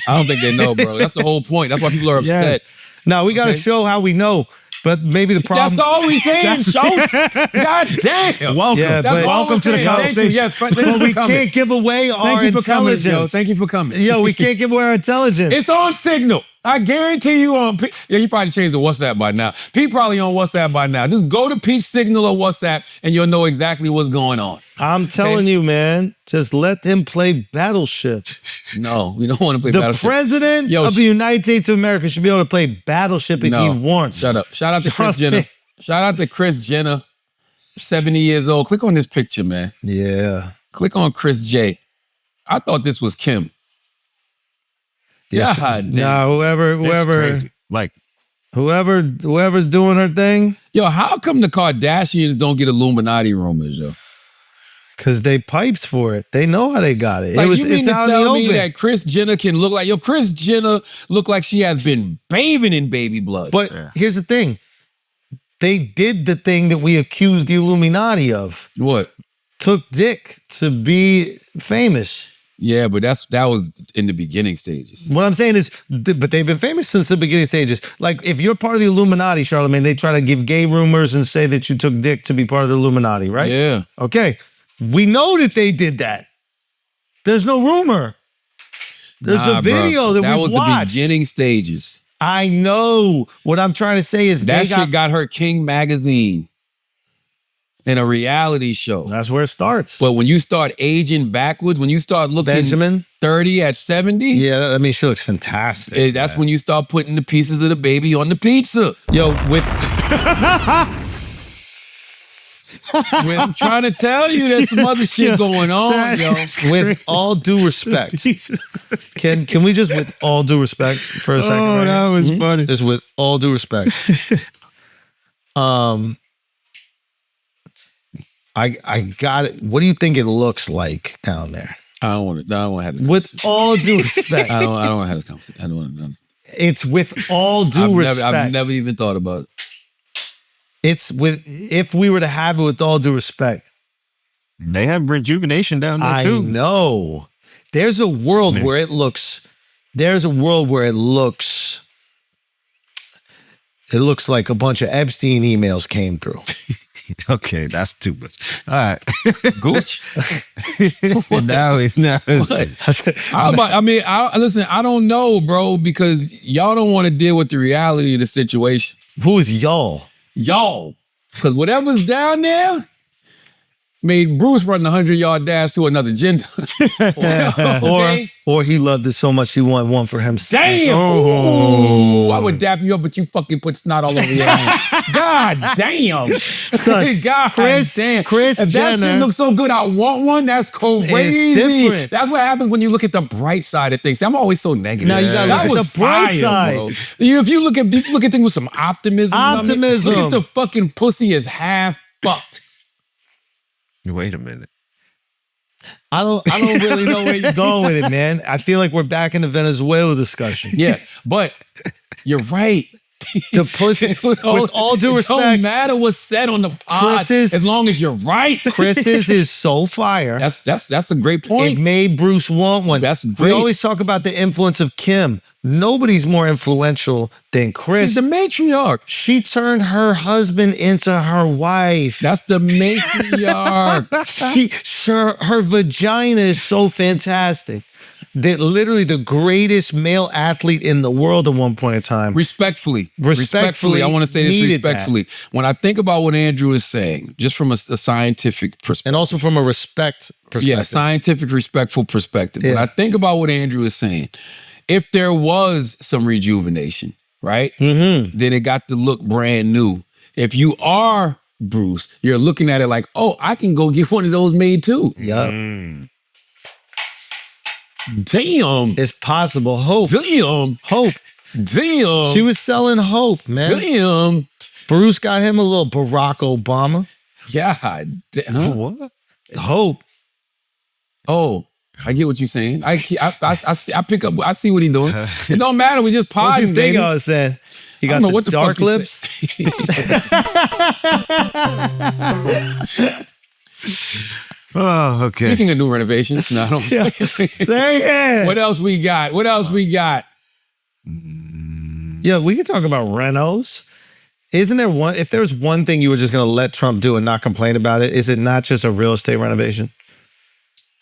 [SPEAKER 1] I don't think they know, bro. That's the whole point. That's why people are upset.
[SPEAKER 2] Now we got to
[SPEAKER 1] Okay.
[SPEAKER 2] show how we know. But maybe the problem.
[SPEAKER 1] That's all we saying, Schultz. God damn.
[SPEAKER 3] Welcome.
[SPEAKER 2] Yeah,
[SPEAKER 1] That's
[SPEAKER 2] but-
[SPEAKER 1] all
[SPEAKER 3] welcome
[SPEAKER 1] we're
[SPEAKER 3] to the
[SPEAKER 1] saying.
[SPEAKER 3] conversation.
[SPEAKER 1] Thank you. Yes, thank you
[SPEAKER 2] But
[SPEAKER 1] for
[SPEAKER 2] we
[SPEAKER 1] coming.
[SPEAKER 2] can't give away our
[SPEAKER 1] Thank you for coming,
[SPEAKER 2] intelligence.
[SPEAKER 1] yo. Thank you for coming.
[SPEAKER 2] Yo, we can't give away our intelligence.
[SPEAKER 1] It's on Signal. I guarantee you on. Yeah, you probably changed the WhatsApp by now. Pete probably on WhatsApp by now. Just go to Pete's Signal or WhatsApp, and you'll know exactly what's going on.
[SPEAKER 2] I'm telling you, man. Just let him play Battleship.
[SPEAKER 1] No, we don't want to play
[SPEAKER 2] The
[SPEAKER 1] Battleship.
[SPEAKER 2] president
[SPEAKER 1] Yo,
[SPEAKER 2] of the United States of America should be able to play Battleship if he wants.
[SPEAKER 1] Shut up. Shout out to Kris Jenner. Shout out to Kris Jenner, 70 years old. Click on this picture, man.
[SPEAKER 2] Yeah.
[SPEAKER 1] Click on Kris J. I thought this was Kim.
[SPEAKER 2] Yeah.
[SPEAKER 1] God damn.
[SPEAKER 2] Nah,
[SPEAKER 3] It's crazy. Like,
[SPEAKER 2] whoever's doing her thing,
[SPEAKER 1] Yo, how come the Kardashians don't get Illuminati rumors, yo?
[SPEAKER 2] because they pipes for it. They know how they got it.
[SPEAKER 1] Like,
[SPEAKER 2] It's
[SPEAKER 1] you mean to
[SPEAKER 2] out in the
[SPEAKER 1] tell me
[SPEAKER 2] open.
[SPEAKER 1] that Kris Jenner can look like, Kris Jenner look like she has been bathing in baby blood.
[SPEAKER 2] But here's the thing. They did the thing that we accused the Illuminati of.
[SPEAKER 1] What?
[SPEAKER 2] Took dick to be famous.
[SPEAKER 1] Yeah, but that was in the beginning stages.
[SPEAKER 2] What I'm saying is, but they've been famous since the beginning stages. Like, if you're part of the Illuminati, Charlamagne, they try to give gay rumors and say that you took dick to be part of the Illuminati, right?
[SPEAKER 1] Yeah.
[SPEAKER 2] Okay. We know that they did that. There's no rumor. There's
[SPEAKER 1] Nah,
[SPEAKER 2] a video
[SPEAKER 1] bro.
[SPEAKER 2] that
[SPEAKER 1] That
[SPEAKER 2] we
[SPEAKER 1] was
[SPEAKER 2] watched.
[SPEAKER 1] the beginning stages.
[SPEAKER 2] I know. What I'm trying to say is
[SPEAKER 1] That
[SPEAKER 2] they
[SPEAKER 1] shit got her King magazine and a reality show.
[SPEAKER 2] That's where it starts.
[SPEAKER 1] But when you start aging backwards, when you start looking
[SPEAKER 2] Benjamin?
[SPEAKER 1] 30 at 70,
[SPEAKER 2] Yeah, I mean, she looks fantastic.
[SPEAKER 1] that's when you start putting the pieces of the baby on the pizza.
[SPEAKER 2] Yo, with
[SPEAKER 1] I'm trying to tell you there's some other shit going on, yo.
[SPEAKER 2] with all due respect, can we just, with all due respect, for a second?
[SPEAKER 3] oh,
[SPEAKER 2] right
[SPEAKER 3] that
[SPEAKER 2] here?
[SPEAKER 3] was funny.
[SPEAKER 2] Just with all due respect. I got it. What do you think it looks like down there?
[SPEAKER 1] I don't want to have this
[SPEAKER 2] With
[SPEAKER 1] conversation.
[SPEAKER 2] all due respect,
[SPEAKER 1] I don't want to have this conversation. I don't want to.
[SPEAKER 2] it's with all due respect.
[SPEAKER 1] I've never even thought about it.
[SPEAKER 2] It's with, if we were to have it with all due respect,
[SPEAKER 3] They have rejuvenation down there
[SPEAKER 2] I
[SPEAKER 3] too.
[SPEAKER 2] know. There's a world where it looks, it looks like a bunch of Epstein emails came through.
[SPEAKER 3] Okay, that's too much. All right.
[SPEAKER 1] Gooch.
[SPEAKER 3] now it's
[SPEAKER 1] Listen, I don't know, bro, because y'all don't want to deal with the reality of the situation.
[SPEAKER 2] Who's y'all?
[SPEAKER 1] Y'all. Because whatever's down there made Bruce run the 100-yard dash to another gender. Okay?
[SPEAKER 2] Or he loved it so much he wanted one for himself.
[SPEAKER 1] Damn!
[SPEAKER 2] Oh.
[SPEAKER 1] Ooh, I would dap you up, but you fucking put snot all over your hand. God damn!
[SPEAKER 2] Son,
[SPEAKER 1] God
[SPEAKER 2] Kris
[SPEAKER 1] damn!
[SPEAKER 2] Kris
[SPEAKER 1] If that
[SPEAKER 2] Jenner
[SPEAKER 1] shit looks so good, I want one. That's crazy.
[SPEAKER 2] different.
[SPEAKER 1] That's what happens when you look at the bright side of things. See, I'm always so negative.
[SPEAKER 2] Now you gotta
[SPEAKER 1] That
[SPEAKER 2] look at
[SPEAKER 1] was
[SPEAKER 2] the bright
[SPEAKER 1] fire,
[SPEAKER 2] side.
[SPEAKER 1] bro. If you look at things with some optimism. you know what I mean?
[SPEAKER 2] Optimism.
[SPEAKER 1] Look at the fucking pussy is half fucked.
[SPEAKER 3] Wait a minute.
[SPEAKER 2] I don't really know where you're going with it, man. I feel like we're back in the Venezuela discussion.
[SPEAKER 1] Yeah, but you're right.
[SPEAKER 2] The pussy, with all due
[SPEAKER 1] It don't
[SPEAKER 2] respect,
[SPEAKER 1] matter what's said on the pod,
[SPEAKER 2] Chris's-
[SPEAKER 1] as long as you're right.
[SPEAKER 2] Chris's is so fire.
[SPEAKER 1] That's a great
[SPEAKER 2] It
[SPEAKER 1] point.
[SPEAKER 2] made Bruce want one.
[SPEAKER 1] That's
[SPEAKER 2] We
[SPEAKER 1] great.
[SPEAKER 2] always talk about the influence of Kim. Nobody's more influential than Kris.
[SPEAKER 1] She's the matriarch.
[SPEAKER 2] She turned her husband into her wife.
[SPEAKER 1] That's the matriarch.
[SPEAKER 2] Her vagina is so fantastic that literally the greatest male athlete in the world at one point in time.
[SPEAKER 1] Respectfully,
[SPEAKER 2] Respectfully
[SPEAKER 1] I want to say this
[SPEAKER 2] needed
[SPEAKER 1] respectfully. When I think about what Andrew is saying, just from a scientific perspective,
[SPEAKER 2] And also from a respect perspective.
[SPEAKER 1] yeah, scientific, respectful perspective. When
[SPEAKER 2] Yeah.
[SPEAKER 1] I think about what Andrew is saying, if there was some rejuvenation, right, then it got to look brand new. If you are Bruce, you're looking at it like, oh, I can go get one of those made too.
[SPEAKER 2] Yep.
[SPEAKER 1] Damn.
[SPEAKER 2] It's possible. Hope.
[SPEAKER 1] Damn.
[SPEAKER 2] Hope.
[SPEAKER 1] Damn.
[SPEAKER 2] She was selling hope, man.
[SPEAKER 1] Damn.
[SPEAKER 2] Bruce got him a little Barack Obama.
[SPEAKER 1] God damn. Huh?
[SPEAKER 3] What?
[SPEAKER 2] Hope.
[SPEAKER 1] Oh, I get what you're saying. I pick up. I see what he's doing. It don't matter. We just
[SPEAKER 2] What you
[SPEAKER 1] podding,
[SPEAKER 2] think
[SPEAKER 1] baby.
[SPEAKER 2] I was saying? He
[SPEAKER 1] I
[SPEAKER 2] got
[SPEAKER 1] don't know
[SPEAKER 2] the
[SPEAKER 1] what the
[SPEAKER 2] dark
[SPEAKER 1] fuck you
[SPEAKER 2] lips.
[SPEAKER 3] Oh, okay.
[SPEAKER 1] Speaking of new renovations, no, I don't.
[SPEAKER 2] Say it.
[SPEAKER 1] What else we got? What else we got?
[SPEAKER 2] Yeah, we can talk about renos. Isn't there one? If there's one thing you were just going to let Trump do and not complain about it, is it not just a real estate renovation?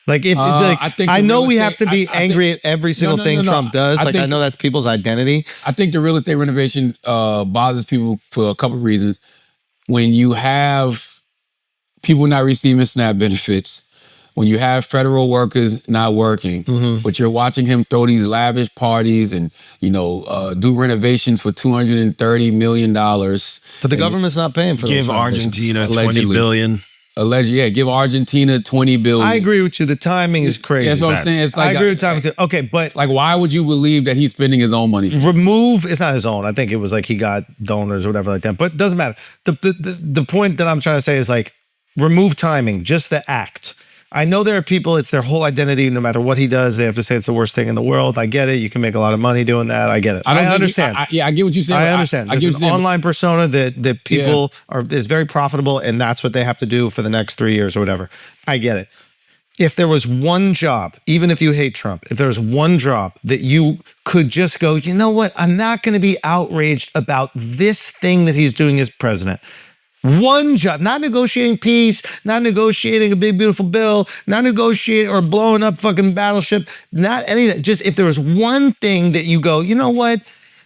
[SPEAKER 2] Like if I know we have to be angry at every single thing Trump does. I know that's people's identity.
[SPEAKER 1] I think the real estate renovation bothers people for a couple of reasons. When you have people not receiving SNAP benefits, when you have federal workers not working, but you're watching him throw these lavish parties and, do renovations for $230 million.
[SPEAKER 2] But the government's not paying for
[SPEAKER 3] give
[SPEAKER 2] those
[SPEAKER 3] Argentina $20 billion.
[SPEAKER 1] Allegedly, give Argentina $20 billion.
[SPEAKER 2] I agree with you. The timing is crazy.
[SPEAKER 1] That's what I'm saying. It's like
[SPEAKER 2] I agree with timing too. Okay, but
[SPEAKER 1] like, why would you believe that he's spending his own money?
[SPEAKER 2] It's not his own. I think it was like he got donors or whatever like that. But it doesn't matter. The point that I'm trying to say is like, remove timing, just the act. I know there are people, it's their whole identity. No matter what he does, they have to say it's the worst thing in the world. I get it. You can make a lot of money doing that. I get it. I understand.
[SPEAKER 1] I get what you're saying.
[SPEAKER 2] I understand. There's an online persona that people is very profitable, and that's what they have to do for the next 3 years or whatever. I get it. If there was one job, even if you hate Trump, if there was one job that you could just go, you know what? I'm not going to be outraged about this thing that he's doing as president. One job, not negotiating peace, not negotiating a big, beautiful bill, not negotiating or blowing up fucking battleship, not any of that. Just if there was one thing that you go, you know what?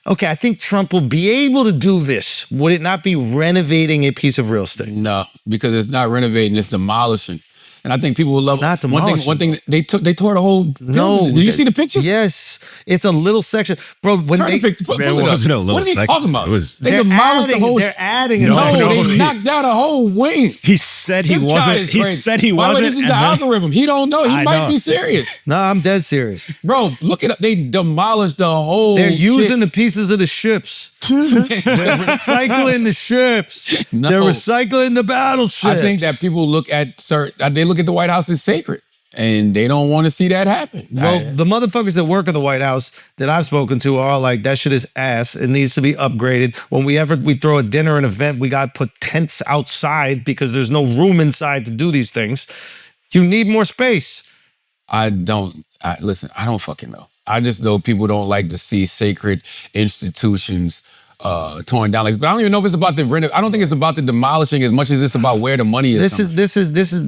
[SPEAKER 2] Okay, I think Trump will be able to do this. Would it not be renovating a piece of real estate?
[SPEAKER 1] No, because it's not renovating, it's demolishing. And I think people will love
[SPEAKER 2] not demolishing.
[SPEAKER 1] One thing they tore the whole building.
[SPEAKER 2] No.
[SPEAKER 1] Did you see the pictures?
[SPEAKER 2] Yes. It's a little section. Bro, when
[SPEAKER 1] Turn
[SPEAKER 2] they
[SPEAKER 1] the picture, pull it up. What are they talking about? They
[SPEAKER 2] they're
[SPEAKER 1] demolished
[SPEAKER 2] adding,
[SPEAKER 1] the whole
[SPEAKER 2] They're adding
[SPEAKER 1] they knocked down a whole wing.
[SPEAKER 3] He said he wasn't. He said he
[SPEAKER 1] By the way,
[SPEAKER 3] wasn't.
[SPEAKER 1] this is the algorithm. He don't know. He might be serious.
[SPEAKER 2] No, I'm dead serious.
[SPEAKER 1] Bro, look it up. They demolished the whole
[SPEAKER 2] They're using
[SPEAKER 1] shit.
[SPEAKER 2] the pieces of the ships. They're recycling the ships.
[SPEAKER 1] No.
[SPEAKER 2] They're recycling the battleships.
[SPEAKER 1] I think that people look at the White House as sacred, and they don't want to see that happen.
[SPEAKER 2] Well, the motherfuckers that work at the White House that I've spoken to are all like, that shit is ass. It needs to be upgraded. When we throw a dinner, an event, we got to put tents outside because there's no room inside to do these things. You need more space.
[SPEAKER 1] Listen, I don't fucking know. I just know people don't like to see sacred institutions torn down. But I don't even know if it's about the I don't think it's about the demolishing as much as it's about where the money is.
[SPEAKER 2] This is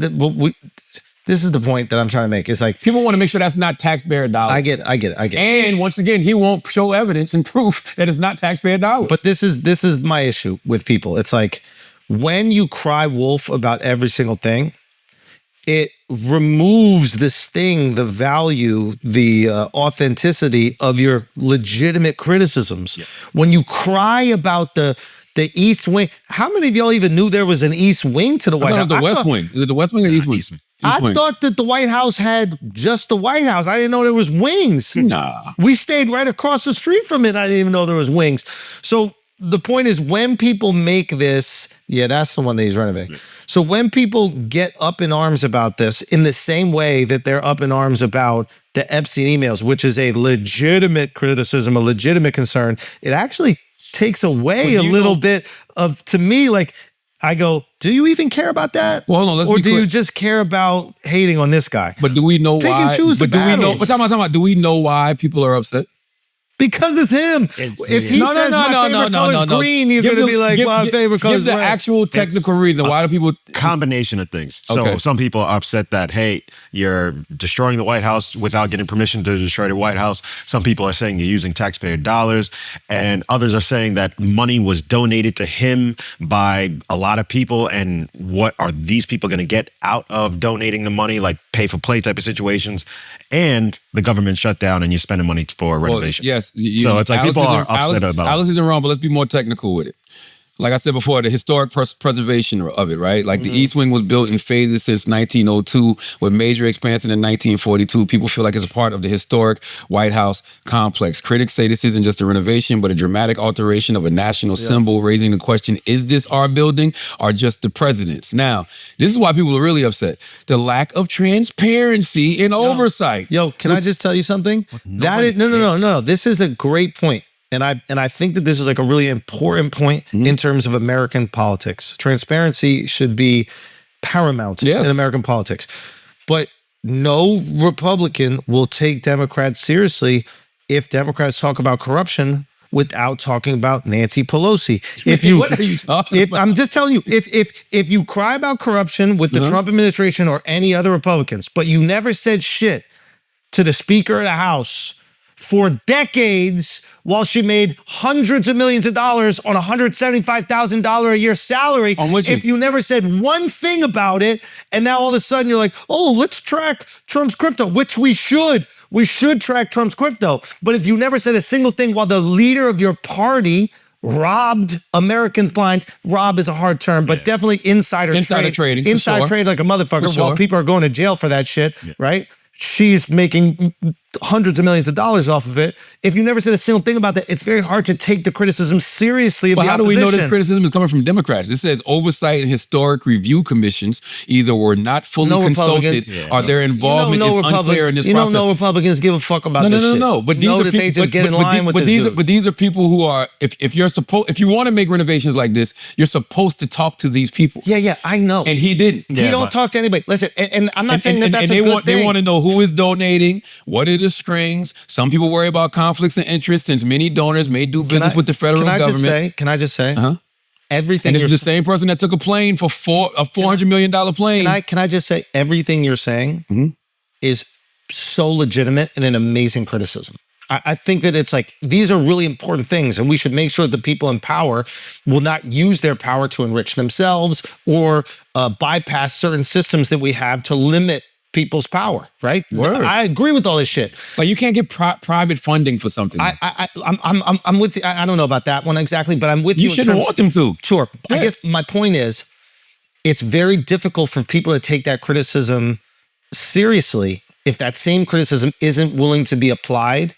[SPEAKER 2] the point that I'm trying to make. It's like
[SPEAKER 1] people want to make sure that's not taxpayer dollars.
[SPEAKER 2] I get it.
[SPEAKER 1] And once again, he won't show evidence and proof that it's not taxpayer dollars.
[SPEAKER 2] But this is my issue with people. It's like when you cry wolf about every single thing, it removes the sting, the value, the authenticity of your legitimate criticisms. Yeah. When you cry about the East Wing, how many of y'all even knew there was an East Wing to the White House?
[SPEAKER 1] It was the West Wing. Is it the West Wing or East Wing?
[SPEAKER 2] I thought that the White House had just the White House. I didn't know there was wings.
[SPEAKER 1] Nah.
[SPEAKER 2] We stayed right across the street from it. I didn't even know there was wings. So the point is, when people make this, that's the one that he's renovating. So when people get up in arms about this in the same way that they're up in arms about the Epstein emails, which is a legitimate criticism, a legitimate concern, it actually takes away a little bit of, to me, like, I go, do you even care about that?
[SPEAKER 1] Well, no, let's
[SPEAKER 2] or
[SPEAKER 1] be
[SPEAKER 2] do
[SPEAKER 1] clear.
[SPEAKER 2] You just care about hating on this guy?
[SPEAKER 1] But do we know
[SPEAKER 2] Pick
[SPEAKER 1] why?
[SPEAKER 2] and choose the battles.
[SPEAKER 1] But talking about, do we know why people are upset?
[SPEAKER 2] Because it's him. If he says my favorite color is green, you're going to be like, my favorite color is red.
[SPEAKER 1] Give the actual technical reason. Why do people...
[SPEAKER 3] Combination of things. So some people are upset that, hey, you're destroying the White House without getting permission to destroy the White House. Some people are saying you're using taxpayer dollars. And others are saying that money was donated to him by a lot of people. And what are these people going to get out of donating the money, like pay for play type of situations? And the government shut down and you're spending money for renovation.
[SPEAKER 1] Well, yes.
[SPEAKER 3] So it's like people are upset about it.
[SPEAKER 1] Alex isn't wrong, but let's be more technical with it. Like I said before, the historic preservation of it, right? Like the East Wing was built in phases since 1902 with major expansion in 1942. People feel like it's a part of the historic White House complex. Critics say this isn't just a renovation, but a dramatic alteration of a national symbol, raising the question, is this our building or just the president's? Now, this is why people are really upset. The lack of transparency and oversight.
[SPEAKER 2] Yo, can I just tell you something? No. This is a great point. And I think that this is like a really important point in terms of American politics. Transparency should be paramount in American politics. But no Republican will take Democrats seriously if Democrats talk about corruption without talking about Nancy Pelosi. If you,
[SPEAKER 1] what are you talking about?
[SPEAKER 2] I'm just telling you, if you cry about corruption with the Trump administration or any other Republicans, but you never said shit to the Speaker of the House for decades while she made hundreds of millions of dollars on $175,000 a year salary. If you never said one thing about it, and now all of a sudden you're like, oh, let's track Trump's crypto, which we should. We should track Trump's crypto. But if you never said a single thing while the leader of your party robbed Americans blind, rob is a hard term, but definitely insider
[SPEAKER 1] trading.
[SPEAKER 2] Inside trade like a motherfucker while people are going to jail for that shit, right? She's making hundreds of millions of dollars off of it. If you never said a single thing about that, it's very hard to take the criticism seriously of the opposition.
[SPEAKER 1] How do we know this criticism is coming from Democrats? It says oversight and historic review commissions either were not fully consulted or their involvement is unclear in this process.
[SPEAKER 2] No Republicans give a fuck about this shit.
[SPEAKER 1] No. But these are people.
[SPEAKER 2] They just get in line with this dude.
[SPEAKER 1] But these are people who are. If you want to make renovations like this, you're supposed to talk to these people.
[SPEAKER 2] Yeah, I know.
[SPEAKER 1] And he didn't.
[SPEAKER 2] He don't talk to anybody. Listen, and I'm not saying that's a good thing.
[SPEAKER 1] They want to know who is donating, what are the strings. Some people worry about conflicts of interest since many donors may do business with the federal government.
[SPEAKER 2] Can I just say? Everything.
[SPEAKER 1] And this is the same person that took a plane for a $400 million plane.
[SPEAKER 2] Can I just say everything you're saying is so legitimate and an amazing criticism. I think that it's like, these are really important things, and we should make sure that the people in power will not use their power to enrich themselves or bypass certain systems that we have to limit people's power, right?
[SPEAKER 1] Word.
[SPEAKER 2] I agree with all this shit.
[SPEAKER 1] Like, you can't get private funding for something.
[SPEAKER 2] I'm with you. I don't know about that one exactly, but I'm with you.
[SPEAKER 1] You shouldn't want them to.
[SPEAKER 2] Sure. Yeah. I guess my point is, it's very difficult for people to take that criticism seriously if that same criticism isn't willing to be applied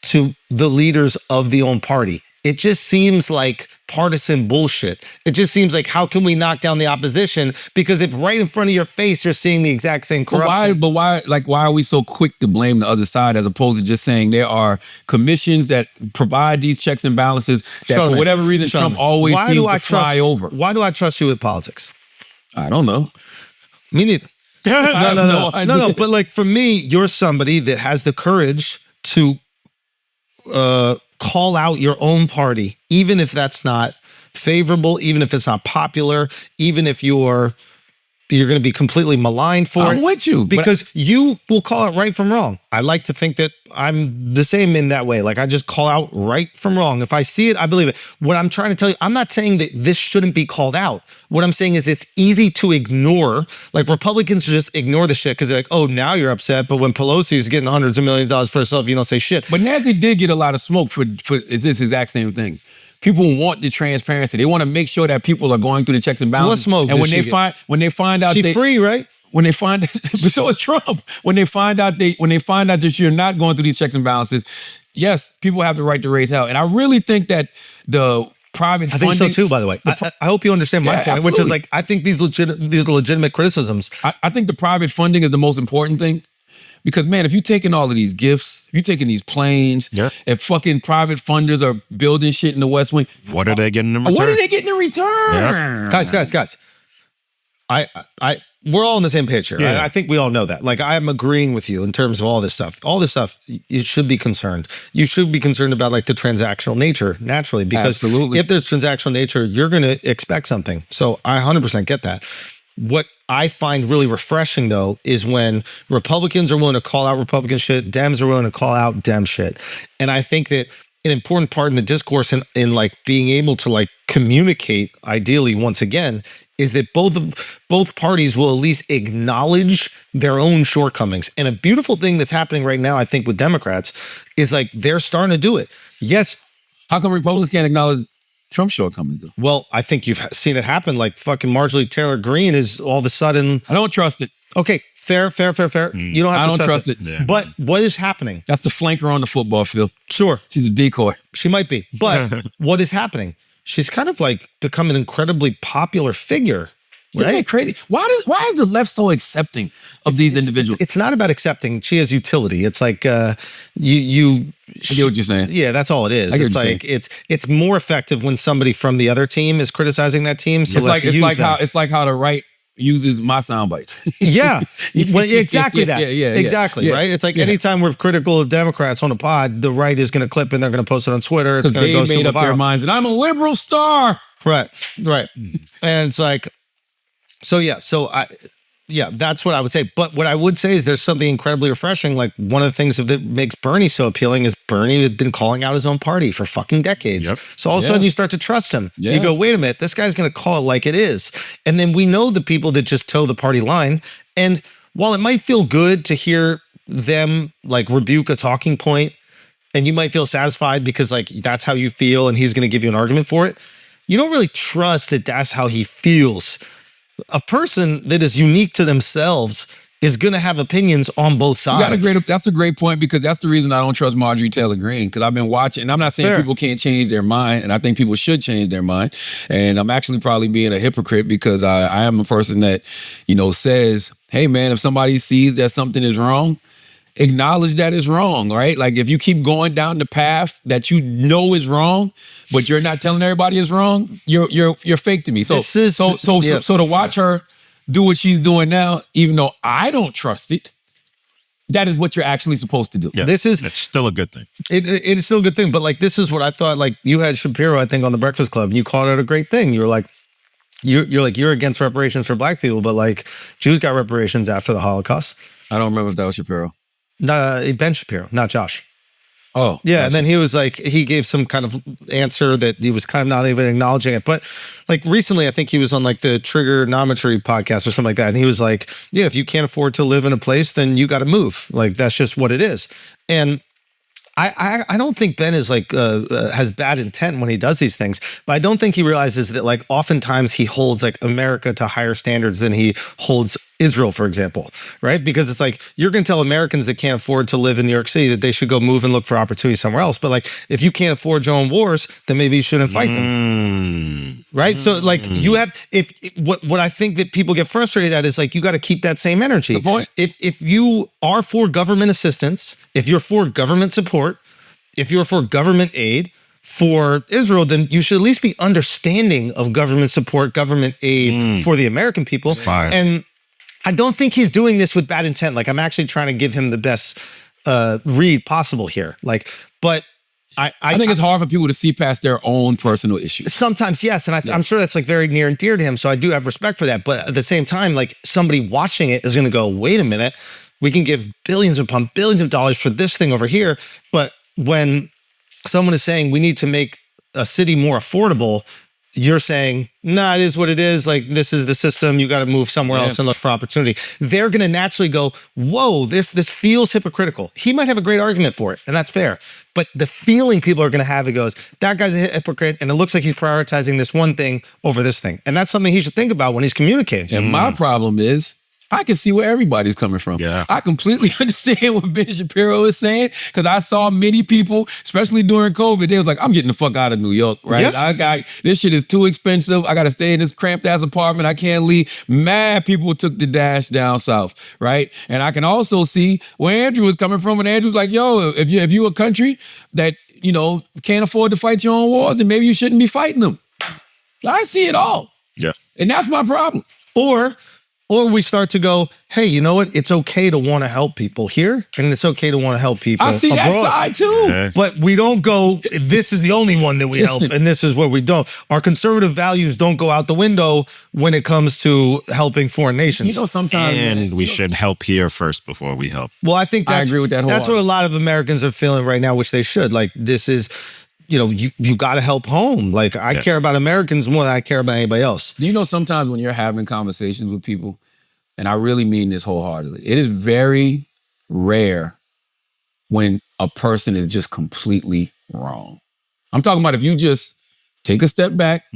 [SPEAKER 2] to the leaders of the own party. It just seems like partisan bullshit. It just seems like, how can we knock down the opposition? Because if right in front of your face, you're seeing the exact same corruption.
[SPEAKER 1] But why are we so quick to blame the other side as opposed to just saying there are commissions that provide these checks and balances that for whatever reason Trump always seems to fly over?
[SPEAKER 2] Why do I trust you with politics?
[SPEAKER 1] I don't know.
[SPEAKER 2] Me neither.
[SPEAKER 1] No.
[SPEAKER 2] But like, for me, you're somebody that has the courage to call out your own party, even if that's not favorable, even if it's not popular, even if you're going to be completely maligned for it.
[SPEAKER 1] I'm with you.
[SPEAKER 2] Because you will call it right from wrong. I like to think that I'm the same in that way. Like, I just call out right from wrong. If I see it, I believe it. What I'm trying to tell you, I'm not saying that this shouldn't be called out. What I'm saying is it's easy to ignore. Like, Republicans just ignore the shit because they're like, oh, now you're upset. But when Pelosi is getting hundreds of millions of dollars for herself, you don't say shit.
[SPEAKER 1] But Nancy did get a lot of smoke for this exact same thing. People want the transparency. They want to make sure that people are going through the checks and balances.
[SPEAKER 2] What smoke?
[SPEAKER 1] And when they find out,
[SPEAKER 2] she's free, right?
[SPEAKER 1] When they find, but so is Trump. When they find out that you're not going through these checks and balances, yes, people have the right to raise hell. And I really think that the private funding.
[SPEAKER 2] I think so too, by the way. I hope you understand my point,
[SPEAKER 1] absolutely.
[SPEAKER 2] Which is like, I think these are legitimate criticisms.
[SPEAKER 1] I think the private funding is the most important thing. Because, man, if you're taking all of these gifts, if you're taking these planes, if fucking private funders are building shit in the West Wing.
[SPEAKER 3] What are they getting in return?
[SPEAKER 1] What are they getting in return?
[SPEAKER 2] Guys. We're all on the same page here.
[SPEAKER 3] Yeah.
[SPEAKER 2] I think we all know that. Like, I'm agreeing with you in terms of all this stuff. All this stuff, you should be concerned. You should be concerned about, like, the transactional nature, naturally. Because if there's transactional nature, you're going to expect something. So I 100% get that. What I find really refreshing, though, is when Republicans are willing to call out Republican shit, Dems are willing to call out Dem shit. And I think that an important part in the discourse in like being able to like communicate, ideally, once again, is that both parties will at least acknowledge their own shortcomings. And a beautiful thing that's happening right now, I think, with Democrats is like they're starting to do it. Yes.
[SPEAKER 1] How come Republicans can't acknowledge Trump's shortcomings, though?
[SPEAKER 2] Well, I think you've seen it happen. Like, fucking Marjorie Taylor Greene is all of a sudden.
[SPEAKER 1] I don't trust it.
[SPEAKER 2] Okay, fair. You don't have to trust it.
[SPEAKER 1] Yeah.
[SPEAKER 2] But what is happening?
[SPEAKER 1] That's the flanker on the football field.
[SPEAKER 2] Sure.
[SPEAKER 1] She's a decoy.
[SPEAKER 2] She might be. But what is happening? She's kind of like become an incredibly popular figure. Right?
[SPEAKER 1] Isn't that crazy? Why is the left so accepting of these individuals?
[SPEAKER 2] It's not about accepting. She has utility. It's like
[SPEAKER 1] I get what you're saying.
[SPEAKER 2] Yeah, that's all it is.
[SPEAKER 1] I get
[SPEAKER 2] it's
[SPEAKER 1] what you're
[SPEAKER 2] like it's more effective when somebody from the other team is criticizing that team. So
[SPEAKER 1] it's like how the right uses my sound bites.
[SPEAKER 2] Yeah, well, exactly that.
[SPEAKER 1] Yeah,
[SPEAKER 2] exactly, right? It's like anytime we're critical of Democrats on a pod, the right is going to clip and they're going to post it on Twitter. It's going to go
[SPEAKER 1] they made
[SPEAKER 2] super
[SPEAKER 1] up their
[SPEAKER 2] viral.
[SPEAKER 1] minds, and I'm a liberal star.
[SPEAKER 2] Right. And it's like, that's what I would say. But what I would say is there's something incredibly refreshing. Like one of the things that makes Bernie so appealing is Bernie had been calling out his own party for fucking decades.
[SPEAKER 3] Yep.
[SPEAKER 2] So all of a sudden you start to trust him.
[SPEAKER 1] Yeah.
[SPEAKER 2] You go, wait a minute, this guy's going to call it like it is. And then we know the people that just toe the party line. And while it might feel good to hear them like rebuke a talking point, and you might feel satisfied because like that's how you feel and he's going to give you an argument for it, you don't really trust that that's how he feels. A person that is unique to themselves is going to have opinions on both sides.
[SPEAKER 1] That's a great point, because that's the reason I don't trust Marjorie Taylor Greene, because I've been watching, and I'm not saying people can't change their mind, and I think people should change their mind. And I'm actually probably being a hypocrite, because I am a person that, says, hey man, if somebody sees that something is wrong, acknowledge that it's wrong, right? Like if you keep going down the path that you know is wrong, but you're not telling everybody it's wrong, you're fake to me. So to watch her do what she's doing now, even though I don't trust it, that is what you're actually supposed to do.
[SPEAKER 3] Yeah, it's still a good thing.
[SPEAKER 2] It is still a good thing, but like this is what I thought. Like you had Shapiro, I think, on the Breakfast Club, and you called it a great thing. You were like, you're against reparations for black people, but like Jews got reparations after the Holocaust.
[SPEAKER 1] I don't remember if that was Shapiro.
[SPEAKER 2] Ben Shapiro, not Josh.
[SPEAKER 1] Oh,
[SPEAKER 2] yeah. And then he was like, he gave some kind of answer that he was kind of not even acknowledging it. But like recently, I think he was on like the Trigonometry podcast or something like that. And he was like, yeah, if you can't afford to live in a place, then you got to move. Like, that's just what it is. And I don't think Ben is like has bad intent when he does these things, but I don't think he realizes that like oftentimes he holds like America to higher standards than he holds Israel, for example, right? Because it's like you're going to tell Americans that can't afford to live in New York City that they should go move and look for opportunity somewhere else. But like if you can't afford your own wars, then maybe you shouldn't fight them, right? So like you have what I think that people get frustrated at is like you got to keep that same energy.
[SPEAKER 1] Good point.
[SPEAKER 2] If you are for government assistance, if you're for government support, if you're for government aid for Israel, then you should at least be understanding of government support, government aid for the American people.
[SPEAKER 3] Fine.
[SPEAKER 2] And I don't think he's doing this with bad intent. Like I'm actually trying to give him the best read possible here. Like, but I
[SPEAKER 1] think it's hard for people to see past their own personal issues.
[SPEAKER 2] Sometimes, yes. And I'm sure that's like very near and dear to him. So I do have respect for that. But at the same time, like somebody watching it is going to go, wait a minute, we can give billions upon billions of dollars for this thing over here. But when someone is saying we need to make a city more affordable, you're saying, nah, it is what it is. Like, this is the system. You got to move somewhere else and look for opportunity. They're going to naturally go, whoa, this feels hypocritical. He might have a great argument for it, and that's fair. But the feeling people are going to have, it goes, that guy's a hypocrite, and it looks like he's prioritizing this one thing over this thing. And that's something he should think about when he's communicating.
[SPEAKER 1] And my problem is, I can see where everybody's coming from.
[SPEAKER 3] Yeah.
[SPEAKER 1] I completely understand what Ben Shapiro is saying, because I saw many people, especially during COVID, they was like, I'm getting the fuck out of New York, right?
[SPEAKER 2] Yeah.
[SPEAKER 1] This shit is too expensive. I got to stay in this cramped ass apartment. I can't leave. Mad people took the dash down south, right? And I can also see where Andrew was coming from, and Andrew's like, yo, if you a country that, can't afford to fight your own wars, then maybe you shouldn't be fighting them. I see it all.
[SPEAKER 3] Yeah.
[SPEAKER 1] And that's my problem.
[SPEAKER 2] Or we start to go, hey, you know what? It's okay to want to help people here, and it's okay to want to help people
[SPEAKER 1] I see
[SPEAKER 2] abroad.
[SPEAKER 1] that side too.
[SPEAKER 3] Yeah.
[SPEAKER 2] But we don't go, this is the only one that we help, and this is where we don't. Our conservative values don't go out the window when it comes to helping foreign nations.
[SPEAKER 1] Sometimes...
[SPEAKER 3] And we should help here first before we help.
[SPEAKER 2] Well, I think
[SPEAKER 1] I agree with that
[SPEAKER 2] that's what a lot of Americans are feeling right now, which they should. Like, this is... you got to help home. Like, I care about Americans more than I care about anybody else.
[SPEAKER 1] Do you know sometimes when you're having conversations with people, and I really mean this wholeheartedly, it is very rare when a person is just completely wrong. I'm talking about if you just take a step back,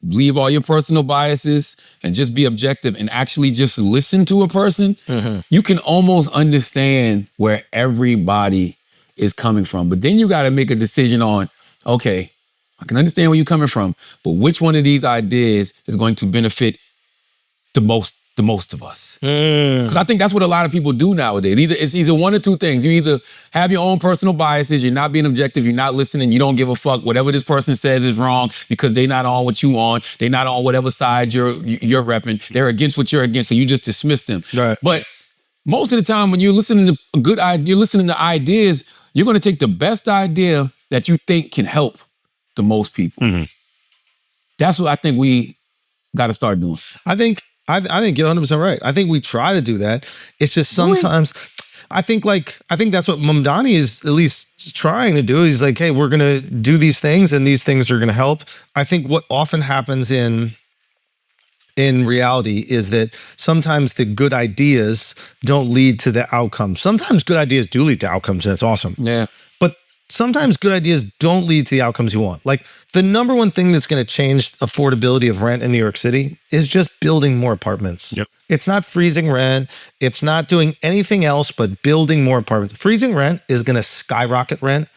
[SPEAKER 1] leave all your personal biases, and just be objective and actually just listen to a person, you can almost understand where everybody is coming from. But then you got to make a decision on, okay, I can understand where you're coming from, but which one of these ideas is going to benefit the most the most of us. Because I think that's what a lot of people do nowadays. It's either one or two things. You either have your own personal biases, you're not being objective, you're not listening, you don't give a fuck. Whatever this person says is wrong because they're not on what you on. They're not on whatever side you're repping. They're against what you're against, so you just dismiss them.
[SPEAKER 2] Right.
[SPEAKER 1] But most of the time when you're listening to you're listening to ideas, you're going to take the best idea that you think can help the most people. That's what I think we got to start doing.
[SPEAKER 2] I think you're 100% right. I think we try to do that. It's just sometimes I think that's what Mamdani is at least trying to do. He's like, hey, we're going to do these things and these things are going to help. I think what often happens in reality is that sometimes the good ideas don't lead to the outcomes. Sometimes good ideas do lead to outcomes, and that's awesome.
[SPEAKER 1] Yeah.
[SPEAKER 2] But sometimes good ideas don't lead to the outcomes you want. Like the number one thing that's going to change affordability of rent in New York City is just building more apartments.
[SPEAKER 3] Yep.
[SPEAKER 2] It's not freezing rent. It's not doing anything else but building more apartments. Freezing rent is going to skyrocket rent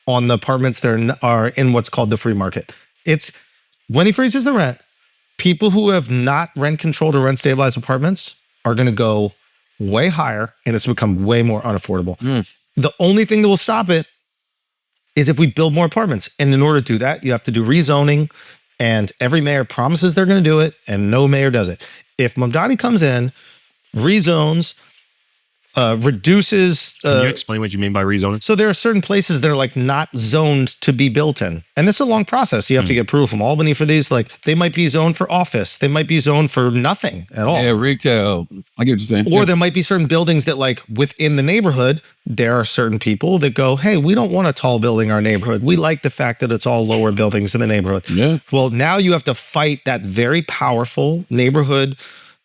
[SPEAKER 2] on the apartments that are in what's called the free market. It's when he freezes the rent, people who have not rent controlled or rent stabilized apartments are going to go way higher and it's become way more unaffordable. The only thing that will stop it is if we build more apartments. And in order to do that, you have to do rezoning, and every mayor promises they're going to do it and no mayor does it. If Mamdani comes in, rezones, reduces...
[SPEAKER 3] Can you explain what you mean by rezoning?
[SPEAKER 2] So there are certain places that are like not zoned to be built in. And this is a long process. You have to get approval from Albany for these. Like they might be zoned for office. They might be zoned for nothing at all.
[SPEAKER 1] Yeah, retail. I get what you're saying.
[SPEAKER 2] Or there might be certain buildings that like within the neighborhood, there are certain people that go, hey, we don't want a tall building in our neighborhood. We like the fact that it's all lower buildings in the neighborhood.
[SPEAKER 1] Yeah.
[SPEAKER 2] Well, now you have to fight that very powerful neighborhood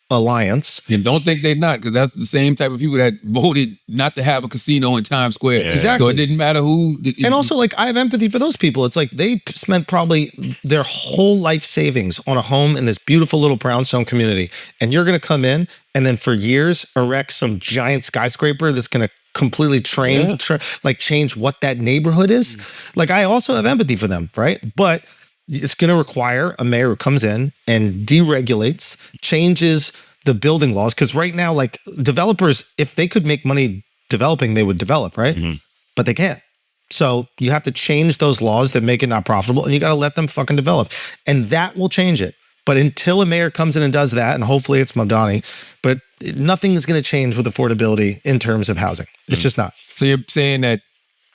[SPEAKER 2] alliance.
[SPEAKER 1] And don't think they're not, because that's the same type of people that voted not to have a casino in Times Square.
[SPEAKER 3] Yeah.
[SPEAKER 2] Exactly.
[SPEAKER 1] So it didn't matter who.
[SPEAKER 2] And also, like, I have empathy for those people. It's like they spent probably their whole life savings on a home in this beautiful little brownstone community. And you're going to come in and then for years erect some giant skyscraper that's going to completely change what that neighborhood is. Like, I also have empathy for them, right? But it's going to require a mayor who comes in and deregulates, changes the building laws. Because right now, like developers, if they could make money developing, they would develop, right? But they can't. So you have to change those laws that make it not profitable, and you got to let them fucking develop. And that will change it. But until a mayor comes in and does that, and hopefully it's Mamdani, but nothing is going to change with affordability in terms of housing. It's just not.
[SPEAKER 1] So you're saying that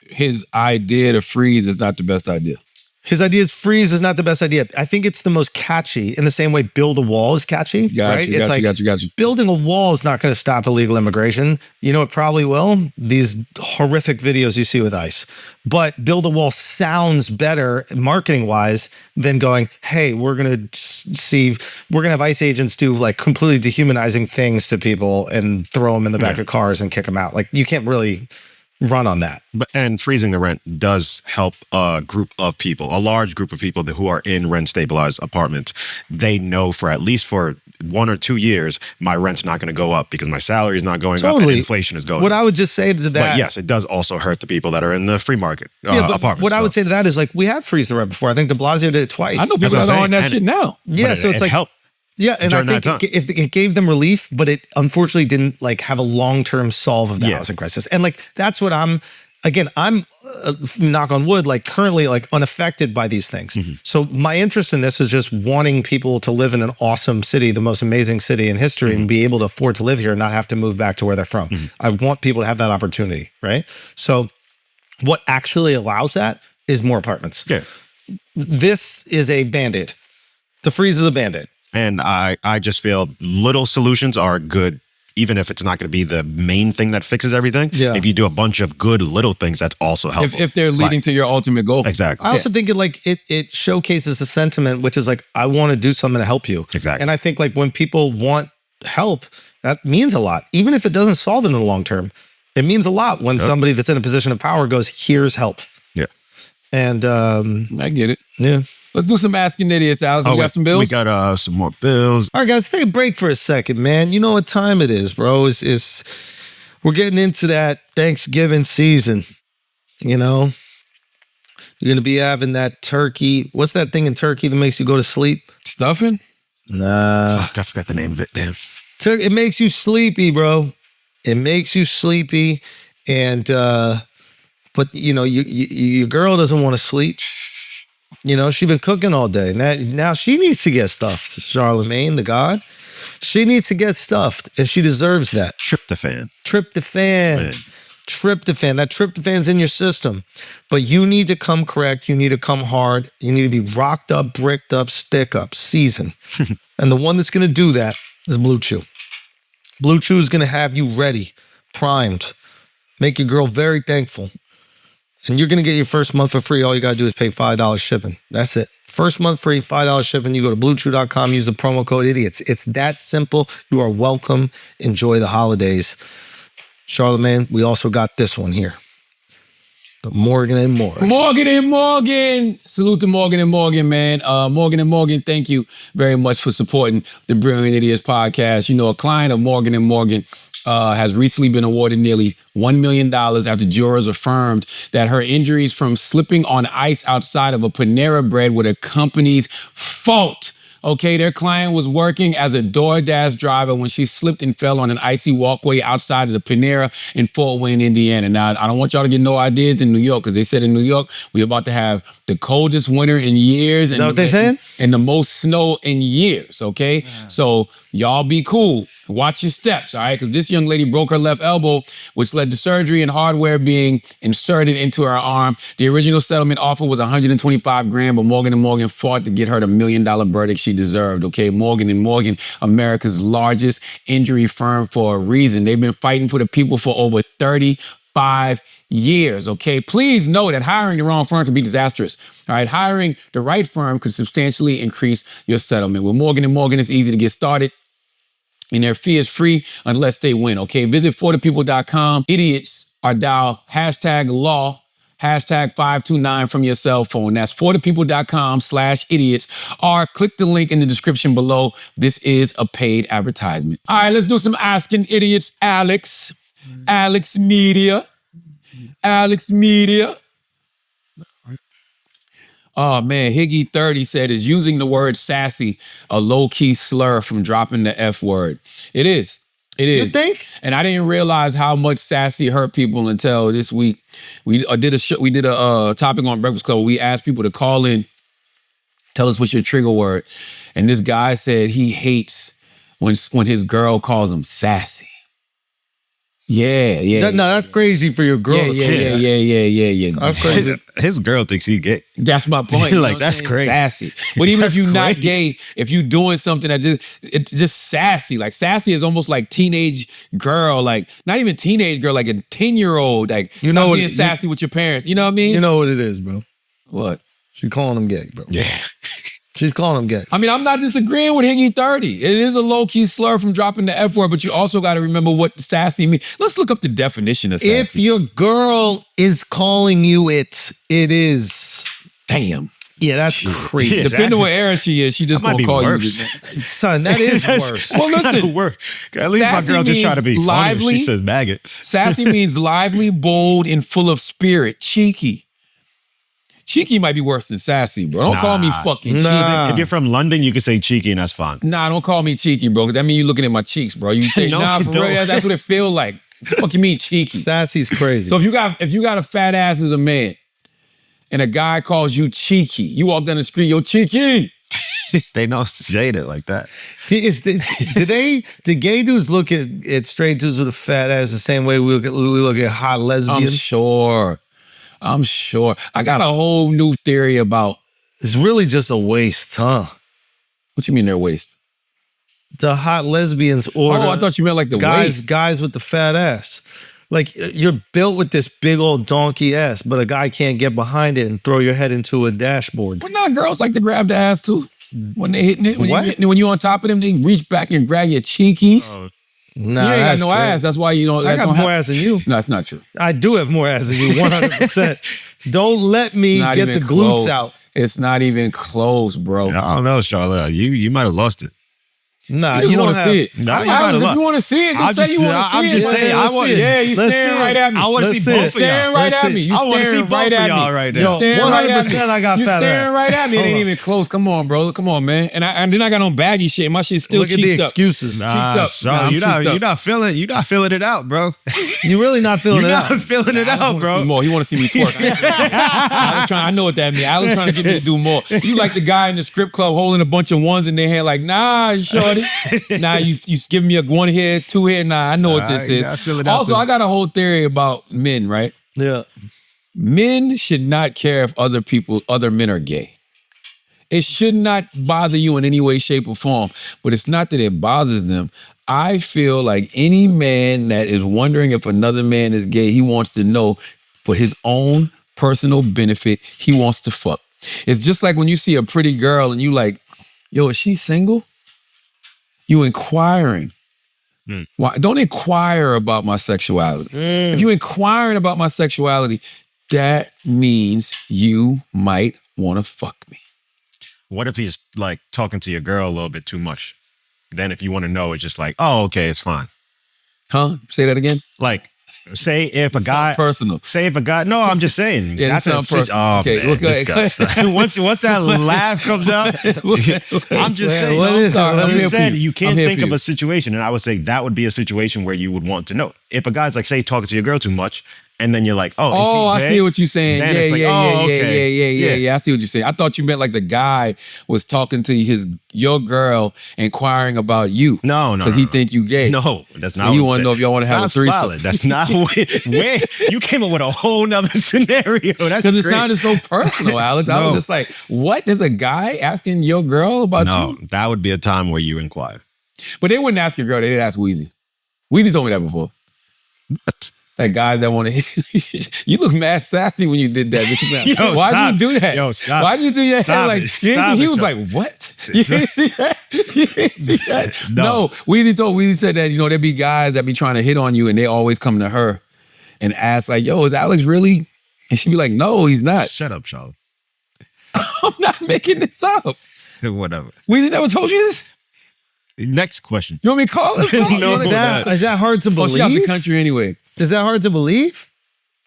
[SPEAKER 1] his idea to freeze is not the best idea?
[SPEAKER 2] His idea is freeze is not the best idea. I think it's the most catchy in the same way build a wall is catchy.
[SPEAKER 1] Got you.
[SPEAKER 2] Building a wall is not going to stop illegal immigration. You know, it probably will. These horrific videos you see with ICE. But build a wall sounds better marketing wise than going, hey, we're going to have ICE agents do like completely dehumanizing things to people and throw them in the back of cars and kick them out. Like you can't really run on that.
[SPEAKER 3] And freezing the rent does help a group of people, a large group of people who are in rent stabilized apartments. They know for at least for 1 or 2 years, my rent's not going to go up because my salary is not going up and inflation is going up.
[SPEAKER 2] What I would just say to that.
[SPEAKER 3] But yes, it does also hurt the people that are in the free market apartments.
[SPEAKER 2] What I would say to that is like, we have freeze the rent before. I think de Blasio did it twice.
[SPEAKER 1] I know people that are on that shit now.
[SPEAKER 2] Yeah, so it's like
[SPEAKER 3] helped.
[SPEAKER 2] Yeah, and I think if it gave them relief, but it unfortunately didn't like have a long-term solve of the housing crisis. And like that's what I'm knock on wood, like currently like unaffected by these things. So my interest in this is just wanting people to live in an awesome city, the most amazing city in history, and be able to afford to live here and not have to move back to where they're from. I want people to have that opportunity, right? So what actually allows that is more apartments.
[SPEAKER 3] Yeah.
[SPEAKER 2] This is a Band-Aid. The freeze is a Band-Aid.
[SPEAKER 3] And I just feel little solutions are good, even if it's not going to be the main thing that fixes everything.
[SPEAKER 2] Yeah.
[SPEAKER 3] If you do a bunch of good little things, that's also helpful.
[SPEAKER 1] If they're leading to your ultimate goal.
[SPEAKER 3] Exactly.
[SPEAKER 2] I also think it showcases a sentiment, which is like, I want to do something to help you.
[SPEAKER 3] Exactly.
[SPEAKER 2] And I think like when people want help, that means a lot. Even if it doesn't solve it in the long term, it means a lot when somebody that's in a position of power goes, here's help.
[SPEAKER 3] Yeah.
[SPEAKER 2] And
[SPEAKER 1] I get it.
[SPEAKER 2] Yeah.
[SPEAKER 1] Let's do some Asking Idiots, Alex. We got some bills?
[SPEAKER 3] We got some more bills.
[SPEAKER 2] All right, guys, take a break for a second, man. You know what time it is, bro. We're getting into that Thanksgiving season. You know, you're going to be having that turkey. What's that thing in turkey that makes you go to sleep?
[SPEAKER 1] Stuffing?
[SPEAKER 2] Nah.
[SPEAKER 3] Fuck, I forgot the name of it. Damn.
[SPEAKER 2] It makes you sleepy, bro. It makes you sleepy, and but you know, your girl doesn't want to sleep. You know, she's been cooking all day. Now she needs to get stuffed. Charlamagne, the God, she needs to get stuffed, and she deserves that.
[SPEAKER 3] Tryptophan.
[SPEAKER 2] Tryptophan. Tryptophan. That tryptophan's in your system. But you need to come correct. You need to come hard. You need to be rocked up, bricked up, stick up, seasoned. And the one that's going to do that is Blue Chew. Blue Chew is going to have you ready, primed, make your girl very thankful. And you're going to get your first month for free. All you got to do is pay $5 shipping. That's it. First month free, $5 shipping. You go to bluechew.com, use the promo code IDIOTS. It's that simple. You are welcome. Enjoy the holidays. Charlamagne, we also got this one here. The Morgan & Morgan.
[SPEAKER 1] Morgan & Morgan. Salute to Morgan & Morgan, man. Morgan & Morgan, thank you very much for supporting the Brilliant Idiots podcast. You know, a client of Morgan & Morgan has recently been awarded nearly $1 million after jurors affirmed that her injuries from slipping on ice outside of a Panera Bread were the company's fault. Okay, their client was working as a DoorDash driver when she slipped and fell on an icy walkway outside of the Panera in Fort Wayne, Indiana. Now, I don't want y'all to get no ideas in New York, because they said in New York, we're about to have the coldest winter in years.
[SPEAKER 2] Is that what they said?
[SPEAKER 1] And the most snow in years, okay? Yeah. So y'all be cool. Watch your steps, all right? Because this young lady broke her left elbow, which led to surgery and hardware being inserted into her arm. The original settlement offer was $125,000, but Morgan & Morgan fought to get her the $1 million verdict she deserved, okay? Morgan & Morgan, America's largest injury firm for a reason. They've been fighting for the people for over 35 years, okay? Please know that hiring the wrong firm can be disastrous, all right? Hiring the right firm could substantially increase your settlement. With Morgan & Morgan, it's easy to get started, and their fee is free unless they win, okay? Visit forthepeople.com. Idiots are dial #law, #529 from your cell phone. That's forthepeople.com/idiots, or click the link in the description below. This is a paid advertisement. All right, let's do some Asking Idiots. Alex. AlexxMedia. AlexxMedia. Oh, man, Higgy30 said, is using the word sassy a low-key slur from dropping the F word? It is. It is.
[SPEAKER 2] You think?
[SPEAKER 1] And I didn't realize how much sassy hurt people until this week. We did a topic on Breakfast Club where we asked people to call in, tell us what's your trigger word. And this guy said he hates when his girl calls him sassy. Yeah.
[SPEAKER 2] That's crazy for your girl.
[SPEAKER 1] Yeah.
[SPEAKER 2] That's crazy.
[SPEAKER 3] His girl thinks he gay.
[SPEAKER 1] That's my point.
[SPEAKER 3] Like, that's crazy.
[SPEAKER 1] Sassy. But even if you're not gay, if you're doing something that it's just sassy. Like, sassy is almost like teenage girl. Like, not even teenage girl, like a 10-year-old. Like, you know, being sassy with your parents. You know what I mean?
[SPEAKER 2] You know what it is, bro.
[SPEAKER 1] What?
[SPEAKER 2] She's calling him gay, bro.
[SPEAKER 3] Yeah.
[SPEAKER 2] She's calling him gay.
[SPEAKER 1] I mean, I'm not disagreeing with Higgy30. It is a low-key slur from dropping the F word, but you also got to remember what sassy means. Let's look up the definition of sassy.
[SPEAKER 2] If your girl is calling you it is.
[SPEAKER 1] Damn.
[SPEAKER 2] Yeah, that's crazy.
[SPEAKER 1] Yeah, depending on what era she is, she just gonna call you.
[SPEAKER 2] Son, that is worse.
[SPEAKER 1] Well, listen.
[SPEAKER 3] At least my girl just try to be lively. Funny. She says maggot.
[SPEAKER 1] Sassy means lively, bold, and full of spirit. Cheeky. Cheeky might be worse than sassy, bro. Don't call me fucking cheeky.
[SPEAKER 3] If you're from London, you can say cheeky and that's fine.
[SPEAKER 1] Nah, don't call me cheeky, bro. That means you're looking at my cheeks, bro. You think, nah, for real, that's what it feel like. What the fuck you mean cheeky?
[SPEAKER 2] Sassy's crazy.
[SPEAKER 1] So if you got a fat ass as a man, and a guy calls you cheeky, you walk down the street, yo, cheeky.
[SPEAKER 3] They don't say it like that.
[SPEAKER 2] Do gay dudes look at straight dudes with a fat ass the same way we look at hot lesbians?
[SPEAKER 1] I'm sure. I got a whole new theory about...
[SPEAKER 2] It's really just a waste, huh?
[SPEAKER 1] What you mean their waist?
[SPEAKER 2] The hot lesbians or...
[SPEAKER 1] I thought you meant like the waist.
[SPEAKER 2] Guys with the fat ass. Like, you're built with this big old donkey ass, but a guy can't get behind it and throw your head into a dashboard.
[SPEAKER 1] But not girls like to grab the ass too. When they hitting it. When you're on top of them, they reach back and grab your cheekies.
[SPEAKER 2] Oh.
[SPEAKER 1] Nah, you ain't got no ass. That's why you don't.
[SPEAKER 2] I got more ass than you.
[SPEAKER 1] No, that's not true.
[SPEAKER 2] I do have more ass than you, 100%. Don't let me get the glutes out.
[SPEAKER 1] It's not even close, bro.
[SPEAKER 3] I don't know, Charla. You might have lost it.
[SPEAKER 2] Nah,
[SPEAKER 1] You just
[SPEAKER 2] you don't
[SPEAKER 1] want to
[SPEAKER 2] have.
[SPEAKER 1] see it.
[SPEAKER 3] Nah, you
[SPEAKER 1] Alex,
[SPEAKER 3] gotta
[SPEAKER 1] if you want to see it, just say you want to see it.
[SPEAKER 3] I'm just saying, I want.
[SPEAKER 1] Yeah, you
[SPEAKER 2] Let's
[SPEAKER 1] staring
[SPEAKER 2] see
[SPEAKER 1] right
[SPEAKER 2] it.
[SPEAKER 1] at me.
[SPEAKER 3] I want to
[SPEAKER 2] Let's
[SPEAKER 3] see
[SPEAKER 2] see it.
[SPEAKER 3] both of
[SPEAKER 1] Staring
[SPEAKER 3] y'all.
[SPEAKER 1] right
[SPEAKER 2] Let's
[SPEAKER 1] at me.
[SPEAKER 2] see.
[SPEAKER 1] You
[SPEAKER 3] I want to see
[SPEAKER 1] staring
[SPEAKER 3] both
[SPEAKER 1] right
[SPEAKER 3] of
[SPEAKER 1] at
[SPEAKER 3] y'all
[SPEAKER 1] me.
[SPEAKER 3] right
[SPEAKER 1] You
[SPEAKER 3] now.
[SPEAKER 1] staring right at me.
[SPEAKER 2] 100% I got
[SPEAKER 1] You
[SPEAKER 2] fat
[SPEAKER 1] staring
[SPEAKER 2] ass.
[SPEAKER 1] right at me. It
[SPEAKER 2] Hold
[SPEAKER 1] ain't
[SPEAKER 2] on.
[SPEAKER 1] even close. Come on, bro. Come on, man. And then I got on baggy shit. My shit's still
[SPEAKER 2] Look at the
[SPEAKER 1] cheeked up.
[SPEAKER 2] excuses.
[SPEAKER 3] Nah,
[SPEAKER 1] up.
[SPEAKER 3] so
[SPEAKER 1] Nah, I'm
[SPEAKER 3] you're not
[SPEAKER 1] cheeked up.
[SPEAKER 3] feeling it out, bro.
[SPEAKER 2] You really not feeling
[SPEAKER 3] You're
[SPEAKER 2] it
[SPEAKER 3] not
[SPEAKER 2] out.
[SPEAKER 3] feeling it out,
[SPEAKER 1] See
[SPEAKER 3] bro.
[SPEAKER 1] more. He want to see me twerk. I know what that means. Alex trying to get me to do more. You like the guy in the strip club holding a bunch of ones in their hand, like, nah, shorty. Nah, you give me a one here, two here. Nah, I know what this
[SPEAKER 3] you gotta
[SPEAKER 1] is.
[SPEAKER 3] feel it out
[SPEAKER 1] Also,
[SPEAKER 3] too.
[SPEAKER 1] I got a whole theory about men, right?
[SPEAKER 2] Yeah.
[SPEAKER 1] Men should not care if other men are gay. It should not bother you in any way, shape, or form. But it's not that it bothers them. I feel like any man that is wondering if another man is gay, he wants to know for his own personal benefit, he wants to fuck. It's just like when you see a pretty girl and you like, yo, is she single? You inquiring. Why? Don't inquire about my sexuality. If you're inquiring about my sexuality, that means you might want to fuck me.
[SPEAKER 3] What if he's like talking to your girl a little bit too much? Then if you want to know, it's just like, oh, okay, it's fine.
[SPEAKER 1] Huh? Say that again?
[SPEAKER 3] Like, say if a guy,
[SPEAKER 1] personal.
[SPEAKER 3] Say if a guy, no, I'm just saying.
[SPEAKER 1] Yeah, that sounds personal.
[SPEAKER 3] Oh,
[SPEAKER 1] Okay,
[SPEAKER 3] man,
[SPEAKER 1] well, go ahead,
[SPEAKER 3] disgusting. once that laugh comes out, I'm just saying.
[SPEAKER 2] what is it?
[SPEAKER 1] sorry,
[SPEAKER 3] I'm
[SPEAKER 1] I'm here
[SPEAKER 3] just
[SPEAKER 1] for
[SPEAKER 3] saying,
[SPEAKER 1] you.
[SPEAKER 3] you
[SPEAKER 1] I'm
[SPEAKER 3] can't
[SPEAKER 1] here
[SPEAKER 3] think
[SPEAKER 1] for
[SPEAKER 3] of
[SPEAKER 1] you.
[SPEAKER 3] a situation, and I would say that would be a situation where you would want to know. If a guy's like, say, talking to your girl too much, and then you're like, oh,
[SPEAKER 1] Oh,
[SPEAKER 3] is he
[SPEAKER 1] I
[SPEAKER 3] gay?
[SPEAKER 1] see what you're saying.
[SPEAKER 3] Then
[SPEAKER 1] Yeah,
[SPEAKER 3] it's like, oh, okay.
[SPEAKER 1] yeah. I see what you're saying. I thought you meant like the guy was talking to your girl, inquiring about you.
[SPEAKER 3] No,
[SPEAKER 1] because he think you gay.
[SPEAKER 3] No, that's not.
[SPEAKER 1] So you
[SPEAKER 3] want
[SPEAKER 1] to know if y'all want to have a threesome.
[SPEAKER 3] Solid. That's not where you came up with a whole nother scenario. That's
[SPEAKER 1] Because it
[SPEAKER 3] great.
[SPEAKER 1] sounded so personal, Alex. I
[SPEAKER 3] No.
[SPEAKER 1] was just like, what? There's a guy asking your girl about
[SPEAKER 3] No,
[SPEAKER 1] you?
[SPEAKER 3] that would be a time where you inquire.
[SPEAKER 1] But they wouldn't ask your girl. They did ask Weezy. Weezy told me that before.
[SPEAKER 3] What?
[SPEAKER 1] That guy that want to you look mad sassy when you did that.
[SPEAKER 3] Yo,
[SPEAKER 1] Why'd
[SPEAKER 3] stop.
[SPEAKER 1] you do that?
[SPEAKER 3] Yo, stop.
[SPEAKER 1] Why'd you do that?
[SPEAKER 3] Stop
[SPEAKER 1] Like
[SPEAKER 3] it.
[SPEAKER 1] you didn't
[SPEAKER 3] Stop
[SPEAKER 1] think he
[SPEAKER 3] it,
[SPEAKER 1] was
[SPEAKER 3] Sean.
[SPEAKER 1] like, what? You didn't see that? You didn't see that?
[SPEAKER 3] No.
[SPEAKER 1] Weezy said that, there'd be guys that be trying to hit on you and they always come to her and ask like, yo, is Alex really? And she'd be like, no, he's not.
[SPEAKER 3] Shut up, Charla.
[SPEAKER 1] I'm not making this up.
[SPEAKER 3] Whatever.
[SPEAKER 1] Weezy never told you this?
[SPEAKER 3] Next question.
[SPEAKER 1] You want me to call her?
[SPEAKER 3] No,
[SPEAKER 2] Is that hard to
[SPEAKER 1] Oh,
[SPEAKER 2] believe?
[SPEAKER 1] she out the country anyway.
[SPEAKER 2] Is that hard to believe?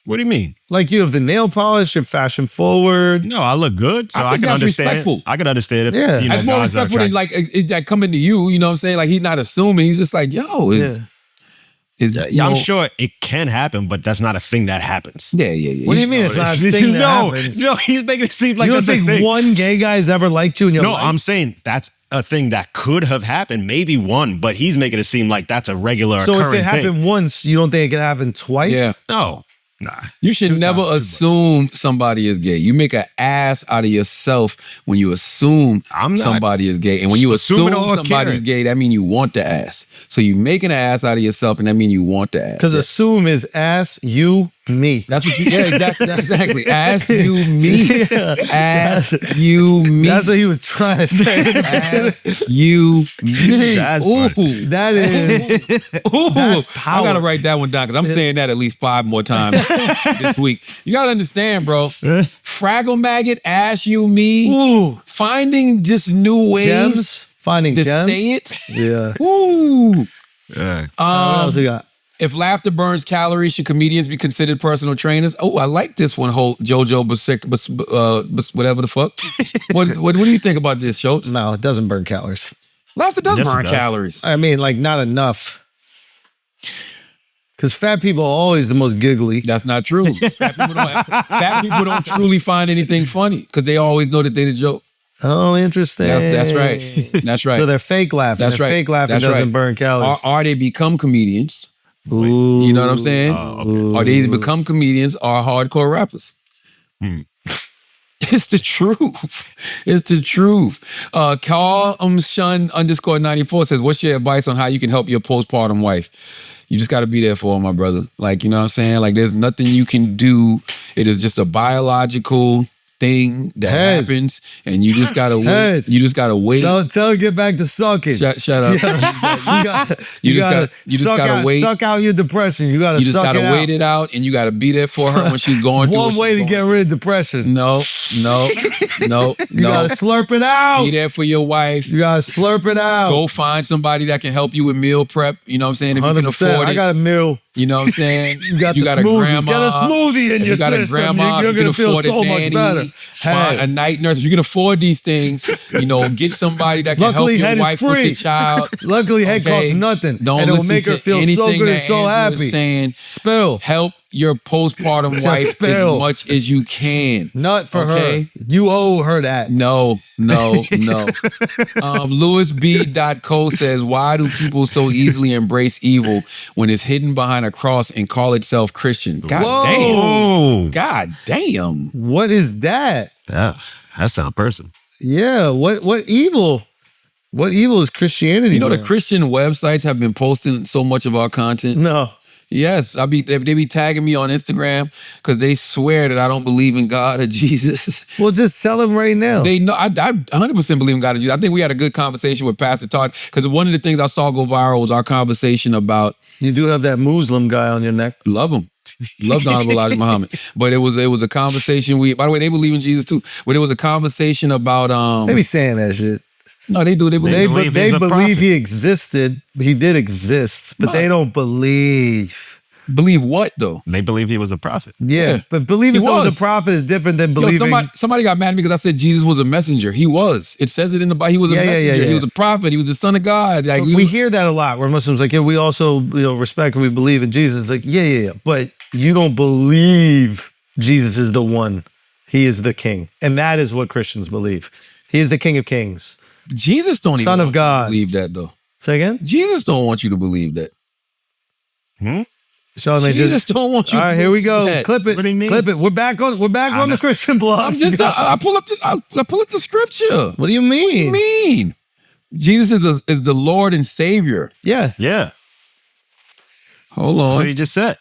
[SPEAKER 3] What do you mean?
[SPEAKER 2] Like you have the nail polish, you're fashion forward.
[SPEAKER 3] No, I look good, so
[SPEAKER 1] I
[SPEAKER 3] I,
[SPEAKER 1] think
[SPEAKER 3] can
[SPEAKER 1] that's
[SPEAKER 3] understand.
[SPEAKER 1] respectful.
[SPEAKER 3] I can understand if
[SPEAKER 2] Yeah.
[SPEAKER 1] That's more
[SPEAKER 3] guys are
[SPEAKER 1] respectful than
[SPEAKER 3] attracted.
[SPEAKER 1] like that coming to you. You know what I'm saying? Like he's not assuming. He's just like, yo,
[SPEAKER 3] Yeah, I'm sure it can happen, but that's not a thing that happens.
[SPEAKER 1] Yeah.
[SPEAKER 2] What do you mean it's not a thing that happens?
[SPEAKER 3] No, he's making it seem like
[SPEAKER 2] You don't
[SPEAKER 3] that's a
[SPEAKER 2] think
[SPEAKER 3] thing.
[SPEAKER 2] one gay guy's ever liked you in your
[SPEAKER 3] No,
[SPEAKER 2] life?
[SPEAKER 3] I'm saying that's a thing that could have happened, maybe one, but he's making it seem like that's a regular
[SPEAKER 2] So if
[SPEAKER 3] occurring
[SPEAKER 2] it happened
[SPEAKER 3] thing.
[SPEAKER 2] once, you don't think it could happen twice?
[SPEAKER 1] Yeah.
[SPEAKER 3] No, nah.
[SPEAKER 1] You should never assume somebody is gay. You make an ass out of yourself when you assume
[SPEAKER 3] I'm not
[SPEAKER 1] somebody is gay. And when you assume
[SPEAKER 3] assuming or
[SPEAKER 1] somebody's
[SPEAKER 3] caring.
[SPEAKER 1] gay, that means you want the ass. So you making an ass out of yourself, and that means you want the ass.
[SPEAKER 2] Because assume is ass, you, me.
[SPEAKER 1] That's what you, exactly. Ass you me. Ass you me.
[SPEAKER 2] That's what he was trying to say.
[SPEAKER 1] Ass you me.
[SPEAKER 3] That's
[SPEAKER 1] Ooh.
[SPEAKER 3] funny.
[SPEAKER 2] That is.
[SPEAKER 1] Ooh,
[SPEAKER 2] That's
[SPEAKER 1] I gotta
[SPEAKER 2] power.
[SPEAKER 1] write that one down because I'm saying that at least 5 more times this week. You gotta understand, bro. Fraggle maggot, ass you me.
[SPEAKER 2] Ooh.
[SPEAKER 1] Finding just new ways
[SPEAKER 2] Gems. Finding
[SPEAKER 1] to
[SPEAKER 2] gems.
[SPEAKER 1] say it.
[SPEAKER 2] Yeah.
[SPEAKER 1] Ooh.
[SPEAKER 3] Yeah.
[SPEAKER 2] What else we got?
[SPEAKER 1] If laughter burns calories, should comedians be considered personal trainers? Oh, I like this one, Jojo whatever the fuck. What do you think about this, Schultz?
[SPEAKER 2] No, it doesn't burn calories.
[SPEAKER 1] Laughter does
[SPEAKER 3] Yes, it
[SPEAKER 1] burn
[SPEAKER 3] does.
[SPEAKER 1] calories.
[SPEAKER 2] I mean, like, not enough. Because fat people are always the most giggly.
[SPEAKER 1] That's not true. Fat people don't truly find anything funny because they always know that they're the joke.
[SPEAKER 2] Oh, interesting.
[SPEAKER 1] That's right. That's right.
[SPEAKER 2] So they're fake laughing.
[SPEAKER 1] That's
[SPEAKER 2] Their
[SPEAKER 1] right.
[SPEAKER 2] Fake laughing
[SPEAKER 1] That's
[SPEAKER 2] doesn't
[SPEAKER 1] right.
[SPEAKER 2] burn calories.
[SPEAKER 1] Or they become comedians.
[SPEAKER 2] Ooh.
[SPEAKER 1] You know what I'm saying?
[SPEAKER 3] okay.
[SPEAKER 1] Or they either become comedians or hardcore rappers. It's the truth. It's the truth. Carl Shun _94 says, what's your advice on how you can help your postpartum wife? You just got to be there for her, my brother. Like, you know what I'm saying? Like, there's nothing you can do. It is just a biological thing that happens, and you just gotta wait. You just gotta wait.
[SPEAKER 2] Tell her get back to sucking.
[SPEAKER 1] Shut up.
[SPEAKER 2] You just gotta
[SPEAKER 1] wait.
[SPEAKER 2] Suck out your depression. You gotta
[SPEAKER 1] You just
[SPEAKER 2] suck
[SPEAKER 1] gotta
[SPEAKER 2] it
[SPEAKER 1] wait
[SPEAKER 2] out.
[SPEAKER 1] it out, and you gotta be there for her when she's going through.
[SPEAKER 2] One way to get rid of depression.
[SPEAKER 1] No. No,
[SPEAKER 2] You gotta slurp it out.
[SPEAKER 1] Be there for your wife.
[SPEAKER 2] You gotta slurp it out.
[SPEAKER 1] Go find somebody that can help you with meal prep. You know what I'm saying? If you can
[SPEAKER 2] 100%.
[SPEAKER 1] afford it.
[SPEAKER 2] I got a meal.
[SPEAKER 1] You know what I'm saying?
[SPEAKER 2] You got the
[SPEAKER 1] a
[SPEAKER 2] smoothie.
[SPEAKER 1] grandma.
[SPEAKER 2] Get a smoothie in
[SPEAKER 1] If
[SPEAKER 2] your
[SPEAKER 1] you got
[SPEAKER 2] system.
[SPEAKER 1] a grandma,
[SPEAKER 2] You're
[SPEAKER 1] if you
[SPEAKER 2] gonna
[SPEAKER 1] can
[SPEAKER 2] feel
[SPEAKER 1] afford
[SPEAKER 2] so
[SPEAKER 1] a
[SPEAKER 2] much
[SPEAKER 1] nanny,
[SPEAKER 2] better.
[SPEAKER 1] find a night nurse. If you can afford these things, get somebody that can
[SPEAKER 2] Luckily,
[SPEAKER 1] help
[SPEAKER 2] head
[SPEAKER 1] your
[SPEAKER 2] is
[SPEAKER 1] wife with
[SPEAKER 2] free.
[SPEAKER 1] the child.
[SPEAKER 2] Luckily, head costs nothing.
[SPEAKER 1] Don't
[SPEAKER 2] and it'll
[SPEAKER 1] listen
[SPEAKER 2] make her
[SPEAKER 1] to
[SPEAKER 2] feel so
[SPEAKER 1] anything
[SPEAKER 2] good and
[SPEAKER 1] that
[SPEAKER 2] so
[SPEAKER 1] Andrew is
[SPEAKER 2] happy.
[SPEAKER 1] saying.
[SPEAKER 2] Spill.
[SPEAKER 1] Help your postpartum
[SPEAKER 2] Just
[SPEAKER 1] wife
[SPEAKER 2] spill.
[SPEAKER 1] as much as you can.
[SPEAKER 2] Not for
[SPEAKER 1] Okay?
[SPEAKER 2] her. You owe her that.
[SPEAKER 1] No. LewisB.co says, why do people so easily embrace evil when it's hidden behind a cross and call itself Christian? God damn.
[SPEAKER 3] Oh,
[SPEAKER 1] God damn.
[SPEAKER 2] What is that?
[SPEAKER 3] that's not a person.
[SPEAKER 2] Yeah. What evil? What evil is Christianity?
[SPEAKER 1] You know, the
[SPEAKER 2] doing?
[SPEAKER 1] Christian websites have been posting so much of our content.
[SPEAKER 2] No.
[SPEAKER 1] Yes, they be tagging me on Instagram because they swear that I don't believe in God or Jesus.
[SPEAKER 2] Well, just tell them right now.
[SPEAKER 1] They know I 100% believe in God and Jesus. I think we had a good conversation with Pastor Todd because one of the things I saw go viral was our conversation about
[SPEAKER 2] You do have that Muslim guy on your neck.
[SPEAKER 1] love him. Love the Honorable Elijah Muhammad. But it was a conversation by the way, they believe in Jesus too. But it was a conversation about
[SPEAKER 2] They be saying that shit.
[SPEAKER 1] no, they do. They believe.
[SPEAKER 2] They
[SPEAKER 3] he's a
[SPEAKER 2] believe
[SPEAKER 3] prophet.
[SPEAKER 2] he existed. He did exist, but they don't believe.
[SPEAKER 1] Believe what though?
[SPEAKER 3] They believe he was a prophet.
[SPEAKER 2] Yeah,
[SPEAKER 1] Yeah.
[SPEAKER 2] but believing
[SPEAKER 1] He
[SPEAKER 2] someone's
[SPEAKER 1] was.
[SPEAKER 2] a prophet is different than
[SPEAKER 1] Yo,
[SPEAKER 2] believing.
[SPEAKER 1] somebody got mad at me because I said Jesus was a messenger. He was. It says it in the Bible. He was a
[SPEAKER 2] Yeah, yeah,
[SPEAKER 1] messenger.
[SPEAKER 2] yeah,
[SPEAKER 1] He
[SPEAKER 2] yeah.
[SPEAKER 1] was a prophet. He was the son of God. Like
[SPEAKER 2] we hear that a lot where Muslims like, yeah, we also respect and we believe in Jesus. It's like, yeah, but you don't believe Jesus is the one. He is the king, and that is what Christians believe. He is the King of Kings.
[SPEAKER 1] Jesus don't even
[SPEAKER 2] Son of
[SPEAKER 1] want
[SPEAKER 2] God.
[SPEAKER 1] you to believe that though.
[SPEAKER 2] Say again.
[SPEAKER 1] Jesus don't want you to believe that.
[SPEAKER 2] Charlamagne,
[SPEAKER 1] Jesus don't want you.
[SPEAKER 2] All
[SPEAKER 1] to
[SPEAKER 2] right, here we go.
[SPEAKER 1] believe that.
[SPEAKER 2] Clip it.
[SPEAKER 3] What do you mean?
[SPEAKER 2] Clip it. We're back on the Christian blog.
[SPEAKER 1] I'm just. I pull up the scripture.
[SPEAKER 2] What do you mean?
[SPEAKER 1] What do you mean? Jesus is the Lord and Savior.
[SPEAKER 2] Yeah.
[SPEAKER 3] Yeah.
[SPEAKER 1] Hold
[SPEAKER 3] That's
[SPEAKER 1] on.
[SPEAKER 3] what he just said.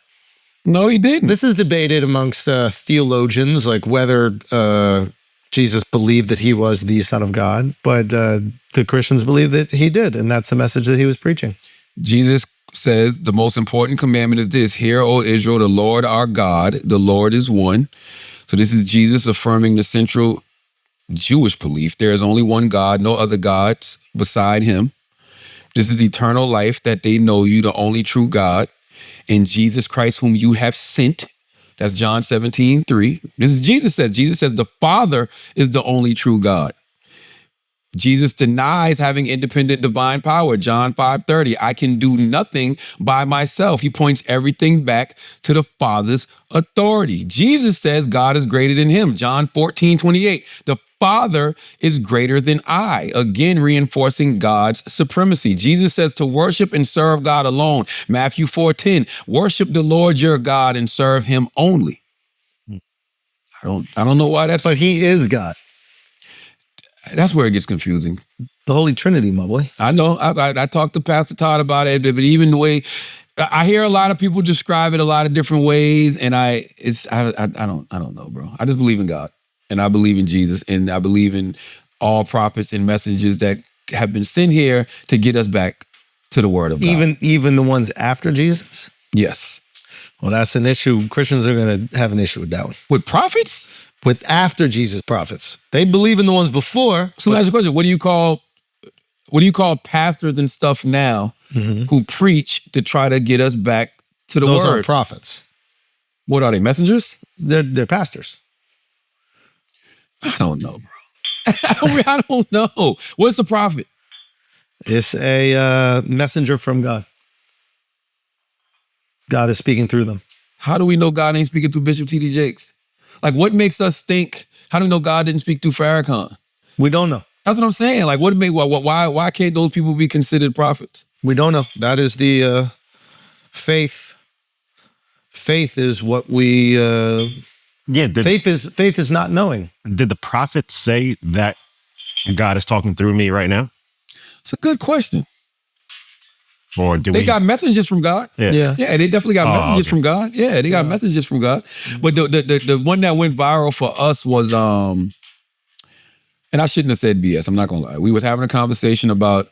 [SPEAKER 1] No, he didn't.
[SPEAKER 2] This is debated amongst theologians, like whether Jesus believed that he was the Son of God, but the Christians believe that he did, and that's the message that he was preaching.
[SPEAKER 1] Jesus says the most important commandment is this: Hear, O Israel, the Lord our God, the Lord is one. So this is Jesus affirming the central Jewish belief. There is only one God, no other gods beside him. This is eternal life, that they know you, the only true God, and Jesus Christ, whom you have sent. That's John 17:3. This is Jesus says. Jesus says the Father is the only true God. Jesus denies having independent divine power. John 5:30. I can do nothing by myself. He points everything back to the Father's authority. Jesus says God is greater than him. John 14:28. The Father is greater than I. Again, reinforcing God's supremacy. Jesus says to worship and serve God alone. Matthew 4:10. Worship the Lord your God and serve him only. I don't know why that's.
[SPEAKER 2] But he is God.
[SPEAKER 1] That's where it gets confusing.
[SPEAKER 2] The Holy Trinity, my boy.
[SPEAKER 1] I know. I talked to Pastor Todd about it, but even the way I hear a lot of people describe it a lot of different ways, and I don't know, bro. I just believe in God, and I believe in Jesus, and I believe in all prophets and messengers that have been sent here to get us back to the Word of God.
[SPEAKER 2] Even the ones after Jesus.
[SPEAKER 1] Yes,
[SPEAKER 2] Well, that's an issue. Christians are going to have an issue with that one.
[SPEAKER 1] with prophets.
[SPEAKER 2] With after Jesus prophets, they believe in the ones before.
[SPEAKER 1] So that's the question: What do you call pastors and stuff now who preach to try to get us back to the
[SPEAKER 2] Those
[SPEAKER 1] Word?
[SPEAKER 2] aren't prophets.
[SPEAKER 1] What are they? Messengers?
[SPEAKER 2] They're pastors.
[SPEAKER 1] I don't know, bro. I don't know. What's a prophet?
[SPEAKER 2] It's a messenger from God. God is speaking through them.
[SPEAKER 1] How do we know God ain't speaking through Bishop T.D. Jakes? Like, what makes us think? How do we know God didn't speak through Farrakhan?
[SPEAKER 2] We don't know.
[SPEAKER 1] That's what I'm saying. Like, why can't those people be considered prophets?
[SPEAKER 2] We don't know. That is the faith. Faith is what we.
[SPEAKER 3] Yeah.
[SPEAKER 2] Faith is not knowing.
[SPEAKER 3] Did the prophet say that God is talking through me right now?
[SPEAKER 1] It's a good question.
[SPEAKER 3] Or do
[SPEAKER 1] They
[SPEAKER 3] we?
[SPEAKER 1] got messages from God.
[SPEAKER 2] Yeah.
[SPEAKER 1] Yeah, they definitely got messages
[SPEAKER 3] okay.
[SPEAKER 1] from God. Yeah, they got messages from God. But the one that went viral for us was and I shouldn't have said BS. I'm not gonna lie. We was having a conversation about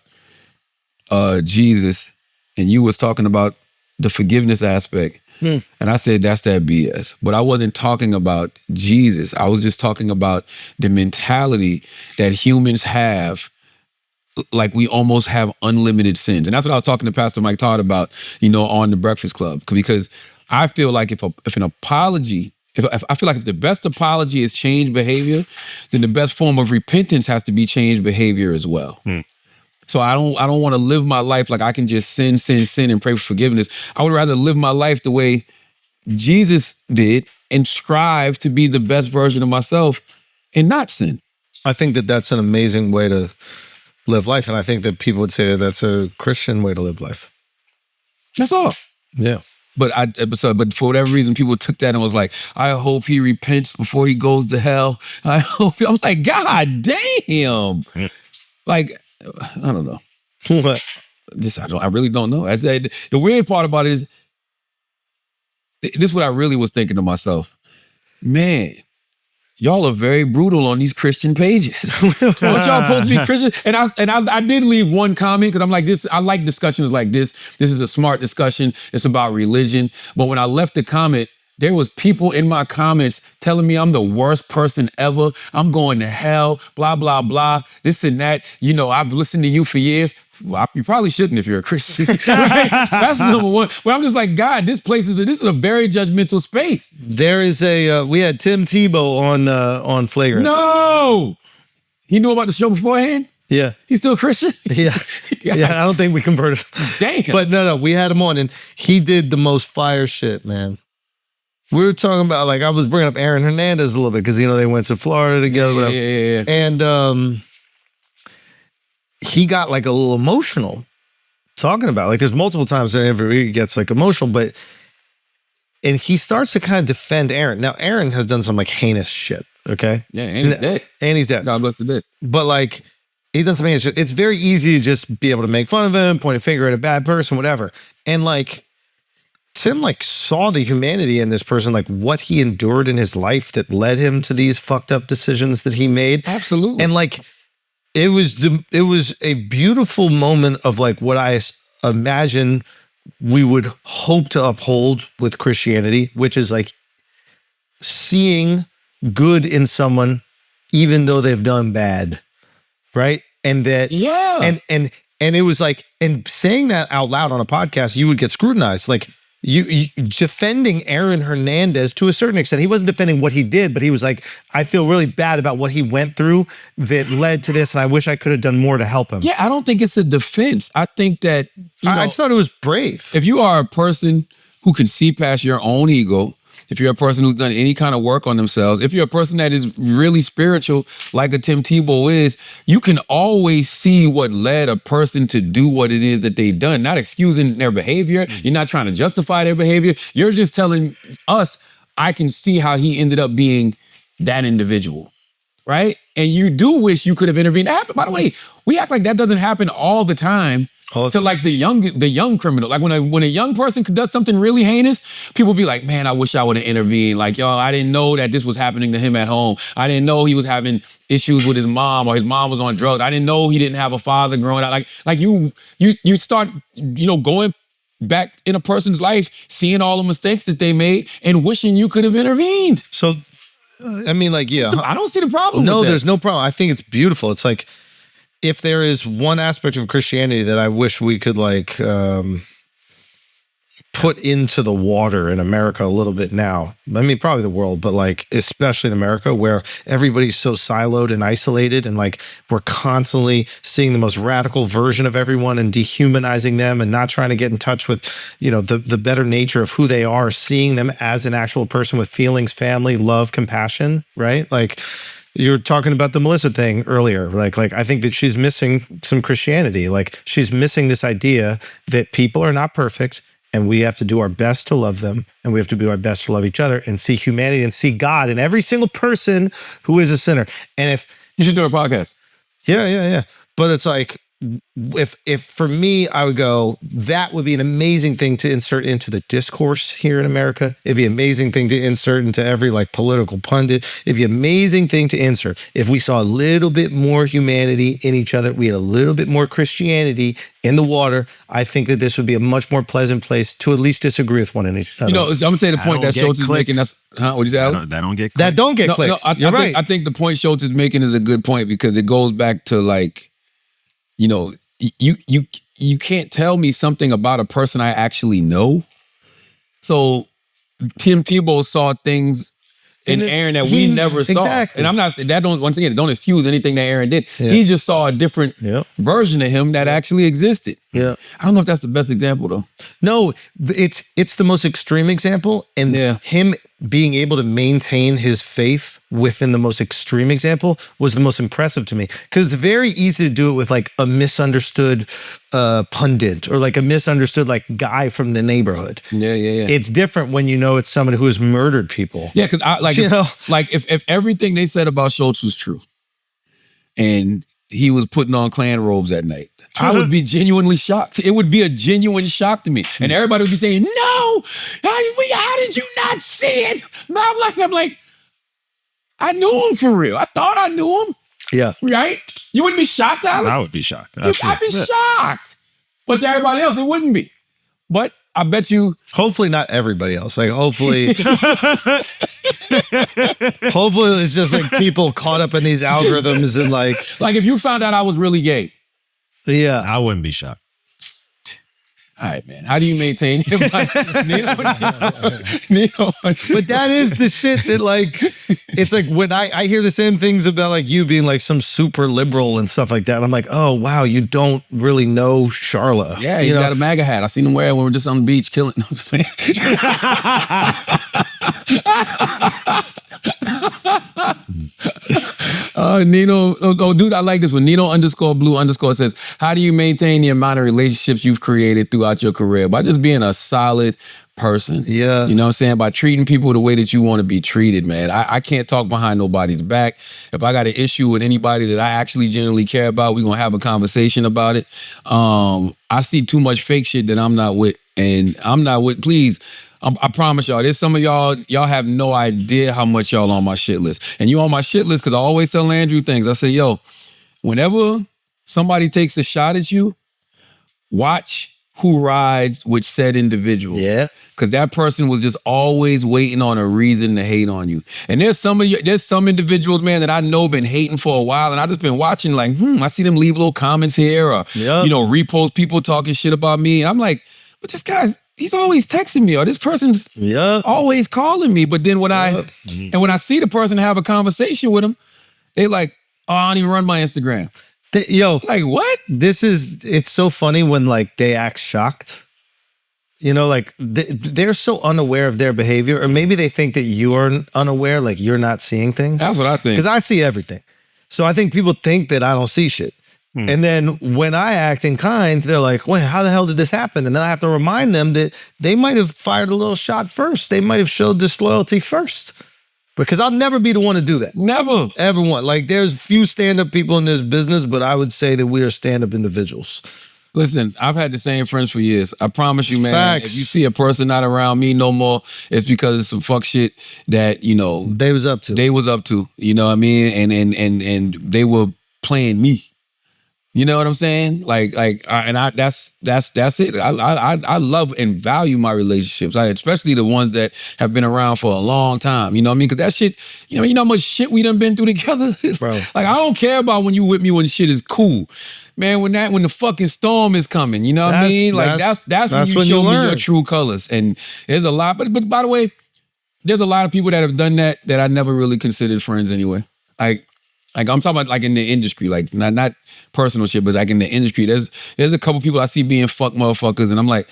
[SPEAKER 1] Jesus, and you was talking about the forgiveness aspect. And I said, that's that BS. But I wasn't talking about Jesus. I was just talking about the mentality that humans have, like we almost have unlimited sins. And that's what I was talking to Pastor Mike Todd about, on the Breakfast Club. Because I feel like if an apology, if I feel like if the best apology is changed behavior, then the best form of repentance has to be changed behavior as well. So I don't want to live my life like I can just sin and pray for forgiveness. I would rather live my life the way Jesus did and strive to be the best version of myself and not sin.
[SPEAKER 2] I think that that's an amazing way to live life. And I think that people would say that that's a Christian way to live life.
[SPEAKER 1] That's all.
[SPEAKER 2] Yeah.
[SPEAKER 1] But for whatever reason, people took that and was like, I hope he repents before he goes to hell. I was like, God damn. Like, I don't know.
[SPEAKER 2] What?
[SPEAKER 1] I really don't know. The weird part about it is, this is what I really was thinking to myself. Man, y'all are very brutal on these Christian pages. Aren't y'all supposed to be Christian? And I did leave one comment because I'm like, I like discussions like this. This is a smart discussion. It's about religion. But when I left the comment, there was people in my comments telling me I'm the worst person ever. I'm going to hell, blah, blah, blah, this and that. I've listened to you for years. Well, you probably shouldn't if you're a Christian. Right? That's number one. But I'm just like, God, this is a very judgmental space.
[SPEAKER 2] There is we had Tim Tebow on Flagrant.
[SPEAKER 1] No! He knew about the show beforehand?
[SPEAKER 2] Yeah.
[SPEAKER 1] He's still a Christian?
[SPEAKER 2] Yeah. Yeah, I don't think we converted him.
[SPEAKER 1] Damn.
[SPEAKER 2] But no, we had him on and he did the most fire shit, man. We were talking about, like, I was bringing up Aaron Hernandez a little bit because, they went to Florida together.
[SPEAKER 1] Yeah.
[SPEAKER 2] And he got, like, a little emotional talking about it. Like, there's multiple times in every week he gets, like, emotional. And he starts to kind of defend Aaron. Now, Aaron has done some, like, heinous shit, okay?
[SPEAKER 1] Yeah, and he's dead.
[SPEAKER 2] And he's dead.
[SPEAKER 1] God bless the dead.
[SPEAKER 2] But, like, he's done some heinous shit. It's very easy to just be able to make fun of him, point a finger at a bad person, whatever. And, like, Tim, like, saw the humanity in this person, like what he endured in his life that led him to these fucked up decisions that he made.
[SPEAKER 1] Absolutely.
[SPEAKER 2] And, like, it was a beautiful moment of, like, what I imagine we would hope to uphold with Christianity, which is, like, seeing good in someone even though they've done bad, right? And that,
[SPEAKER 1] yeah.
[SPEAKER 2] And it was like, and saying that out loud on a podcast, you would get scrutinized. Like, you defending Aaron Hernandez to a certain extent. He wasn't defending what he did, but he was like, I feel really bad about what he went through that led to this, and I wish I could have done more to help him.
[SPEAKER 1] Yeah, I don't think it's a defense. I think that,
[SPEAKER 2] I just thought it was brave.
[SPEAKER 1] If you are a person who can see past your own ego, if you're a person who's done any kind of work on themselves, if you're a person that is really spiritual, like a Tim Tebow is, you can always see what led a person to do what it is that they've done. Not excusing their behavior. You're not trying to justify their behavior. You're just telling us, I can see how he ended up being that individual, right? And you do wish you could have intervened. By the way, we act like that doesn't happen all the time. To like the young criminal. Like when a young person does something really heinous, people be like, man, I wish I would have intervened. Like, yo, I didn't know that this was happening to him at home. I didn't know he was having issues with his mom or his mom was on drugs. I didn't know he didn't have a father growing up. Like you start, going back in a person's life, seeing all the mistakes that they made and wishing you could have intervened.
[SPEAKER 2] So, I mean, like, yeah.
[SPEAKER 1] I don't see the problem
[SPEAKER 2] No,
[SPEAKER 1] with that.
[SPEAKER 2] there's no problem. I think it's beautiful. It's like, if there is one aspect of Christianity that I wish we could, like, put into the water in America a little bit now, I mean, probably the world, but, like, especially in America, where everybody's so siloed and isolated, and, like, we're constantly seeing the most radical version of everyone and dehumanizing them and not trying to get in touch with, the better nature of who they are, seeing them as an actual person with feelings, family, love, compassion, right? Like, you were talking about the Melissa thing earlier. Like I think that she's missing some Christianity. Like, she's missing this idea that people are not perfect and we have to do our best to love them and we have to do our best to love each other and see humanity and see God in every single person who is a sinner. And if
[SPEAKER 1] you should do a podcast.
[SPEAKER 2] Yeah. But it's like, if for me, I would go, that would be an amazing thing to insert into the discourse here in America. It'd be an amazing thing to insert into every like political pundit. It'd be an amazing thing to insert if we saw a little bit more humanity in each other. We had a little bit more Christianity in the water. I think that this would be a much more pleasant place to at least disagree with one another.
[SPEAKER 1] You know, I'm gonna say the point that Schulz is making. That's what you say, Alex?
[SPEAKER 3] That don't get clicks.
[SPEAKER 2] That don't get clicks. You're right.
[SPEAKER 1] I think the point Schulz is making is a good point because it goes back to like, you know, you can't tell me something about a person I actually know. So Tim Tebow saw things in Aaron that we never saw.
[SPEAKER 2] Exactly.
[SPEAKER 1] And I'm not, that don't, once again, don't excuse anything that Aaron did.
[SPEAKER 2] Yeah.
[SPEAKER 1] He just saw a different version of him that actually existed.
[SPEAKER 2] Yeah.
[SPEAKER 1] I don't know if that's the best example though.
[SPEAKER 2] No, it's the most extreme example, and him being able to maintain his faith within the most extreme example was the most impressive to me, because it's very easy to do it with like a misunderstood pundit or like a misunderstood like guy from the neighborhood.
[SPEAKER 1] Yeah.
[SPEAKER 2] It's different when you know it's someone who has murdered people.
[SPEAKER 1] Yeah, because I like,
[SPEAKER 2] You know?
[SPEAKER 1] if everything they said about Schulz was true, and he was putting on Klan robes at night, I would be genuinely shocked. It would be a genuine shock to me, and everybody would be saying, "No, how did you not see it?" I'm like, I knew him for real. I thought I knew him.
[SPEAKER 2] Yeah.
[SPEAKER 1] Right? You wouldn't be shocked, Alex?
[SPEAKER 3] I would be shocked.
[SPEAKER 1] I'd be shocked. But to everybody else, it wouldn't be. But I bet you.
[SPEAKER 2] Hopefully not everybody else. Like hopefully it's just like people caught up in these algorithms and like
[SPEAKER 1] if you found out I was really gay.
[SPEAKER 2] Yeah.
[SPEAKER 3] I wouldn't be shocked.
[SPEAKER 1] All right, man. How do you maintain Nino?
[SPEAKER 2] But that is the shit that like, it's like when I hear the same things about like you being like some super liberal and stuff like that. I'm like, oh wow, you don't really know Charla.
[SPEAKER 1] Yeah, he's got a MAGA hat. I seen him wear it when we were just on the beach killing. No, I'm just saying. Nino, dude, I like this one. Nino_blue_ says, how do you maintain the amount of relationships you've created throughout your career? By just being a solid person.
[SPEAKER 2] Yeah.
[SPEAKER 1] You know what I'm saying? By treating people the way that you want to be treated, man. I can't talk behind nobody's back. If I got an issue with anybody that I actually genuinely care about, we're going to have a conversation about it. I see too much fake shit that I'm not with. And I'm not with, please, I promise y'all, there's some of y'all have no idea how much y'all on my shit list. And you on my shit list because I always tell Andrew things. I say, yo, whenever somebody takes a shot at you, watch who rides with said individual.
[SPEAKER 2] Yeah.
[SPEAKER 1] Because that person was just always waiting on a reason to hate on you. And there's some individuals, man, that I know been hating for a while, and I just been watching like, I see them leave little comments here or, repost people talking shit about me. And I'm like, but this guy's, he's always texting me, or this person's always calling me. But then when I see the person have a conversation with him, they like, oh, I don't even run my Instagram. Like what?
[SPEAKER 2] It's so funny when like they act shocked. You know, like they're so unaware of their behavior, or maybe they think that you're unaware, like you're not seeing things.
[SPEAKER 1] That's what I think.
[SPEAKER 2] Because I see everything. So I think people think that I don't see shit. And then when I act in kind, they're like, wait, how the hell did this happen? And then I have to remind them that they might have fired a little shot first. They might have showed disloyalty first. Because I'll never be the one to do that.
[SPEAKER 1] Never.
[SPEAKER 2] Everyone. Like there's few stand-up people in this business, but I would say that we are stand-up individuals.
[SPEAKER 1] Listen, I've had the same friends for years. I promise you, man.
[SPEAKER 2] Facts.
[SPEAKER 1] If you see a person not around me no more, it's because it's some fuck shit that,
[SPEAKER 2] they was up to.
[SPEAKER 1] You know what I mean? And they were playing me. You know what I'm saying? That's it. I love and value my relationships, especially the ones that have been around for a long time. You know what I mean? Because that shit, you know how much shit we done been through together.
[SPEAKER 2] Bro.
[SPEAKER 1] Like I don't care about when you with me when shit is cool, man. When the fucking storm is coming, you know what I mean? Like that's when you show me your true colors. And there's a lot, but by the way, there's a lot of people that have done that I never really considered friends anyway. Like I'm talking about like in the industry, like not personal shit, but like in the industry, there's a couple people I see being fuck motherfuckers, and I'm like,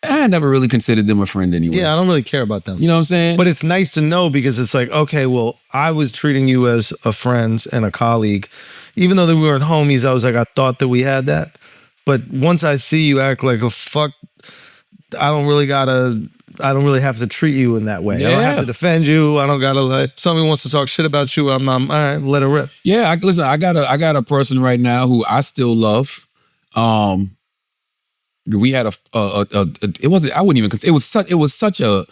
[SPEAKER 1] I never really considered them a friend anyway.
[SPEAKER 2] Yeah, I don't really care about them.
[SPEAKER 1] You know what I'm saying?
[SPEAKER 2] But it's nice to know because it's like, okay, well, I was treating you as a friend and a colleague. Even though that we weren't homies, I was like, I thought that we had that. But once I see you act like a fuck, I don't really gotta I don't really have to treat you in that way. I don't have
[SPEAKER 1] Yeah.
[SPEAKER 2] to defend you. I don't gotta let somebody wants to talk shit about you. I'm all right, let it rip.
[SPEAKER 1] Yeah, listen, I got a person right now who I still love. We had it wasn't, I wouldn't even consider, it was such a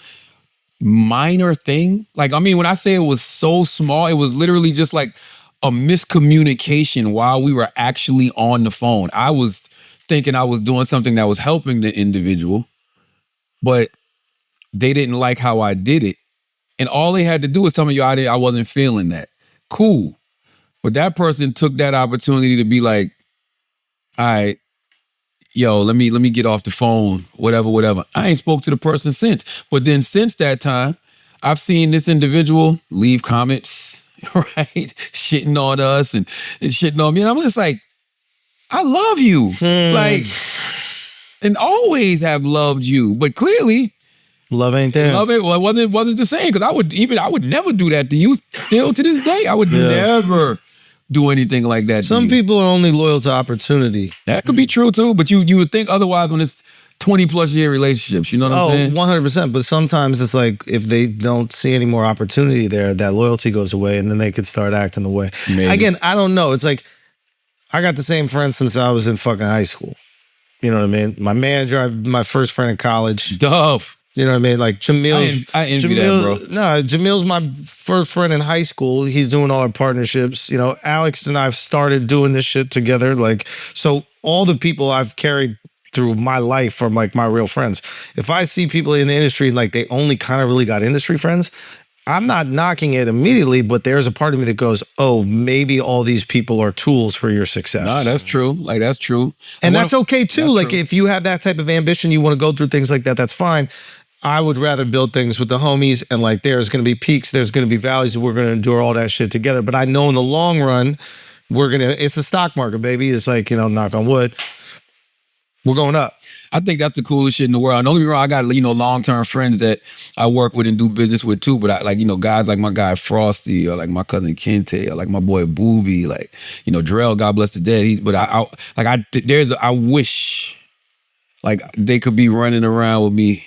[SPEAKER 1] minor thing. Like, I mean, when I say it was so small, it was literally just like a miscommunication while we were actually on the phone. I was thinking I was doing something that was helping the individual, but they didn't like how I did it. And all they had to do was tell me, I wasn't feeling that. Cool. But that person took that opportunity to be like, all right, yo, let me get off the phone, whatever. I ain't spoke to the person since. But then since that time, I've seen this individual leave comments, right? Shitting on us and shitting on me. And I'm just like, I love you. Like, and always have loved you. But clearly,
[SPEAKER 2] Love ain't there.
[SPEAKER 1] love it. Well, it wasn't the same, because I would never do that to you. Still to this day, I would never do anything like that.
[SPEAKER 2] Some people are only loyal to opportunity.
[SPEAKER 1] That could be true too, but you would think otherwise when it's 20 plus year relationships. You know what I'm saying?
[SPEAKER 2] 100%. But sometimes it's like if they don't see any more opportunity there, that loyalty goes away, and then they could start acting the way.
[SPEAKER 1] Maybe.
[SPEAKER 2] Again, I don't know. It's like I got the same friend since I was in fucking high school. You know what I mean? My manager, my first friend in college.
[SPEAKER 1] Dove.
[SPEAKER 2] You know what I mean? Like Jamil.
[SPEAKER 1] I envy that, bro.
[SPEAKER 2] No, Jamil's my first friend in high school. He's doing all our partnerships. You know, Alex and I have started doing this shit together. Like, so all the people I've carried through my life are like my real friends. If I see people in the industry, like they only kind of really got industry friends, I'm not knocking it immediately, but there's a part of me that goes, oh, maybe all these people are tools for your success.
[SPEAKER 1] Nah, that's true. Like, that's true.
[SPEAKER 2] And that's okay too.
[SPEAKER 1] That's
[SPEAKER 2] Like
[SPEAKER 1] true.
[SPEAKER 2] if you have that type of ambition, you want to go through things like that, that's fine. I would rather build things with the homies, and like there's going to be peaks, there's going to be valleys, we're going to endure all that shit together. But I know in the long run, it's the stock market, baby. It's like, you know, knock on wood, we're going up.
[SPEAKER 1] I think that's the coolest shit in the world. And don't get me wrong, I got, long-term friends that I work with and do business with too. But guys like my guy Frosty, or like my cousin Kente, or like my boy Booby, like, Drell, God bless the dead. I wish like they could be running around with me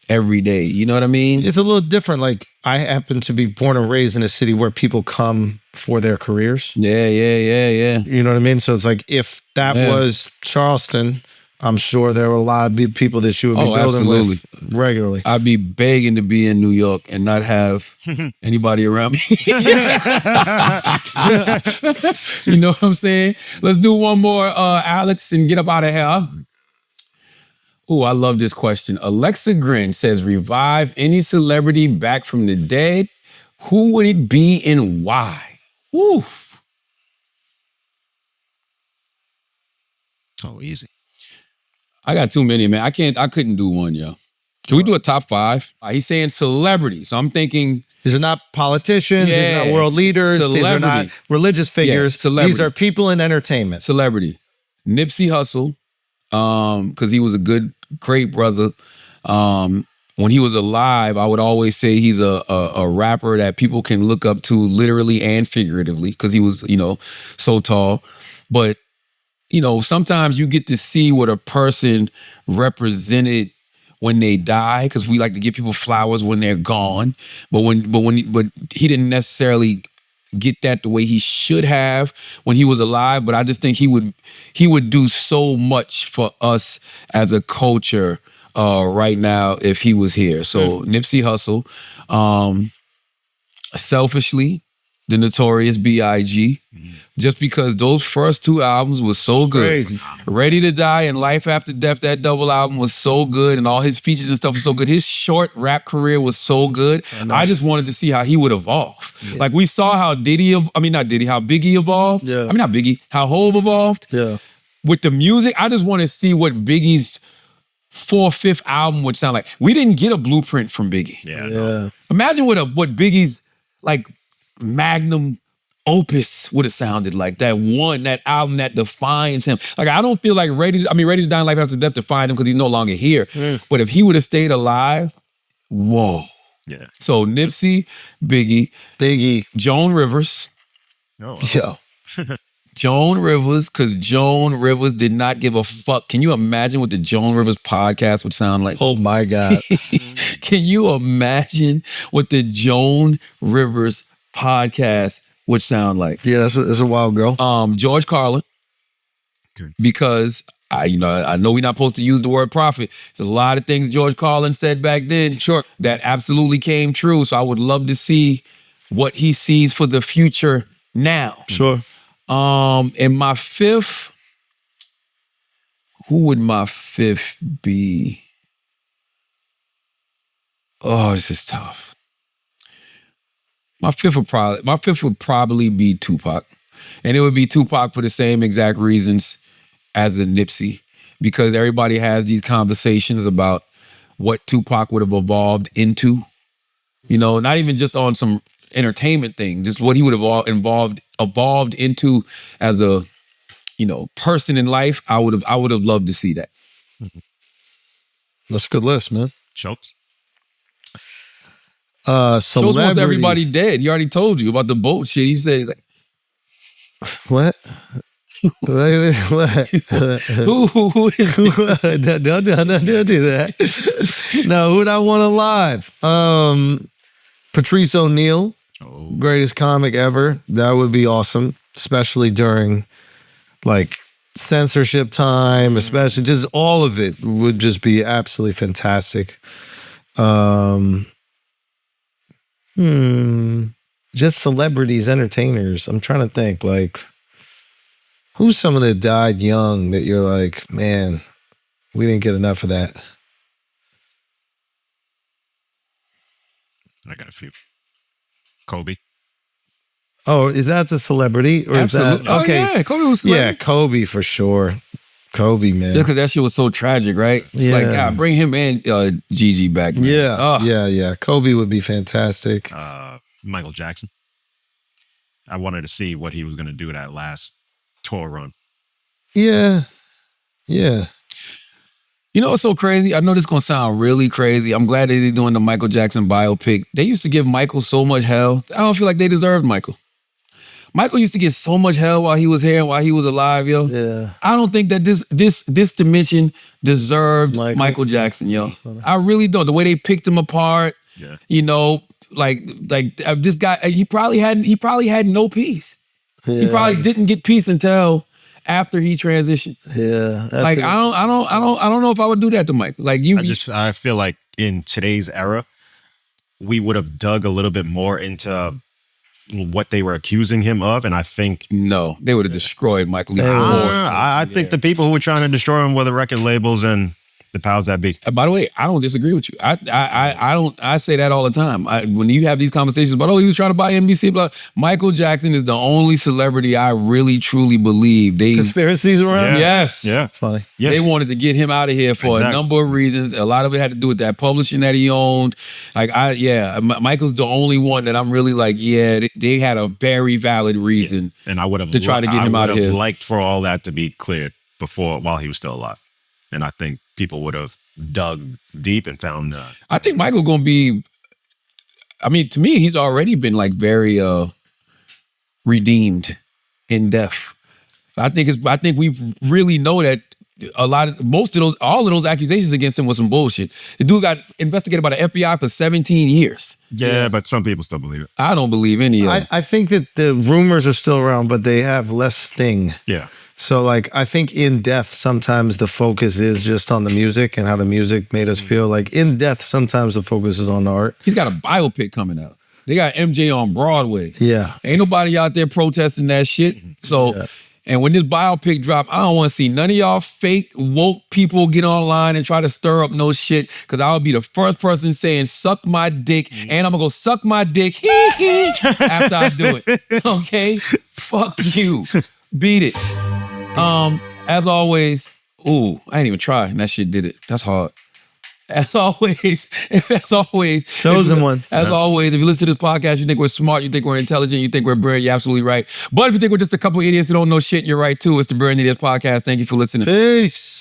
[SPEAKER 1] every day. You know what I mean?
[SPEAKER 2] It's a little different. Like I happen to be born and raised in a city where people come for their careers.
[SPEAKER 1] Yeah.
[SPEAKER 2] You know what I mean? So it's like if that was Charleston, I'm sure there were a lot of people that you would be building with regularly.
[SPEAKER 1] I'd be begging to be in New York and not have anybody around me. You know what I'm saying? Let's do one more, Alex, and get up out of here. Oh, I love this question. Alexa Grin says, revive any celebrity back from the dead. Who would it be and why? Woo.
[SPEAKER 3] Oh, easy.
[SPEAKER 1] I got too many, man. I couldn't do one, yo. Can we do a top 5? He's saying celebrity. So I'm thinking,
[SPEAKER 2] these are not politicians. These are not world leaders. These are not religious figures.
[SPEAKER 1] celebrity.
[SPEAKER 2] These are people in entertainment.
[SPEAKER 1] Celebrity. Nipsey Hussle, because he was a great brother. When he was alive, I would always say he's a rapper that people can look up to literally and figuratively, because he was, so tall. But, sometimes you get to see what a person represented when they die, because we like to give people flowers when they're gone. But he didn't necessarily get that the way he should have when he was alive. But I just think he would do so much for us as a culture right now if he was here. So Nipsey Hussle, selfishly, the Notorious B.I.G., just because those first 2 albums was so good.
[SPEAKER 2] Crazy.
[SPEAKER 1] Ready to Die and Life After Death, that double album was so good, and all his features and stuff was so good. His short rap career was so good. I just wanted to see how he would evolve. Yeah. Like we saw how how Biggie evolved.
[SPEAKER 2] Yeah.
[SPEAKER 1] Not Biggie, how Hove evolved.
[SPEAKER 2] Yeah.
[SPEAKER 1] With the music, I just want to see what Biggie's 4th, 5th album would sound like. We didn't get a blueprint from Biggie.
[SPEAKER 2] Yeah.
[SPEAKER 1] Imagine what Biggie's like magnum opus would have sounded like. That album that defines him. Like, I don't feel like Ready to Die and Life After Death defined him because he's no longer here. But if he would have stayed alive, whoa.
[SPEAKER 3] Yeah.
[SPEAKER 1] So Nipsey, Biggie,
[SPEAKER 2] Biggie,
[SPEAKER 1] Joan Rivers,
[SPEAKER 2] yo,
[SPEAKER 1] Joan Rivers, because Joan Rivers did not give a fuck. Can you imagine what the Joan Rivers podcast would sound like?
[SPEAKER 2] Oh my God.
[SPEAKER 1] Can you imagine what the Joan Rivers podcast would sound like?
[SPEAKER 2] Yeah, that's a wild girl.
[SPEAKER 1] George Carlin, because I know we're not supposed to use the word prophet. There's a lot of things George Carlin said back then
[SPEAKER 2] Sure.
[SPEAKER 1] that absolutely came true. So I would love to see what he sees for the future now.
[SPEAKER 2] Sure.
[SPEAKER 1] And my fifth, who would my fifth be? Oh, this is tough. My fifth would probably be Tupac. And it would be Tupac for the same exact reasons as a Nipsey, because everybody has these conversations about what Tupac would have evolved into. You know, not even just on some entertainment thing, just what he would have evolved into as a, person in life. I would have loved to see that.
[SPEAKER 2] That's a good list, man.
[SPEAKER 3] Schultz?
[SPEAKER 1] Schultz wants
[SPEAKER 2] Celebrities.
[SPEAKER 1] everybody dead. He already told you about the boat shit. He said, like,
[SPEAKER 2] What? Wait, what?
[SPEAKER 1] who is
[SPEAKER 2] Don't do that. No, who'd I want alive? Patrice O'Neal, greatest comic ever. That would be awesome, especially during like censorship time, especially just all of it would just be absolutely fantastic. Just celebrities, entertainers. I'm trying to think, like, who's someone that died young that you're like, man, we didn't get enough of that?
[SPEAKER 3] I got a few. Kobe.
[SPEAKER 2] Oh, is that a celebrity? Or
[SPEAKER 1] Absolutely.
[SPEAKER 2] is that okay?
[SPEAKER 1] Oh, yeah, Kobe was
[SPEAKER 2] Yeah,
[SPEAKER 1] celebrity.
[SPEAKER 2] Kobe for sure. Kobe, man.
[SPEAKER 1] Just because that shit was so tragic, right? It's like,
[SPEAKER 2] Yeah.
[SPEAKER 1] God, bring him and Gigi back. Man.
[SPEAKER 2] Yeah,
[SPEAKER 1] Oh.
[SPEAKER 2] yeah. Kobe would be fantastic.
[SPEAKER 3] Michael Jackson. I wanted to see what he was going to do that last tour run.
[SPEAKER 2] Yeah.
[SPEAKER 1] You know what's so crazy? I know this is going to sound really crazy. I'm glad that they're doing the Michael Jackson biopic. They used to give Michael so much hell. I don't feel like they deserved Michael. Michael used to get so much hell while he was here and while he was alive, yo.
[SPEAKER 2] Yeah.
[SPEAKER 1] I don't think that this dimension deserved Michael Jackson, yo. I really don't. The way they picked him apart, like this guy, he probably had no peace.
[SPEAKER 2] Yeah.
[SPEAKER 1] He probably didn't get peace until after he transitioned.
[SPEAKER 2] Yeah.
[SPEAKER 1] Like I don't know if I would do that to Michael. Like
[SPEAKER 3] I feel like in today's era, we would have dug a little bit more into what they were accusing him of, and I think
[SPEAKER 1] no, they would have destroyed Michael.
[SPEAKER 3] I think the people who were trying to destroy him were the record labels and the powers that be.
[SPEAKER 1] By the way, I don't disagree with you. I say that all the time. When you have these conversations about, he was trying to buy NBC, blah. Michael Jackson is the only celebrity I really truly believe
[SPEAKER 2] Conspiracies around?
[SPEAKER 3] Yeah.
[SPEAKER 1] Yes.
[SPEAKER 3] Yeah.
[SPEAKER 2] Funny.
[SPEAKER 3] Yeah.
[SPEAKER 1] They wanted to get him out of here for a number of reasons. A lot of it had to do with that publishing that he owned. Michael's the only one that I'm really like, they had a very valid reason.
[SPEAKER 3] And I would have
[SPEAKER 1] to try to get him out of here.
[SPEAKER 3] Liked for all that to be cleared while he was still alive. And I think people would have dug deep and found
[SPEAKER 1] I think Michael gonna be, to me, he's already been like very redeemed in death. I think we really know that all of those accusations against him was some bullshit. The dude got investigated by the FBI for 17 years.
[SPEAKER 3] Yeah, but some people still believe it.
[SPEAKER 1] I don't believe any of them.
[SPEAKER 2] I think that the rumors are still around, but they have less sting.
[SPEAKER 3] Yeah.
[SPEAKER 2] So, I think in death, sometimes the focus is just on the music and how the music made us feel. Like, in death, sometimes the focus is on the art.
[SPEAKER 1] He's got a biopic coming out. They got MJ on Broadway.
[SPEAKER 2] Yeah.
[SPEAKER 1] Ain't nobody out there protesting that shit. So, and when this biopic drop, I don't want to see none of y'all fake woke people get online and try to stir up no shit, because I'll be the first person saying, suck my dick, and I'm going to go suck my dick after I do it. Okay? Fuck you. Beat it. As always, I ain't even try, and that shit did it. That's hard. As always,
[SPEAKER 2] Chosen one.
[SPEAKER 1] As always, if you listen to this podcast, you think we're smart, you think we're intelligent, you think we're brilliant, you're absolutely right. But if you think we're just a couple idiots who don't know shit, you're right too. It's the Brilliant Idiots Podcast. Thank you for listening.
[SPEAKER 2] Peace.